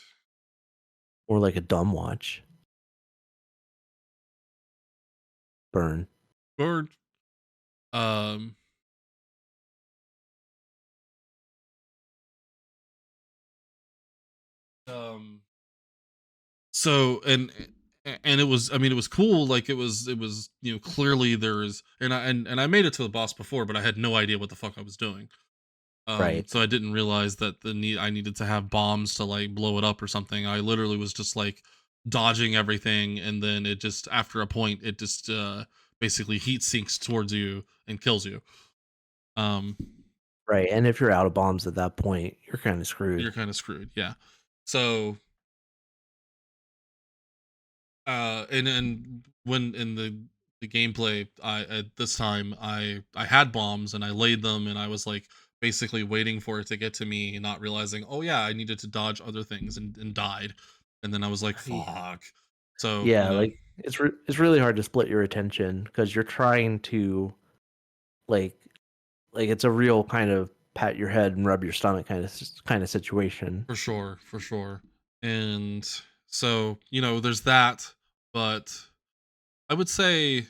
S1: Or like a dumb watch. Burn.
S2: Bird. Um, um, so and it was, I mean, it was cool. Like, it was clearly there's, and I made it to the boss before, but I had no idea what the fuck I was doing.
S1: Right.
S2: So I didn't realize that I needed to have bombs to, like, blow it up or something. I literally was just, like, dodging everything, and then it just, after a point, it just basically heat sinks towards you and kills you. Um
S1: Right. And if you're out of bombs at that point, you're kind of screwed.
S2: you're kind of screwed, yeah. So and when in the gameplay, I at this time I had bombs and I laid them, and I was, like, basically waiting for it to get to me and not realizing, oh yeah, I needed to dodge other things and died. And then I was like,
S1: Ye
S2: fuck. So,
S1: yeah, like, it's really hard to split your attention because 'cause you're trying to, like it's a real kind of pat your head and rub your stomach kinda situation.
S2: for sure, for sure. And so, there's that, but I would say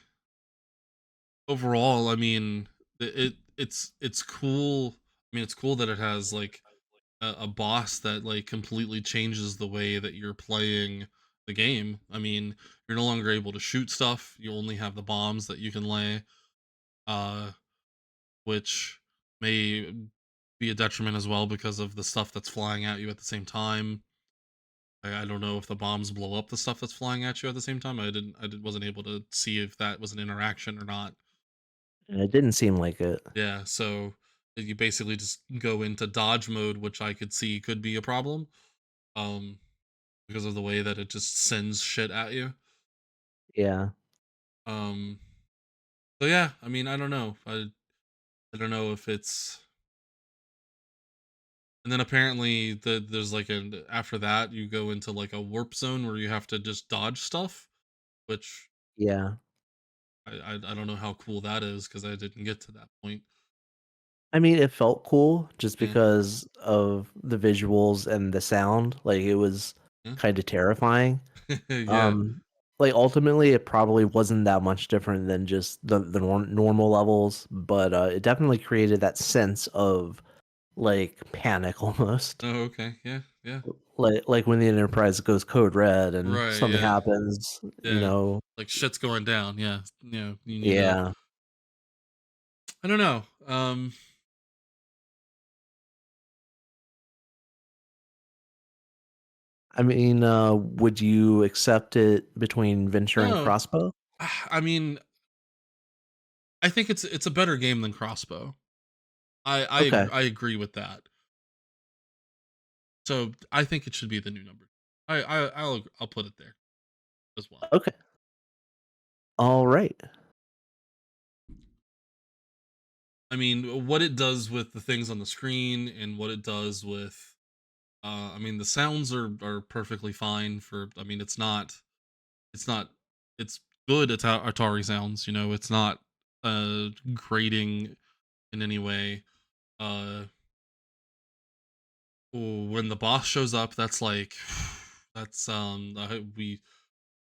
S2: overall, I mean, it's cool. I mean, it's cool that it has like a boss that like completely changes the way that you're playing the game. I mean, you're no longer able to shoot stuff. You only have the bombs that you can lay, uh, which may be a detriment as well because of the stuff that's flying at you at the same time. I don't know if the bombs blow up the stuff that's flying at you at the same time. Wasn't able to see if that was an interaction or not.
S1: And it didn't seem like it.
S2: Yeah, so you basically just go into dodge mode, which I could see could be a problem, um, because of the way that it just sends shit at you.
S1: Yeah.
S2: Um, so yeah, I mean, I don't know. I don't know if it's. And then apparently there's like an after that you go into like a warp zone where you have to just dodge stuff, which
S1: Yeah.
S2: I don't know how cool that is because I didn't get to that point.
S1: I mean, it felt cool just
S2: Yeah,
S1: because of the visuals and the sound, like, it was
S2: yeah,
S1: kinda terrifying.
S2: yeah.
S1: Um, like, ultimately, it probably wasn't that much different than just the normal levels, but, it definitely created that sense of, like, panic almost.
S2: Oh, okay. Yeah, yeah.
S1: Like when the Enterprise goes code red and
S2: Right.
S1: something
S2: Yeah.
S1: happens, you
S2: Yeah.
S1: know.
S2: Like shit's going down. Yeah. You need to.
S1: Yeah.
S2: I don't know.
S1: I mean, would you accept it between Venture and
S2: No.
S1: Crossbow?
S2: I mean, I think it's a better game than Crossbow.
S1: Okay,
S2: I agree with that. So I think it should be the new number. I'll put it there as well.
S1: okay. Alright.
S2: I mean, what it does with the things on the screen and what it does with I mean the sounds are perfectly fine for I mean it's not it's good Atari sounds, it's not grating in any way. Uh when the boss shows up, that's like that's we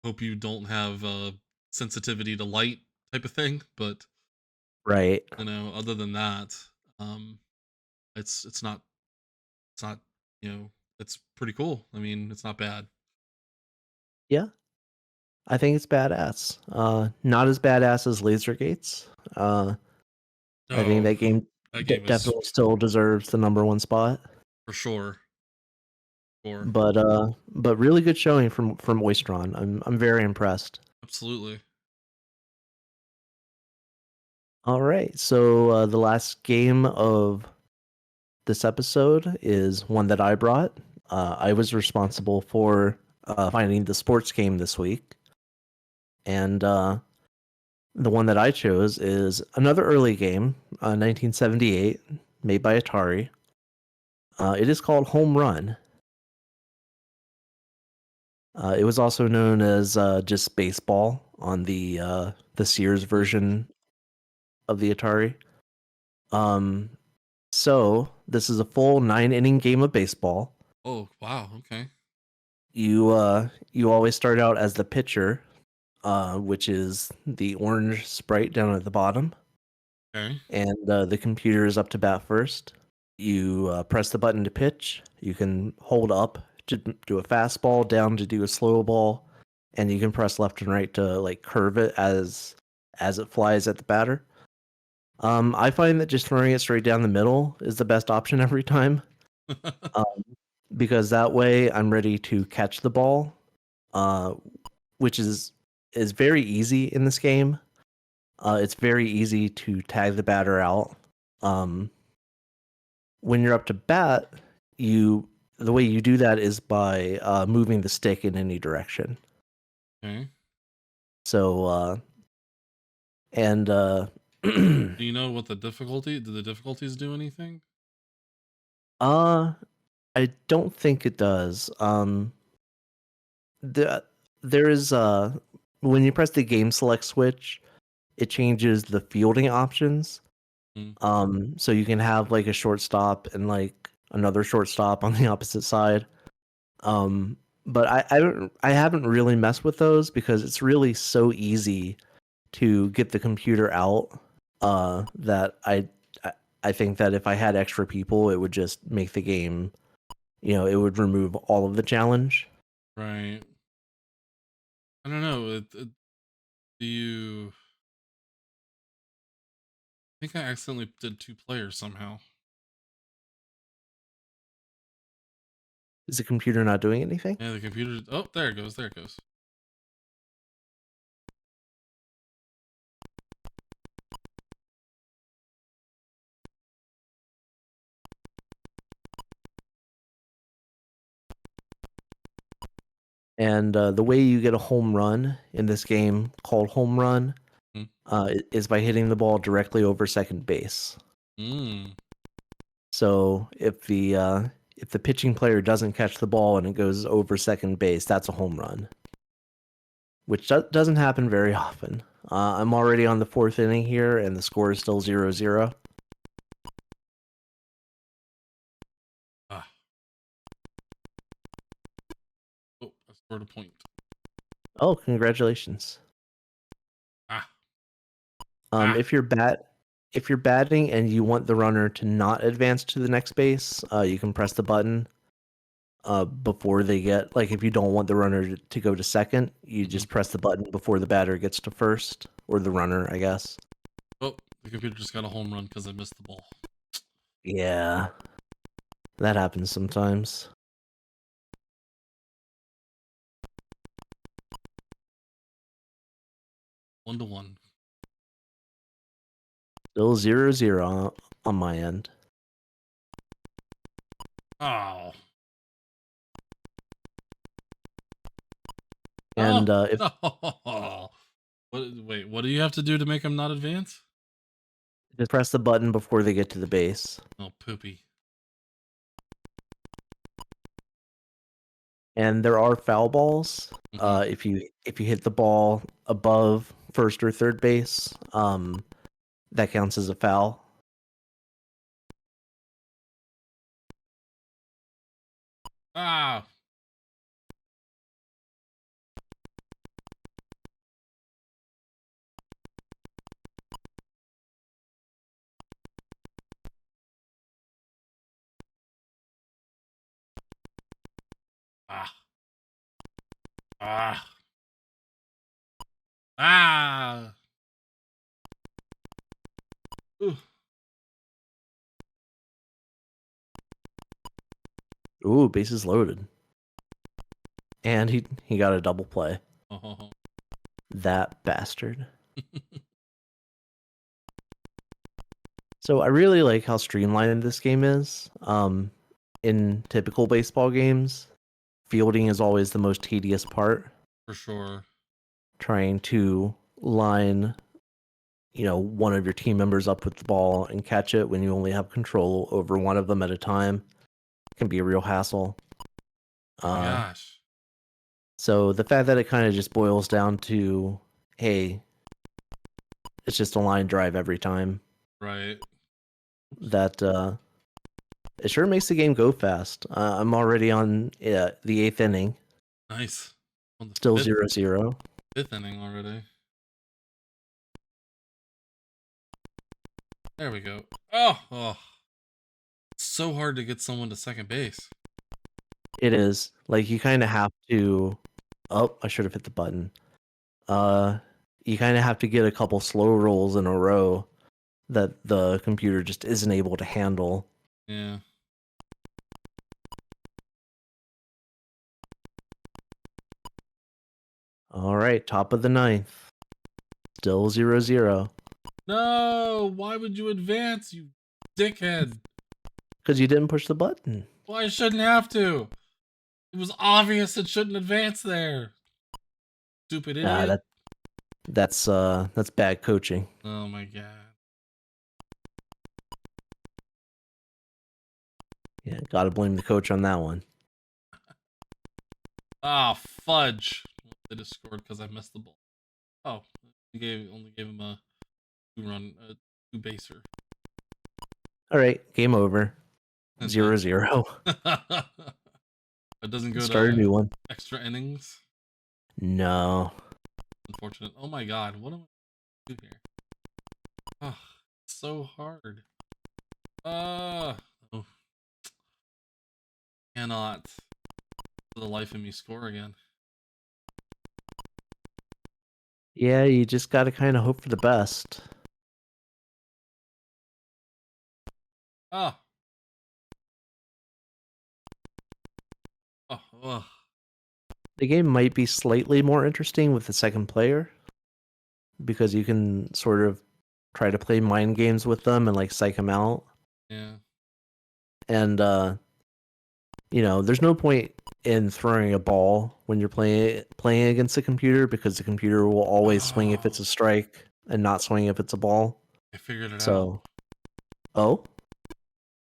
S2: hope you don't have sensitivity to light type of thing, but
S1: Right.
S2: other than that, um it's not it's not, you know, it's pretty cool. I mean, it's not bad.
S1: Yeah, I think it's badass. Not as badass as Lasergates. Uh, I think
S2: No,
S1: that game
S2: that game is
S1: definitely still deserves the number 1 spot,
S2: for sure. Sure.
S1: but really good showing from Oystron. I'm very impressed.
S2: Absolutely.
S1: Alright, so, the last game of this episode is one that I brought. I was responsible for, finding the sports game this week, and, the one that I chose is another early game, 1978, made by Atari. It is called Home Run. It was also known as, just baseball on the Sears
S2: Version.
S1: version of the Atari. Um, so this is a full 9-inning game of baseball.
S2: Oh, wow, okay.
S1: You always start out as the pitcher, which is the orange sprite down at the bottom,
S2: Okay.
S1: and the computer is up to bat first. You press the button to pitch. You can hold up to do a fastball, down to do a slow ball, and you can press left and right to like curve it as it flies at the batter. I find that just throwing it straight down the middle is the best option every time, um, because that way I'm ready to catch the ball, uh, which is very easy in this game. It's very easy to tag the batter out. Um, when you're up to bat, you the way you do that is by moving the stick in any direction.
S2: Okay.
S1: So and
S2: Do you know what the difficulties do anything?
S1: Uh, I don't think it does. The there is when you press the game select switch, it changes the fielding options.
S2: Mm.
S1: So you can have like a shortstop and like another shortstop on the opposite side. Um, but I haven't really messed with those because it's really so easy to get the computer out. That I I think that if I had extra people, it would just make the game. It would remove all of the challenge.
S2: Right. I don't know. Do you? I think I accidentally did 2 players somehow.
S1: Is the computer not doing anything?
S2: Yeah, the computer. Oh, there it goes. There it goes.
S1: And the way you get a home run in this game called home run
S2: Mm.
S1: is by hitting the ball directly over second base.
S2: Mm.
S1: So if the pitching player doesn't catch the ball and it goes over second base, that's a home run, which doesn't happen very often. I'm already on the 4th inning here, and the score is still 0-0.
S2: Ah. Oh, I scored a point.
S1: Oh, congratulations!
S2: Ah. Ah.
S1: If you're batting and you want the runner to not advance to the next base, you can press the button before they get, like, if you don't want the runner to go to second, you
S2: Mhm.
S1: just press the button before the batter gets to first, or the runner, I guess.
S2: Oh, the computer just got a home run because I missed the ball.
S1: Yeah, that happens sometimes.
S2: 1-1.
S1: Still 0-0 on my end.
S2: Oh.
S1: And
S2: Oh.
S1: if
S2: No. Wait, what do you have to do to make them not advance?
S1: just press the button before they get to the base.
S2: Oh, poopy.
S1: And there are foul balls.
S2: Mhm.
S1: If you hit the ball above first or third base, that counts as a foul.
S2: Ah. Ah. Ah. Ah. Ooh.
S1: Ooh, bases loaded. And he got a double play.
S2: Oh.
S1: That bastard. So I really like how streamlined this game is. In typical baseball games, fielding is always the most tedious part.
S2: For sure.
S1: Trying to line, one of your team members up with the ball and catch it when you only have control over one of them at a time can be a real hassle.
S2: Oh my
S1: Uh,
S2: gosh.
S1: so the fact that it kind of just boils down to, hey, it's just a line drive every time.
S2: Right.
S1: That it sure makes the game go fast. I'm already on the 8th inning,
S2: Nice. On the
S1: still
S2: fifth
S1: 0-0.
S2: fifth inning already. There we go. Oh. It's so hard to get someone to second base.
S1: It is like you kind of have to. Oh, I should have hit the button. You kind of have to get a couple slow rolls in a row that the computer just isn't able to handle.
S2: Yeah.
S1: All right, top of the 9th, still 0-0.
S2: No, why would you advance, you dickhead?
S1: Because you didn't push the button.
S2: Well, I shouldn't have to. It was obvious it shouldn't advance there. Stupid
S1: Ah,
S2: idiot.
S1: that's bad coaching.
S2: Oh my god.
S1: Yeah, gotta blame the coach on that one.
S2: Ah, fudge. They just scored because I missed the ball. Oh, only gave him a 2-run, two baser.
S1: All right, game over.
S2: And
S1: 0-0.
S2: it doesn't go
S1: Start a
S2: to
S1: new one.
S2: extra innings.
S1: No.
S2: Unfortunate. Oh my god, what am I doing here? Oh, it's so hard. Oh, cannot for the life of me score again.
S1: Yeah, you just gotta kind of hope for the best.
S2: Ah. Oh.
S1: The game might be slightly more interesting with the second player because you can sort of try to play mind games with them and like psych them out.
S2: Yeah.
S1: And there's no point in throwing a ball when you're playing against a computer because the computer will always swing if it's a strike and not swing if it's a ball.
S2: I figured it
S1: So,
S2: out.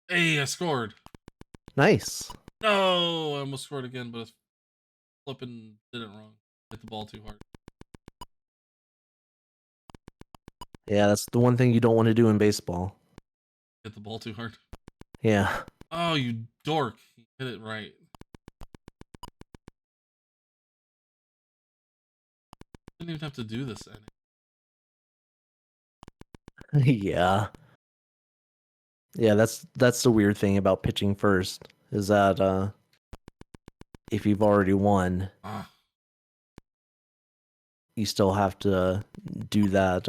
S2: Hey, I scored.
S1: Nice.
S2: No, I almost scored again, but flipping did it wrong. Hit the ball too hard.
S1: Yeah, that's the one thing you don't want to do in baseball.
S2: Hit the ball too hard.
S1: Yeah.
S2: Oh, you dork. You hit it right. Didn't even have to do this inning.
S1: Yeah. Yeah, that's the weird thing about pitching first is that if you've already won, you still have to do that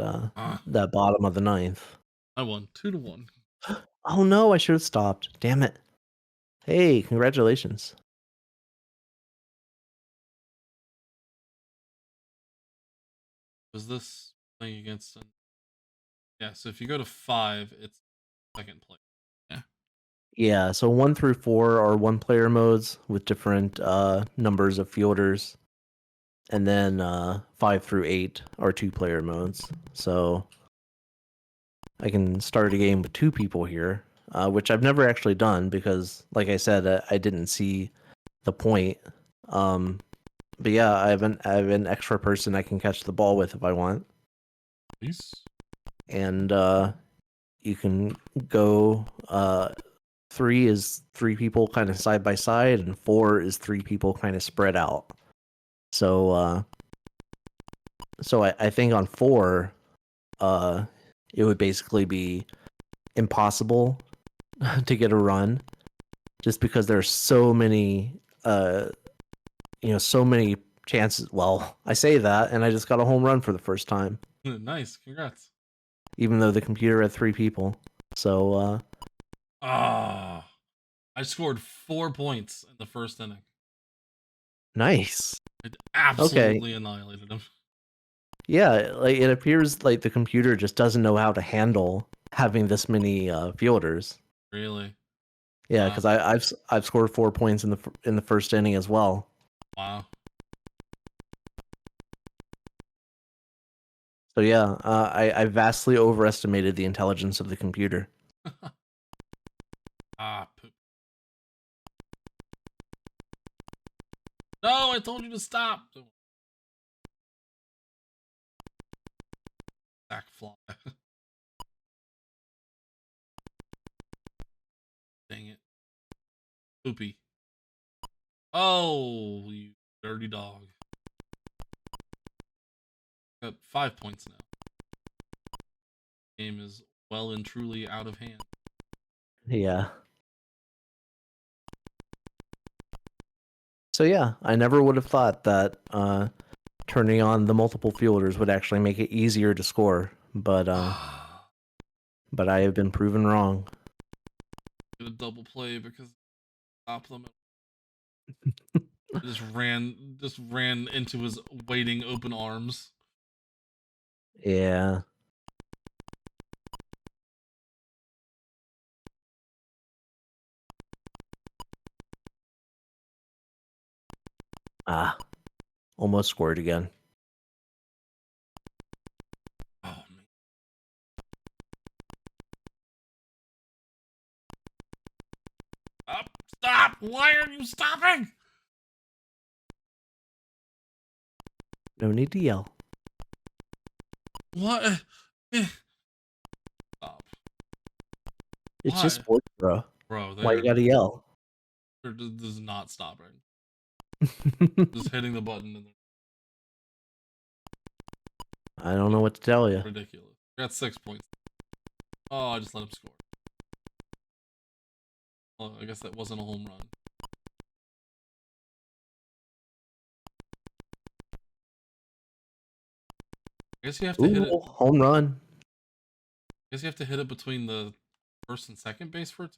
S1: that bottom of the ninth.
S2: I won 2-1.
S1: Oh no, I should have stopped. Damn it. Hey, congratulations.
S2: Was this playing against yeah, so if you go to 5, it's second place. Yeah.
S1: Yeah, so 1 through 4 are one player modes with different numbers of fielders. And then 5 through 8 are 2 player modes. So I can start a game with 2 people here, which I've never actually done because, like I said, I didn't see the point. But yeah, I have an extra person I can catch the ball with if I want.
S2: Peace.
S1: And you can go 3 is 3 people kind of side by side, and 4 is 3 people kind of spread out. So I think on 4, it would basically be impossible to get a run, just because there's so many so many chances. Well, I say that, and I just got a home run for the first time.
S2: Nice, congrats.
S1: Even though the computer had 3 people. So
S2: I scored 4 points in the first inning.
S1: Nice.
S2: It absolutely annihilated him.
S1: Yeah, like it appears like the computer just doesn't know how to handle having this many fielders.
S2: Really?
S1: Yeah, because I've scored 4 points in the first inning as well.
S2: Wow.
S1: So yeah, I vastly overestimated the intelligence of the computer.
S2: Poop. No, I told you to stop. Sack fly. Dang it. Poopy. Oh, you dirty dog. Got 5 points now. Game is well and truly out of hand.
S1: Yeah. So yeah, I never would have thought that turning on the multiple fielders would actually make it easier to score, but I have been proven wrong.
S2: Get a double play because stop them. just ran into his waiting open arms.
S1: Yeah. Almost scored again.
S2: Oh man. Up. Stop! Why are you stopping?
S1: No need to yell.
S2: What? Stop.
S1: It's just
S2: Why?
S1: sports, bro.
S2: Bro,
S1: Why you gotta yell?
S2: this is not stopping. Just hitting the button and
S1: I don't know what to tell you.
S2: ridiculous. I got 6 points. Oh, I just let him score. Oh, I guess that wasn't a home run. I guess you have to hit it.
S1: Ooh, home run.
S2: I guess you have to hit it between the first and second base for it.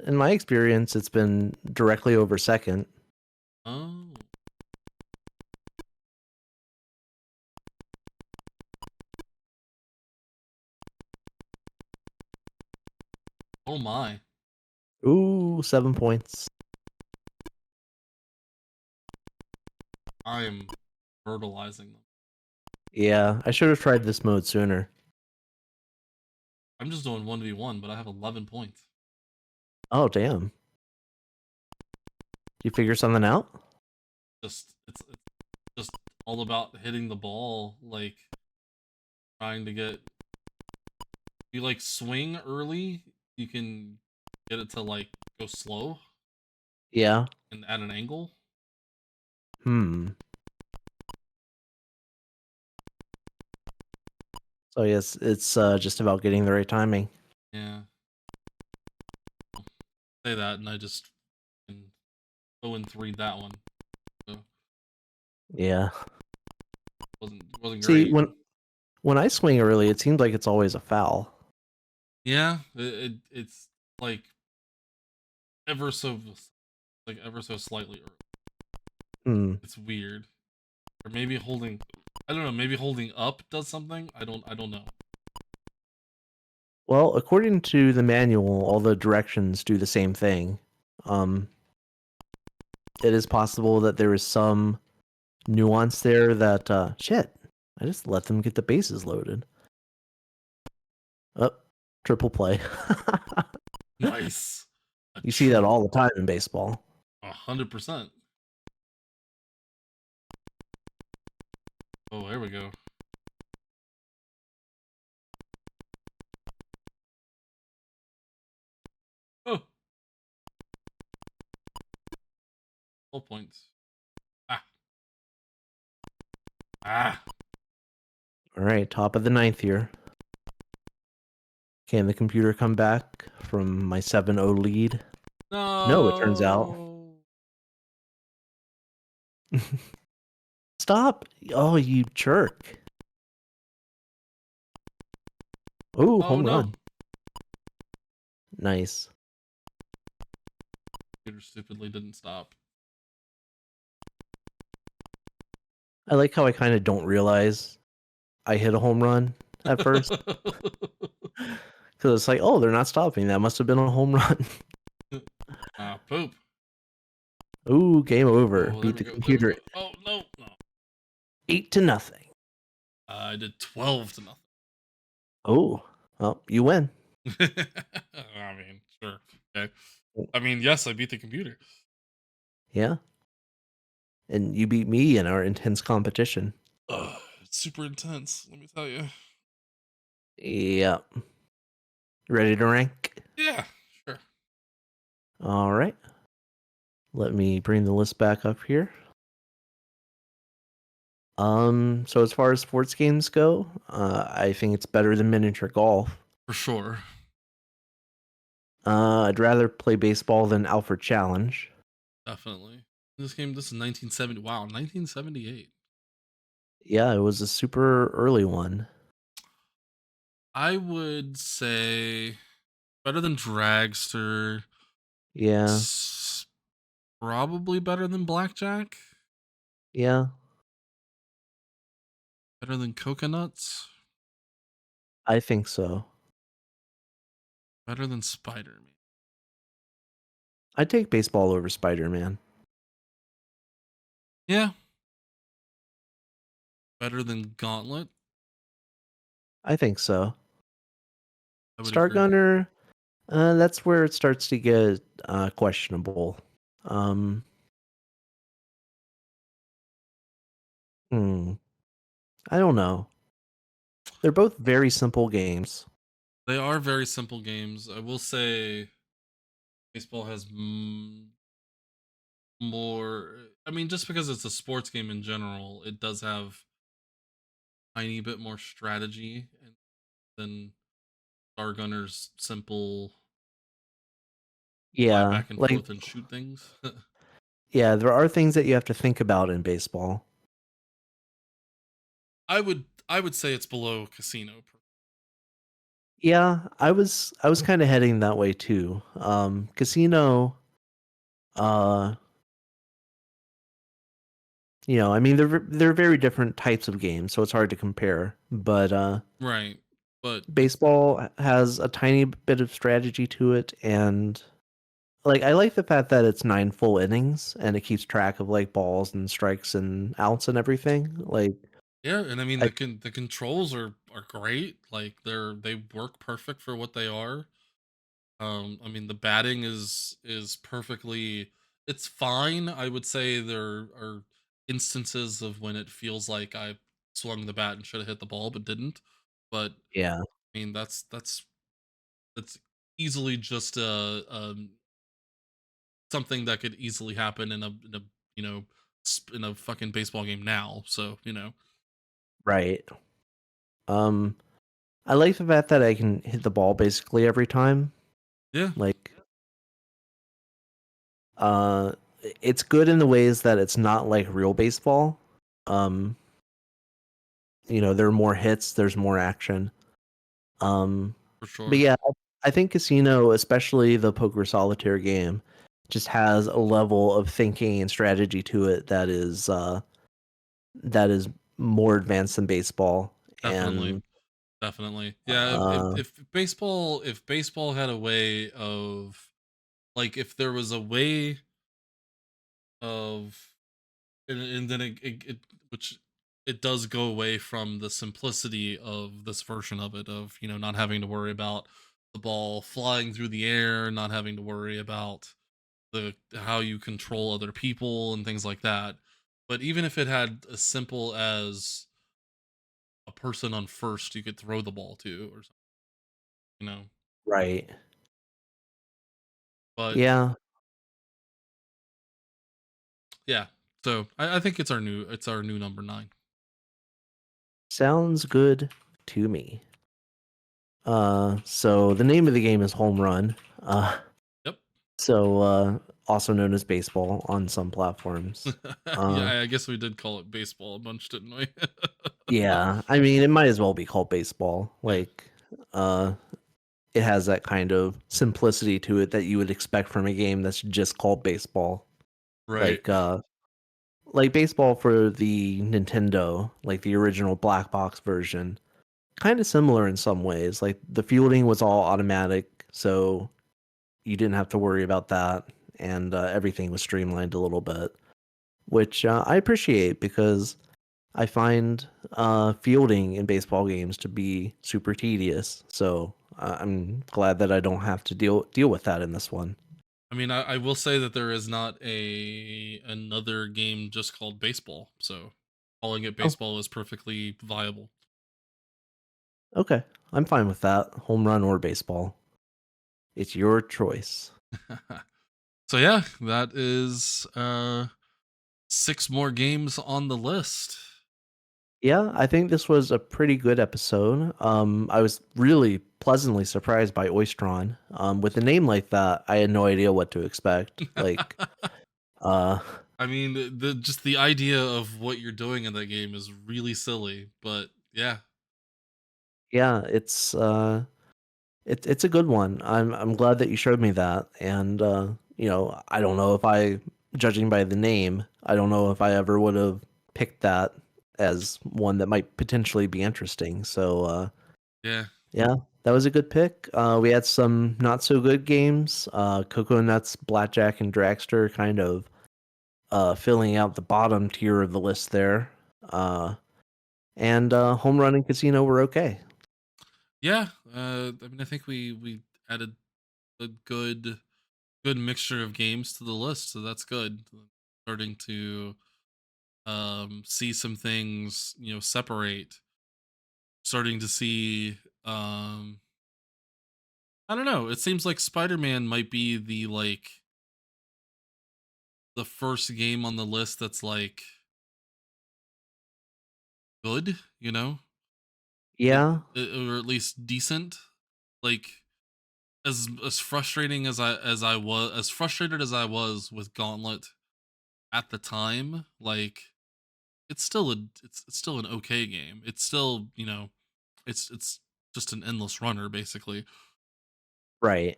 S1: In my experience, it's been directly over second.
S2: Oh. Oh my.
S1: Ooh, 7 points.
S2: I am fertilizing them.
S1: Yeah, I should have tried this mode sooner.
S2: I'm just doing 1v1, but I have 11 points.
S1: Oh, damn. You figure something out?
S2: It's just all about hitting the ball, like trying to get you like swing early, you can get it to like go slow
S1: Yeah.
S2: and at an angle.
S1: So yes, it's just about getting the right timing.
S2: Yeah. Say that and I just 0-3 that one. So
S1: Yeah.
S2: wasn't
S1: See,
S2: great.
S1: when I swing early, it seems like it's always a foul.
S2: Yeah, it's like ever so slightly early. It's weird. Or maybe holding I don't know, maybe holding up does something. I don't know.
S1: Well, according to the manual, all the directions do the same thing. It is possible that there is some nuance there that shit. I just let them get the bases loaded. Oh, triple play.
S2: Nice.
S1: You see that all the time in baseball.
S2: 100%. Oh, here we go. Oh, 12 points. Ah. Ah.
S1: All right, top of the ninth here. Can the computer come back from my 7-0 lead? No, it turns out.
S2: No.
S1: Stop! Oh, you jerk. Ooh,
S2: Oh
S1: home
S2: no.
S1: run. Nice.
S2: Computer stupidly didn't stop.
S1: I like how I kind of don't realize I hit a home run at first. Because it's like, oh, they're not stopping. That must have been a home run.
S2: Poop.
S1: Ooh, game over.
S2: Oh, there
S1: Beat
S2: we
S1: the
S2: go. There we
S1: computer
S2: go. Oh no.
S1: 8-0.
S2: I did 12 to nothing.
S1: Oh, well, you win.
S2: I mean, sure. Okay. I mean, yes, I beat the computer.
S1: Yeah. And you beat me in our intense competition.
S2: It's super intense, let me tell you.
S1: Yeah. Ready to rank?
S2: Yeah, sure.
S1: All right. Let me bring the list back up here. So as far as sports games go, I think it's better than miniature golf.
S2: For sure.
S1: I'd rather play baseball than Alfred Challenge.
S2: Definitely. This is 1970. Wow, 1978.
S1: Yeah, it was a super early one.
S2: I would say better than Dragster.
S1: Yeah,
S2: Probably better than Blackjack.
S1: yeah,
S2: Better than Coco Nuts.
S1: I think so.
S2: Better than Spider-Man.
S1: I'd take baseball over Spider-Man.
S2: Yeah. Better than Gauntlet.
S1: I think so.
S2: I would
S1: Star
S2: agree.
S1: Gunner, That's where it starts to get questionable. Um, hmm, I don't know. They're both very simple games.
S2: They are very simple games. I will say baseball has more. I mean, just because it's a sports game in general, it does have a tiny bit more strategy than Star Gunner's simple fly
S1: Yeah,
S2: back and
S1: like
S2: forth and shoot things.
S1: yeah, there are things that you have to think about in baseball.
S2: I would say it's below Casino.
S1: Yeah, I was kind of heading that way too. Casino, uh, I mean they're very different types of games, so it's hard to compare. But
S2: Right. But it's
S1: baseball has a tiny bit of strategy to it, and like I like the fact that it's 9 full innings and it keeps track of like balls and strikes and outs and everything. Like
S2: yeah, and I mean
S1: I
S2: the controls are great. Like they work perfect for what they are. I mean the batting is perfectly, it's fine. I would say there are instances of when it feels like I swung the bat and should have hit the ball but didn't. But
S1: yeah,
S2: I mean that's easily just something that could easily happen in a you know in a fucking baseball game now. So
S1: right. Um I like the fact that I can hit the ball basically every time.
S2: yeah,
S1: Like uh it's good in the ways that it's not like real baseball. Um there are more hits, there's more action. Um
S2: for
S1: but
S2: sure.
S1: yeah, I think Casino, especially the poker solitaire game, just has a level of thinking and strategy to it that is more advanced than baseball.
S2: Definitely.
S1: And
S2: Definitely. Yeah,
S1: uh
S2: if baseball had a way of, like, if there was a way of, and then it which it does go away from the simplicity of this version of it, of not having to worry about the ball flying through the air, not having to worry about the how you control other people and things like that. But even if it had as simple as a person on first you could throw the ball to or something, you know.
S1: right.
S2: But
S1: Yeah,
S2: yeah, so I think it's our new number 9.
S1: sounds good to me. So the name of the game is Home Run.
S2: Yep.
S1: Also known as baseball on some platforms.
S2: Yeah,
S1: Uh,
S2: I guess we did call it baseball a bunch, didn't we?
S1: yeah, I mean, it might as well be called baseball.
S2: Yeah.
S1: Like, uh, it has that kind of simplicity to it that you would expect from a game that's just called baseball.
S2: Right.
S1: Like, like baseball for the Nintendo, like the original black box version, kind of similar in some ways. Like the fielding was all automatic, so you didn't have to worry about that, and everything was streamlined a little bit, which I appreciate because I find fielding in baseball games to be super tedious. So I'm glad that I don't have to deal with that in this one.
S2: I mean, I will say that there is not another game just called baseball, so calling it
S1: Oh,
S2: baseball is perfectly viable.
S1: okay. I'm fine with that. Home run or baseball. It's your choice.
S2: So yeah, that is 6 more games on the list.
S1: Yeah, I think this was a pretty good episode. I was really pleasantly surprised by Oystron. With a name like that, I had no idea what to expect. Like, uh,
S2: I mean, just the idea of what you're doing in that game is really silly, but yeah.
S1: yeah, it's a good one. I'm glad that you showed me that, and I don't know if judging by the name, I don't know if I ever would have picked that as one that might potentially be interesting. So,
S2: Yeah.
S1: yeah, that was a good pick. We had some not so good games. Coco Nuts, Blackjack, and Dragster kind of filling out the bottom tier of the list there. And Home Run and Casino were okay.
S2: Yeah, I mean, I think we added a good mixture of games to the list, so that's good. Starting to see some things, separate. Starting to see I don't know, it seems like Spider-Man might be the first game on the list that's like good, It,
S1: Yeah.
S2: or at least decent. Like as frustrating as frustrated as I was with Gauntlet at the time, like it's still an okay game. It's still, it's just an endless runner basically.
S1: Right.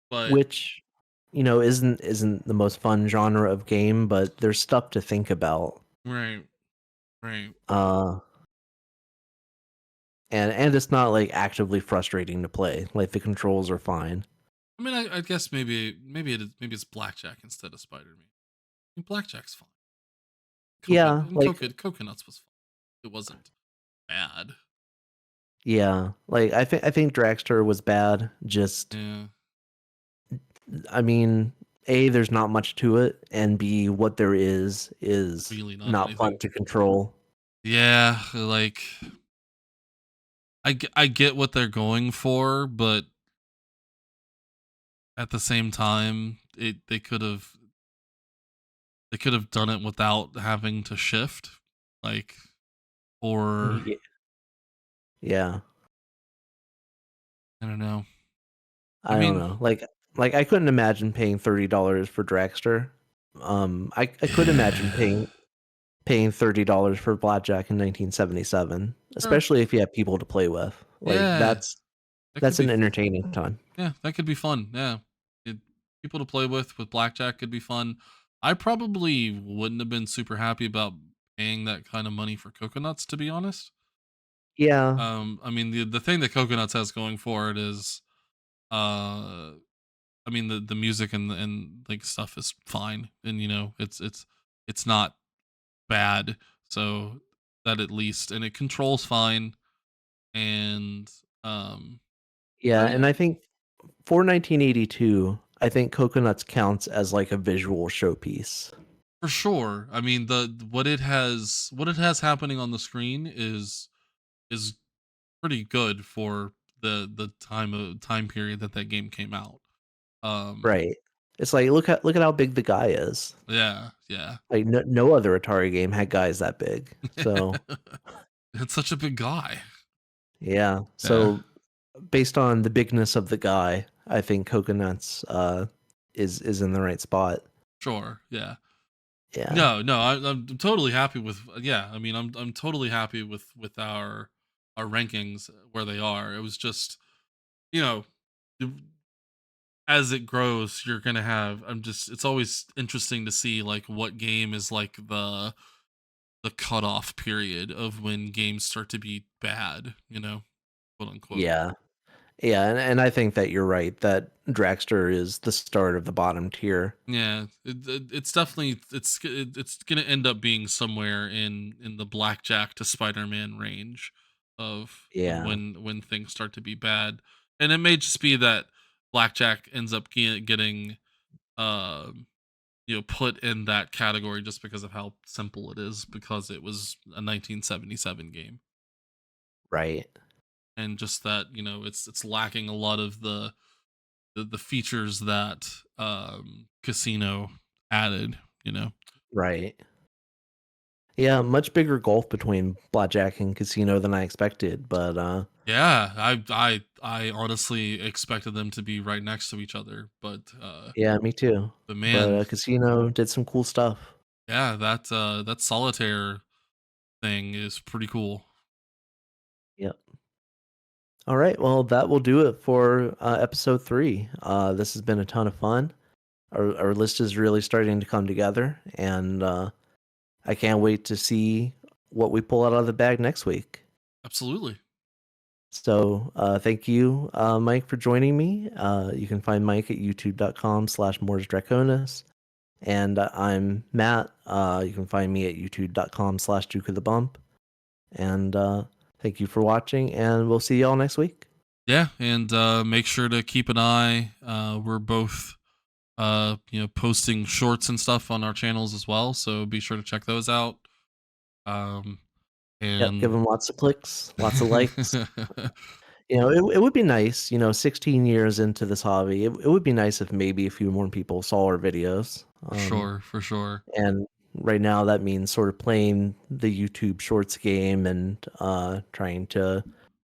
S2: But
S1: Which, isn't the most fun genre of game, but there's stuff to think about.
S2: right, right.
S1: Uh and it's not like actively frustrating to play. Like the controls are fine.
S2: I mean, I guess maybe it's blackjack instead of Spider-Man. I mean, blackjack's fine.
S1: Yeah, like
S2: Coconuts was fine. It wasn't bad.
S1: yeah, like I think Dragster was bad. Just
S2: Yeah,
S1: I mean, A, there's not much to it, and B, what there is
S2: really not
S1: not fun
S2: anything.
S1: to control.
S2: Yeah, like I get what they're going for, but at the same time, they could have done it without having to shift, like, or
S1: Ye- Yeah,
S2: I don't know. I
S1: I don't
S2: mean,
S1: know. Like I couldn't imagine paying $30 for Dragster. I could imagine
S2: yeah,
S1: paying $30 for Blackjack in 1977,
S2: sure,
S1: especially if you have people to play with. Like
S2: yeah, that could
S1: that's
S2: be
S1: an entertaining time.
S2: yeah, that could be fun. Yeah, it, people to play with blackjack could be fun. I probably wouldn't have been super happy about paying that kind of money for coconuts, to be honest.
S1: Yeah,
S2: I mean the thing that coconuts has going for it is, uh, I mean the music and like stuff is fine, and it's not bad, so that at least, and it controls fine, and
S1: yeah,
S2: yeah,
S1: and I think for 1982, I think Coconuts counts as like a visual showpiece.
S2: for sure. I mean, the what it has happening on the screen is pretty good for the time period that that game came out. Um,
S1: Right. It's like look at how big the guy is.
S2: yeah, yeah.
S1: Like no other Atari game had guys that big. So,
S2: It's such a big guy.
S1: yeah.
S2: Yeah,
S1: So based on the bigness of the guy, I think Coconuts is in the right spot.
S2: sure. Yeah.
S1: Yeah.
S2: No, no, I'm totally happy with. Yeah, I mean, I'm totally happy with our rankings where they are. It was just, you know, as it grows, you're gonna have. I'm just. It's always interesting to see like what game is like the cutoff period of when games start to be bad. Quote unquote.
S1: Yeah. Yeah, and I think that you're right that Dragster is the start of the bottom tier.
S2: Yeah, it's definitely it's gonna end up being somewhere in the blackjack to Spider-Man range of
S1: Yeah.
S2: when things start to be bad, and it may just be that blackjack ends up getting um put in that category just because of how simple it is, because it was a 1977 game,
S1: Right.
S2: and just that it's lacking a lot of the features that Casino added.
S1: Right. Yeah, much bigger gulf between Blackjack and Casino than I expected, but
S2: Yeah, I honestly expected them to be right next to each other,
S1: yeah, me too.
S2: but
S1: But
S2: man,
S1: Casino did some cool stuff.
S2: yeah, that solitaire thing is pretty cool.
S1: Yep. All right, well, that will do it for episode 3. This has been a ton of fun. Our list is really starting to come together, and I can't wait to see what we pull out of the bag next week.
S2: Absolutely.
S1: So thank you, Mike, for joining me. You can find Mike at youtube.com/Mors Draconis. And I'm Matt. You can find me at youtube.com/Duke of the Bump. And thank you for watching, and we'll see y'all next week.
S2: Yeah, and make sure to keep an eye. We're both posting shorts and stuff on our channels as well, so be sure to check those out. Um,
S1: Yep, give
S2: and
S1: them lots of clicks, lots of likes. It would be nice, 16 years into this hobby, it would be nice if maybe a few more people saw our videos.
S2: for sure.
S1: And right now that means sort of playing the YouTube Shorts game and trying to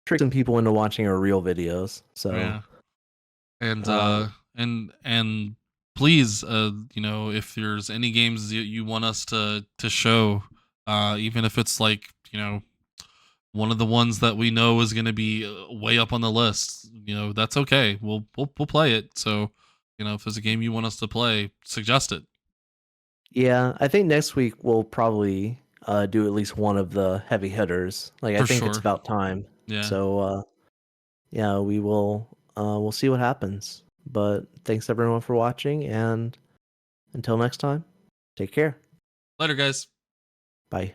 S1: trick some people into watching our real videos. So,
S2: Yeah. And
S1: uh,
S2: and please, if there's any games you want us to show, even if it's like, one of the ones that we know is going to be way up on the list, that's okay. We'll play it. So, if there's a game you want us to play, suggest it.
S1: yeah, I think next week we'll probably do at least one of the heavy hitters. Like, I
S2: For
S1: think it's
S2: sure.
S1: about time.
S2: Yeah.
S1: So, yeah, we'll see what happens. But thanks everyone for watching, and until next time, take care.
S2: Later, guys.
S1: Bye.